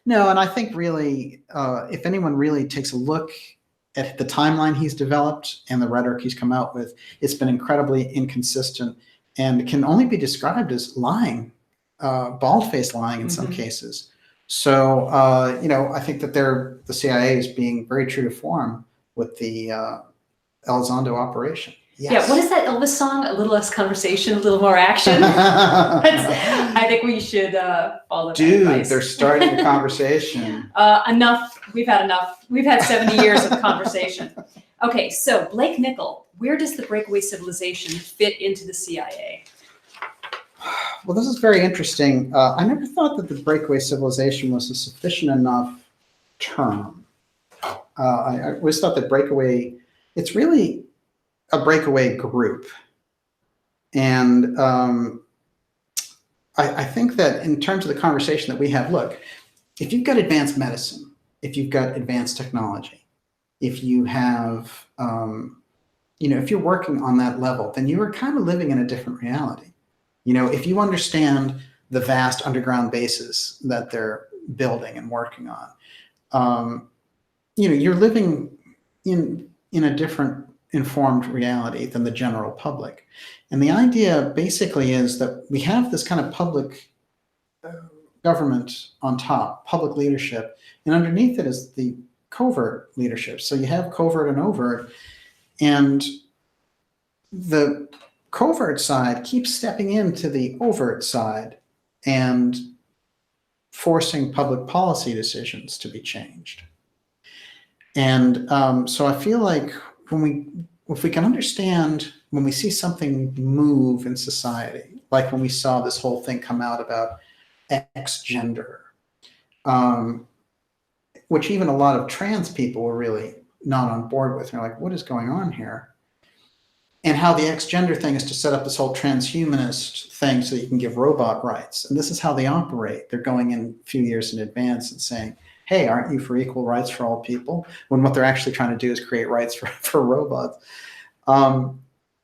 No, and I think really, if anyone really takes a look at the timeline he's developed and the rhetoric he's come out with, it's been incredibly inconsistent and can only be described as lying, bald-faced lying in some cases. So, I think that the CIA is being very true to form with the Elizondo operation. Yes. Yeah, what is that Elvis song? A little less conversation, a little more action. I think we should follow that advice. They're starting the conversation. Enough. We've had enough. We've had 70 years of conversation. Okay, so Blake Nickel, where does the breakaway civilization fit into the CIA? Well, this is very interesting. I never thought that the breakaway civilization was a sufficient enough term. I always thought that breakaway, it's really a breakaway group. And I think that in terms of the conversation that we have, look, if you've got advanced medicine, if you've got advanced technology, if you have, if you're working on that level, then you are kind of living in a different reality. If you understand the vast underground bases that they're building and working on, you're living in a different informed reality than the general public. And the idea basically is that we have this kind of public government on top, public leadership, and underneath it is the covert leadership. So you have covert and overt, and the covert side keeps stepping into the overt side and forcing public policy decisions to be changed. And so I feel like if we can understand when we see something move in society, like when we saw this whole thing come out about X-gender, which even a lot of trans people were really not on board with. They're like, what is going on here? And how the X-gender thing is to set up this whole transhumanist thing so that you can give robot rights. And this is how they operate. They're going in a few years in advance and saying, hey, aren't you for equal rights for all people? When what they're actually trying to do is create rights for robots.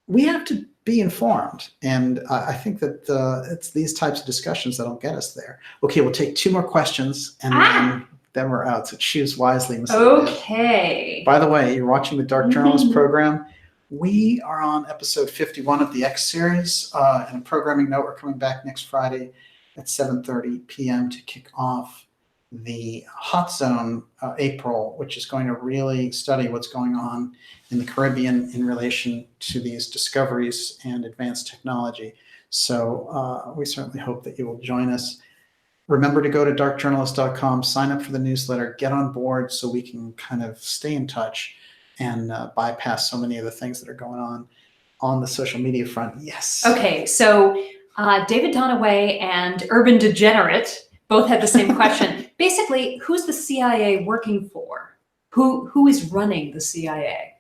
We have to be informed. And I think that it's these types of discussions that'll get us there. Okay, we'll take 2 more questions and then we're out. So choose wisely. Okay. By the way, you're watching the Dark Journalist program. We are on episode 51 of the X series. And a programming note, we're coming back next Friday at 7:30 p.m. to kick off the Hot Zone April, which is going to really study what's going on in the Caribbean in relation to these discoveries and advanced technology. So we certainly hope that you will join us. Remember to go to darkjournalist.com, sign up for the newsletter, get on board so we can kind of stay in touch and bypass so many of the things that are going on the social media front. Yes. Okay, so David Donaway and Urban Degenerate both had the same question. Basically, who's the CIA working for? Who is running the CIA?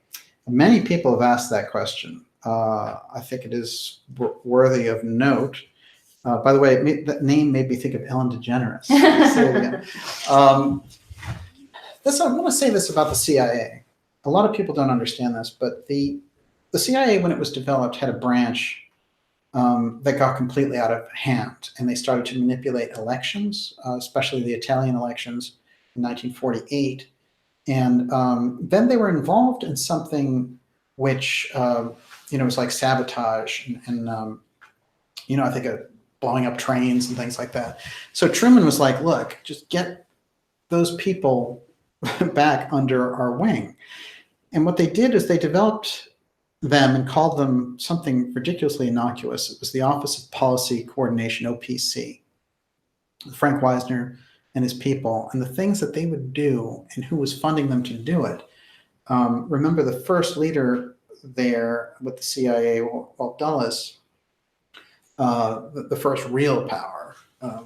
Many people have asked that question. I think it is worthy of note. By the way, that name made me think of Ellen DeGeneres. I want to say this about the CIA. A lot of people don't understand this, but the CIA, when it was developed, had a branch that got completely out of hand, and they started to manipulate elections, especially the Italian elections in 1948. And then they were involved in something which, was like sabotage and I think blowing up trains and things like that. So Truman was like, look, just get those people back under our wing. And what they did is they developed them and called them something ridiculously innocuous. It was the Office of Policy Coordination, OPC. Frank Wisner and his people, and the things that they would do and who was funding them to do it. Remember, the first leader there with the CIA, Walt Dulles, the first real power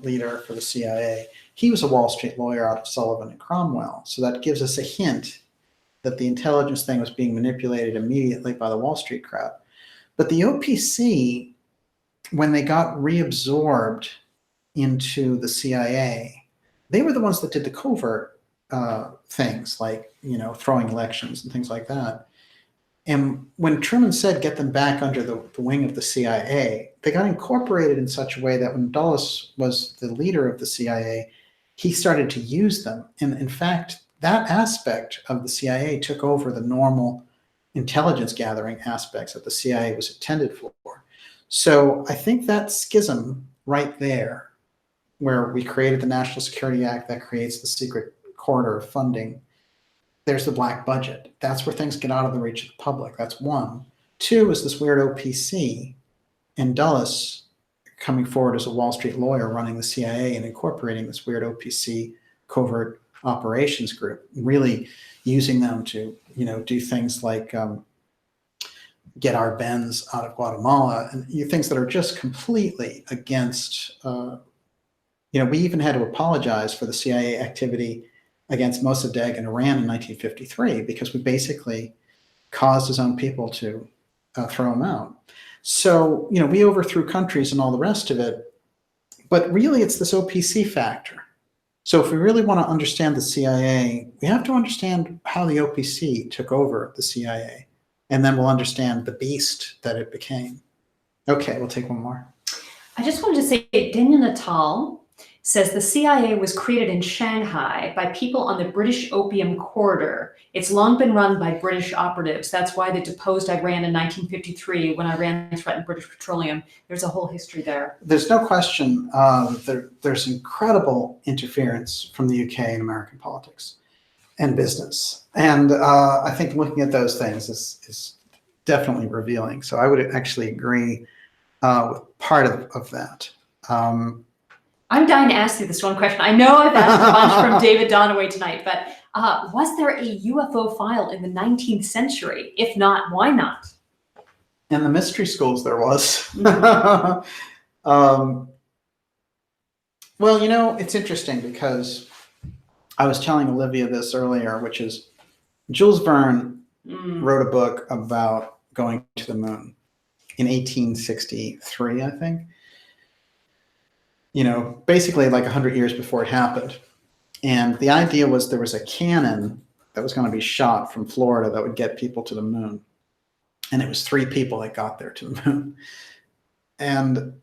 leader for the CIA, he was a Wall Street lawyer out of Sullivan and Cromwell. So that gives us a hint that the intelligence thing was being manipulated immediately by the Wall Street crowd. But the OPC, when they got reabsorbed into the CIA, they were the ones that did the covert things, like throwing elections and things like that. And when Truman said get them back under the wing of the CIA, they got incorporated in such a way that when Dulles was the leader of the CIA, he started to use them. And in fact, that aspect of the CIA took over the normal intelligence gathering aspects that the CIA was intended for. So I think that schism right there, where we created the National Security Act that creates the secret corridor of funding, there's the black budget. That's where things get out of the reach of the public. That's one. Two is this weird OPC and Dulles coming forward as a Wall Street lawyer running the CIA and incorporating this weird OPC covert operations group, really using them to, do things like get our Benz out of Guatemala and things that are just completely against, we even had to apologize for the CIA activity against Mossadegh in Iran in 1953 because we basically caused his own people to throw him out. So, we overthrew countries and all the rest of it, but really it's this OPC factor. So if we really want to understand the CIA, we have to understand how the OPC took over the CIA, and then we'll understand the beast that it became. Okay, we'll take one more. I just wanted to say, Daniel Natal says the CIA was created in Shanghai by people on the British Opium Corridor. It's long been run by British operatives. That's why they deposed Iran in 1953 when Iran threatened British petroleum. There's a whole history there. There's no question there's incredible interference from the UK in American politics and business. And I think looking at those things is definitely revealing. So I would actually agree with part of that. I'm dying to ask you this one question. I know I've asked a bunch from David Donaway tonight, but was there a UFO file in the 19th century? If not, why not? In the mystery schools, there was. Well, it's interesting because I was telling Olivia this earlier, which is Jules Verne wrote a book about going to the moon in 1863, I think. Basically like 100 years before it happened. And the idea was there was a cannon that was going to be shot from Florida that would get people to the moon. And it was 3 people that got there to the moon. And,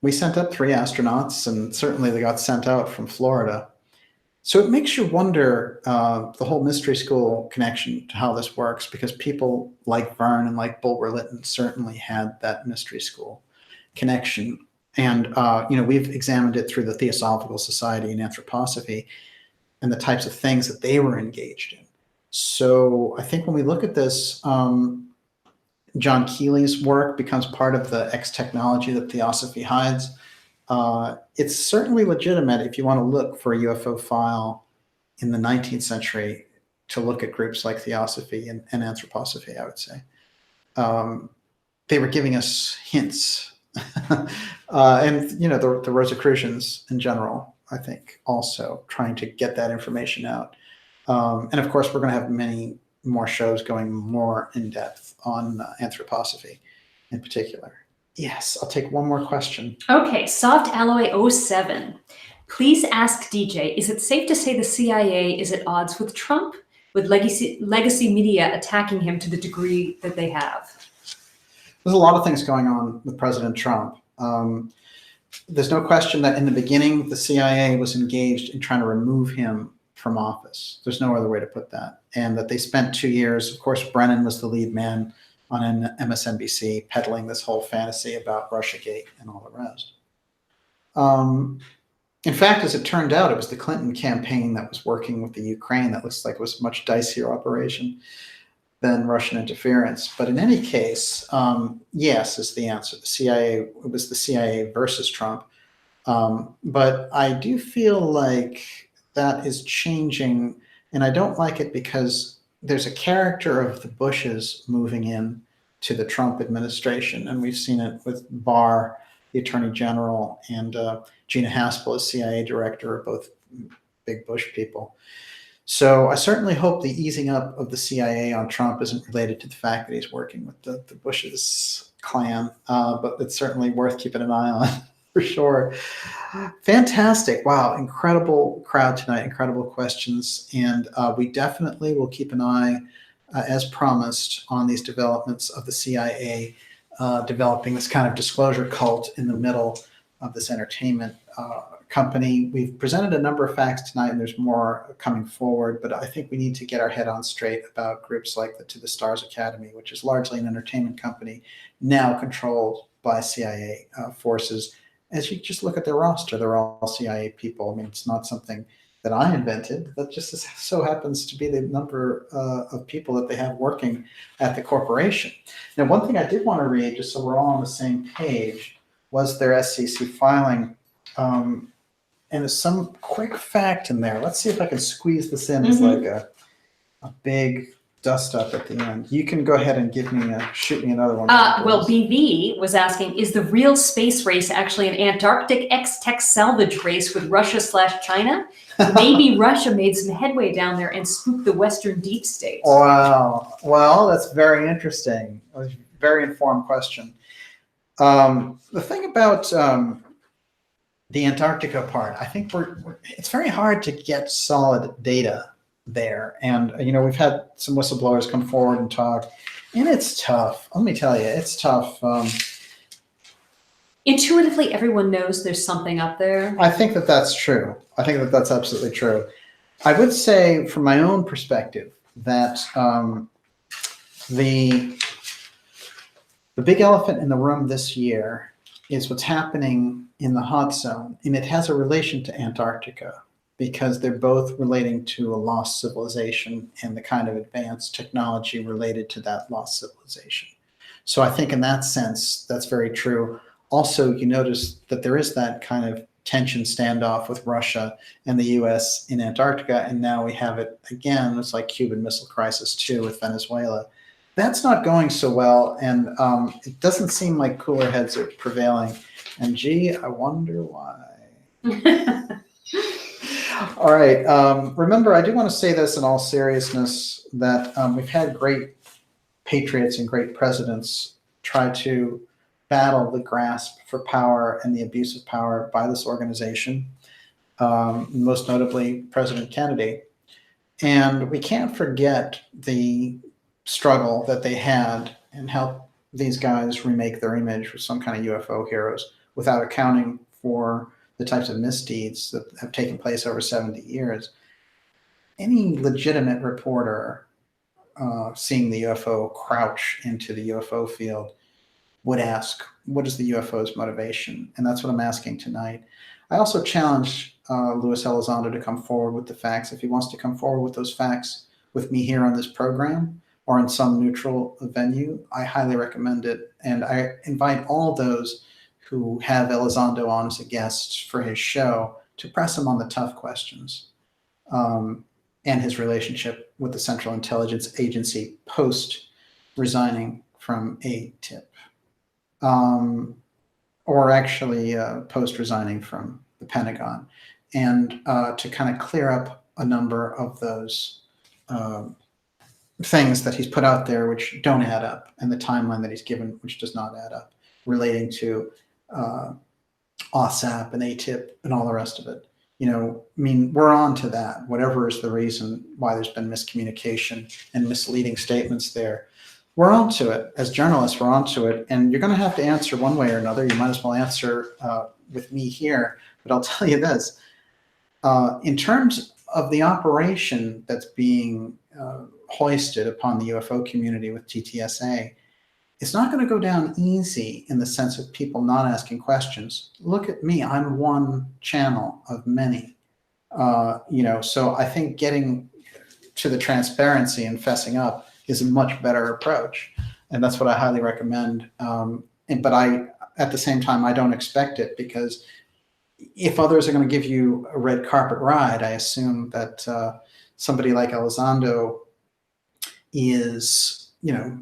we sent up 3 astronauts, and certainly they got sent out from Florida. So it makes you wonder the whole mystery school connection to how this works, because people like Verne and like Bulwer Lytton certainly had that mystery school connection. And, we've examined it through the Theosophical Society and Anthroposophy and the types of things that they were engaged in. So I think when we look at this, John Keely's work becomes part of the X technology that Theosophy hides. It's certainly legitimate if you want to look for a UFO file in the 19th century to look at groups like Theosophy and Anthroposophy, I would say. They were giving us hints. And the Rosicrucians in general, I think, also trying to get that information out. And of course, we're going to have many more shows going more in depth on anthroposophy in particular. Yes, I'll take one more question. Okay, Soft Alloy 07. Please ask DJ, is it safe to say the CIA is at odds with Trump, with legacy media attacking him to the degree that they have? There's a lot of things going on with President Trump. There's no question that in the beginning, the CIA was engaged in trying to remove him from office. There's no other way to put that. And that they spent 2 years, of course, Brennan was the lead man on MSNBC peddling this whole fantasy about Russiagate and all the rest. In fact, as it turned out, it was the Clinton campaign that was working with the Ukraine that looks like it was a much dicier operation than Russian interference. But in any case, yes is the answer. The CIA, it was the CIA versus Trump. But I do feel like that is changing, and I don't like it because there's a character of the Bushes moving in to the Trump administration, and we've seen it with Barr, the Attorney General, and Gina Haspel as CIA director, are both big Bush people. So I certainly hope the easing up of the CIA on Trump isn't related to the fact that he's working with the Bush's clan, but it's certainly worth keeping an eye on for sure. Fantastic. Wow. Incredible crowd tonight. Incredible questions. And we definitely will keep an eye, as promised, on these developments of the CIA developing this kind of disclosure cult in the middle of this entertainment company. We've presented a number of facts tonight, and there's more coming forward, but I think we need to get our head on straight about groups like the To the Stars Academy, which is largely an entertainment company now controlled by CIA forces. As you just look at their roster, they're all CIA people. I mean, it's not something that I invented. That just so happens to be the number of people that they have working at the corporation. Now, one thing I did want to read, just so we're all on the same page, was their SEC filing. And there's some quick fact in there. Let's see if I can squeeze this in as like a big dust up at the end. You can go ahead and shoot me another one. Well, BV was asking, is the real space race actually an Antarctic X-Tech salvage race with Russia/China? Maybe Russia made some headway down there and spooked the Western deep state. Wow. Well, that's very interesting. It was a very informed question. The thing about the Antarctica part, I think it's very hard to get solid data there. And, we've had some whistleblowers come forward and talk, and it's tough. Let me tell you, it's tough. Intuitively, everyone knows there's something up there. I think that that's true. I think that that's absolutely true. I would say, from my own perspective, that the big elephant in the room this year is what's happening in the hot zone, and it has a relation to Antarctica because they're both relating to a lost civilization and the kind of advanced technology related to that lost civilization. So I think in that sense, that's very true. Also, you notice that there is that kind of tension standoff with Russia and the US in Antarctica, and now we have it again. It's like Cuban Missile Crisis 2 with Venezuela. That's not going so well, and it doesn't seem like cooler heads are prevailing. And gee, I wonder why. All right. Remember, I do want to say this in all seriousness, that we've had great patriots and great presidents try to battle the grasp for power and the abuse of power by this organization, most notably President Kennedy. And we can't forget the struggle that they had and help these guys remake their image with some kind of UFO heroes without accounting for the types of misdeeds that have taken place over 70 years. Any legitimate reporter seeing the UFO crouch into the UFO field would ask, what is the UFO's motivation? And that's what I'm asking tonight. I also challenge Luis Elizondo to come forward with the facts. If he wants to come forward with those facts with me here on this program or in some neutral venue, I highly recommend it. And I invite all those who have Elizondo on as a guest for his show to press him on the tough questions and his relationship with the Central Intelligence Agency post resigning from ATIP, or actually post resigning from the Pentagon, and to kind of clear up a number of those things that he's put out there which don't add up, and the timeline that he's given which does not add up, relating to OSAP and ATIP and all the rest of it. We're on to that. Whatever is the reason why there's been miscommunication and misleading statements there, we're on to it. As journalists, we're on to it. And you're going to have to answer one way or another. You might as well answer with me here. But I'll tell you this. In terms of the operation that's being hoisted upon the UFO community with TTSA, it's not going to go down easy in the sense of people not asking questions. Look at me, I'm one channel of many. So I think getting to the transparency and fessing up is a much better approach. And that's what I highly recommend. But at the same time, I don't expect it, because if others are going to give you a red carpet ride, I assume that somebody like Elizondo is,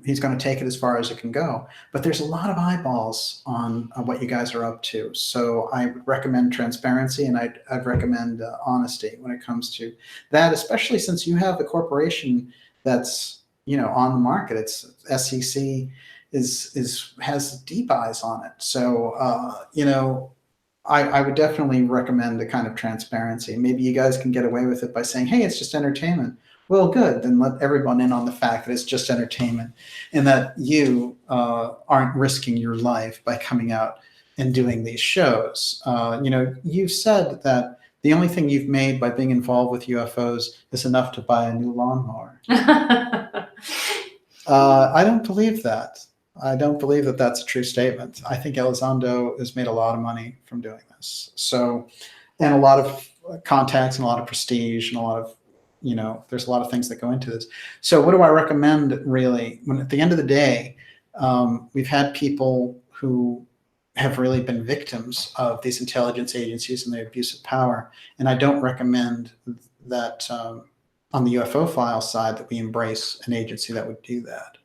he's going to take it as far as it can go. But there's a lot of eyeballs on what you guys are up to. So I would recommend transparency, and I'd recommend honesty when it comes to that, especially since you have a corporation that's, on the market. It's SEC has deep eyes on it. So, I would definitely recommend a kind of transparency. Maybe you guys can get away with it by saying, hey, it's just entertainment. Well, good. Then let everyone in on the fact that it's just entertainment, and that you aren't risking your life by coming out and doing these shows. You've said that the only thing you've made by being involved with UFOs is enough to buy a new lawnmower. I don't believe that. I don't believe that that's a true statement. I think Elizondo has made a lot of money from doing this. So, and a lot of contacts and a lot of prestige and a lot of, there's a lot of things that go into this. So what do I recommend, really? When at the end of the day, we've had people who have really been victims of these intelligence agencies and the abuse of power. And I don't recommend that on the UFO file side that we embrace an agency that would do that.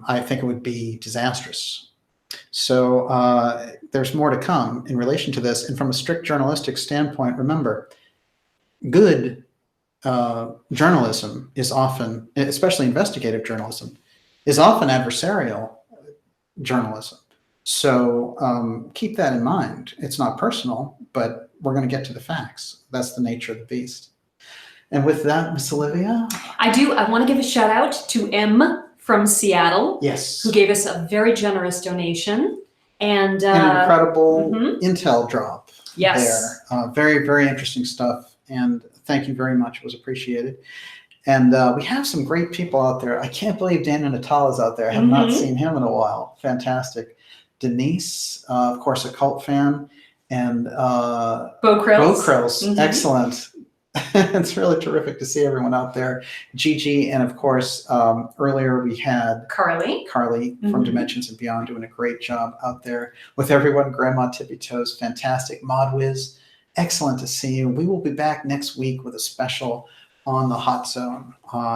I think it would be disastrous. So there's more to come in relation to this. And from a strict journalistic standpoint, remember, good journalism is often, especially investigative journalism, is often adversarial journalism. So keep that in mind. It's not personal, but we're going to get to the facts. That's the nature of the beast. And with that, Miss Olivia? I want to give a shout out to M from Seattle. Yes. Who gave us a very generous donation. And an incredible intel drop. Yes. There. Very, very interesting stuff. And thank you very much. It was appreciated. And we have some great people out there. I can't believe Daniel Natal is out there. I have not seen him in a while. Fantastic. Denise, of course, a cult fan. And Bo Krills. Excellent. It's really terrific to see everyone out there. Gigi, and of course, earlier we had Carly from Dimensions and Beyond doing a great job out there with everyone. Grandma Tippy Toes, fantastic. Modwiz, excellent to see you. We will be back next week with a special on the Hot Zone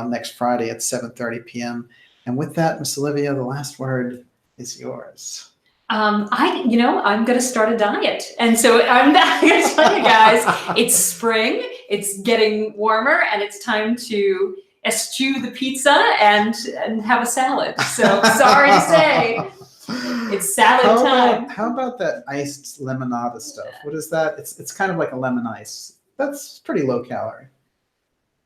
next Friday at 7:30 p.m. And with that, Miss Olivia, the last word is yours. I'm going to start a diet. And so I'm going to tell you guys, it's spring, it's getting warmer, and it's time to eschew the pizza and have a salad. So sorry to say, it's salad time. How about that iced lemonada stuff? What is that? It's kind of like a lemon ice. That's pretty low calorie.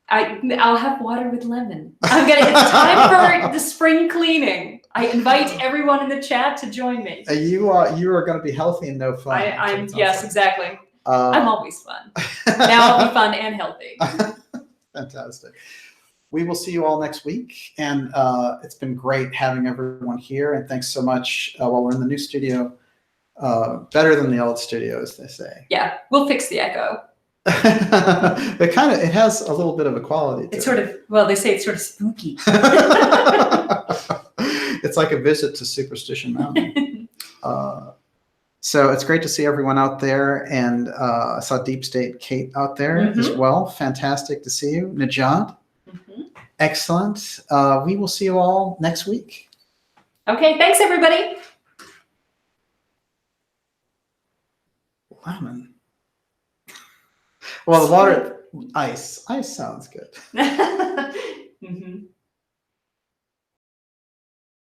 I'll have water with lemon. It's time for the spring cleaning. I invite everyone in the chat to join me. You are going to be healthy and no fun. Yes, exactly. I'm always fun. Now I'll be fun and healthy. Fantastic. We will see you all next week. And it's been great having everyone here. And thanks so much while we're in the new studio. Better than the old studio, as they say. Yeah, we'll fix the echo. It has a little bit of a quality to it. They say it's sort of spooky. It's like a visit to Superstition Mountain. So it's great to see everyone out there, and I saw Deep State Kate out there as well. Fantastic to see you. Najad, excellent. We will see you all next week. Okay, thanks everybody. Lemon. Well, the water, ice sounds good.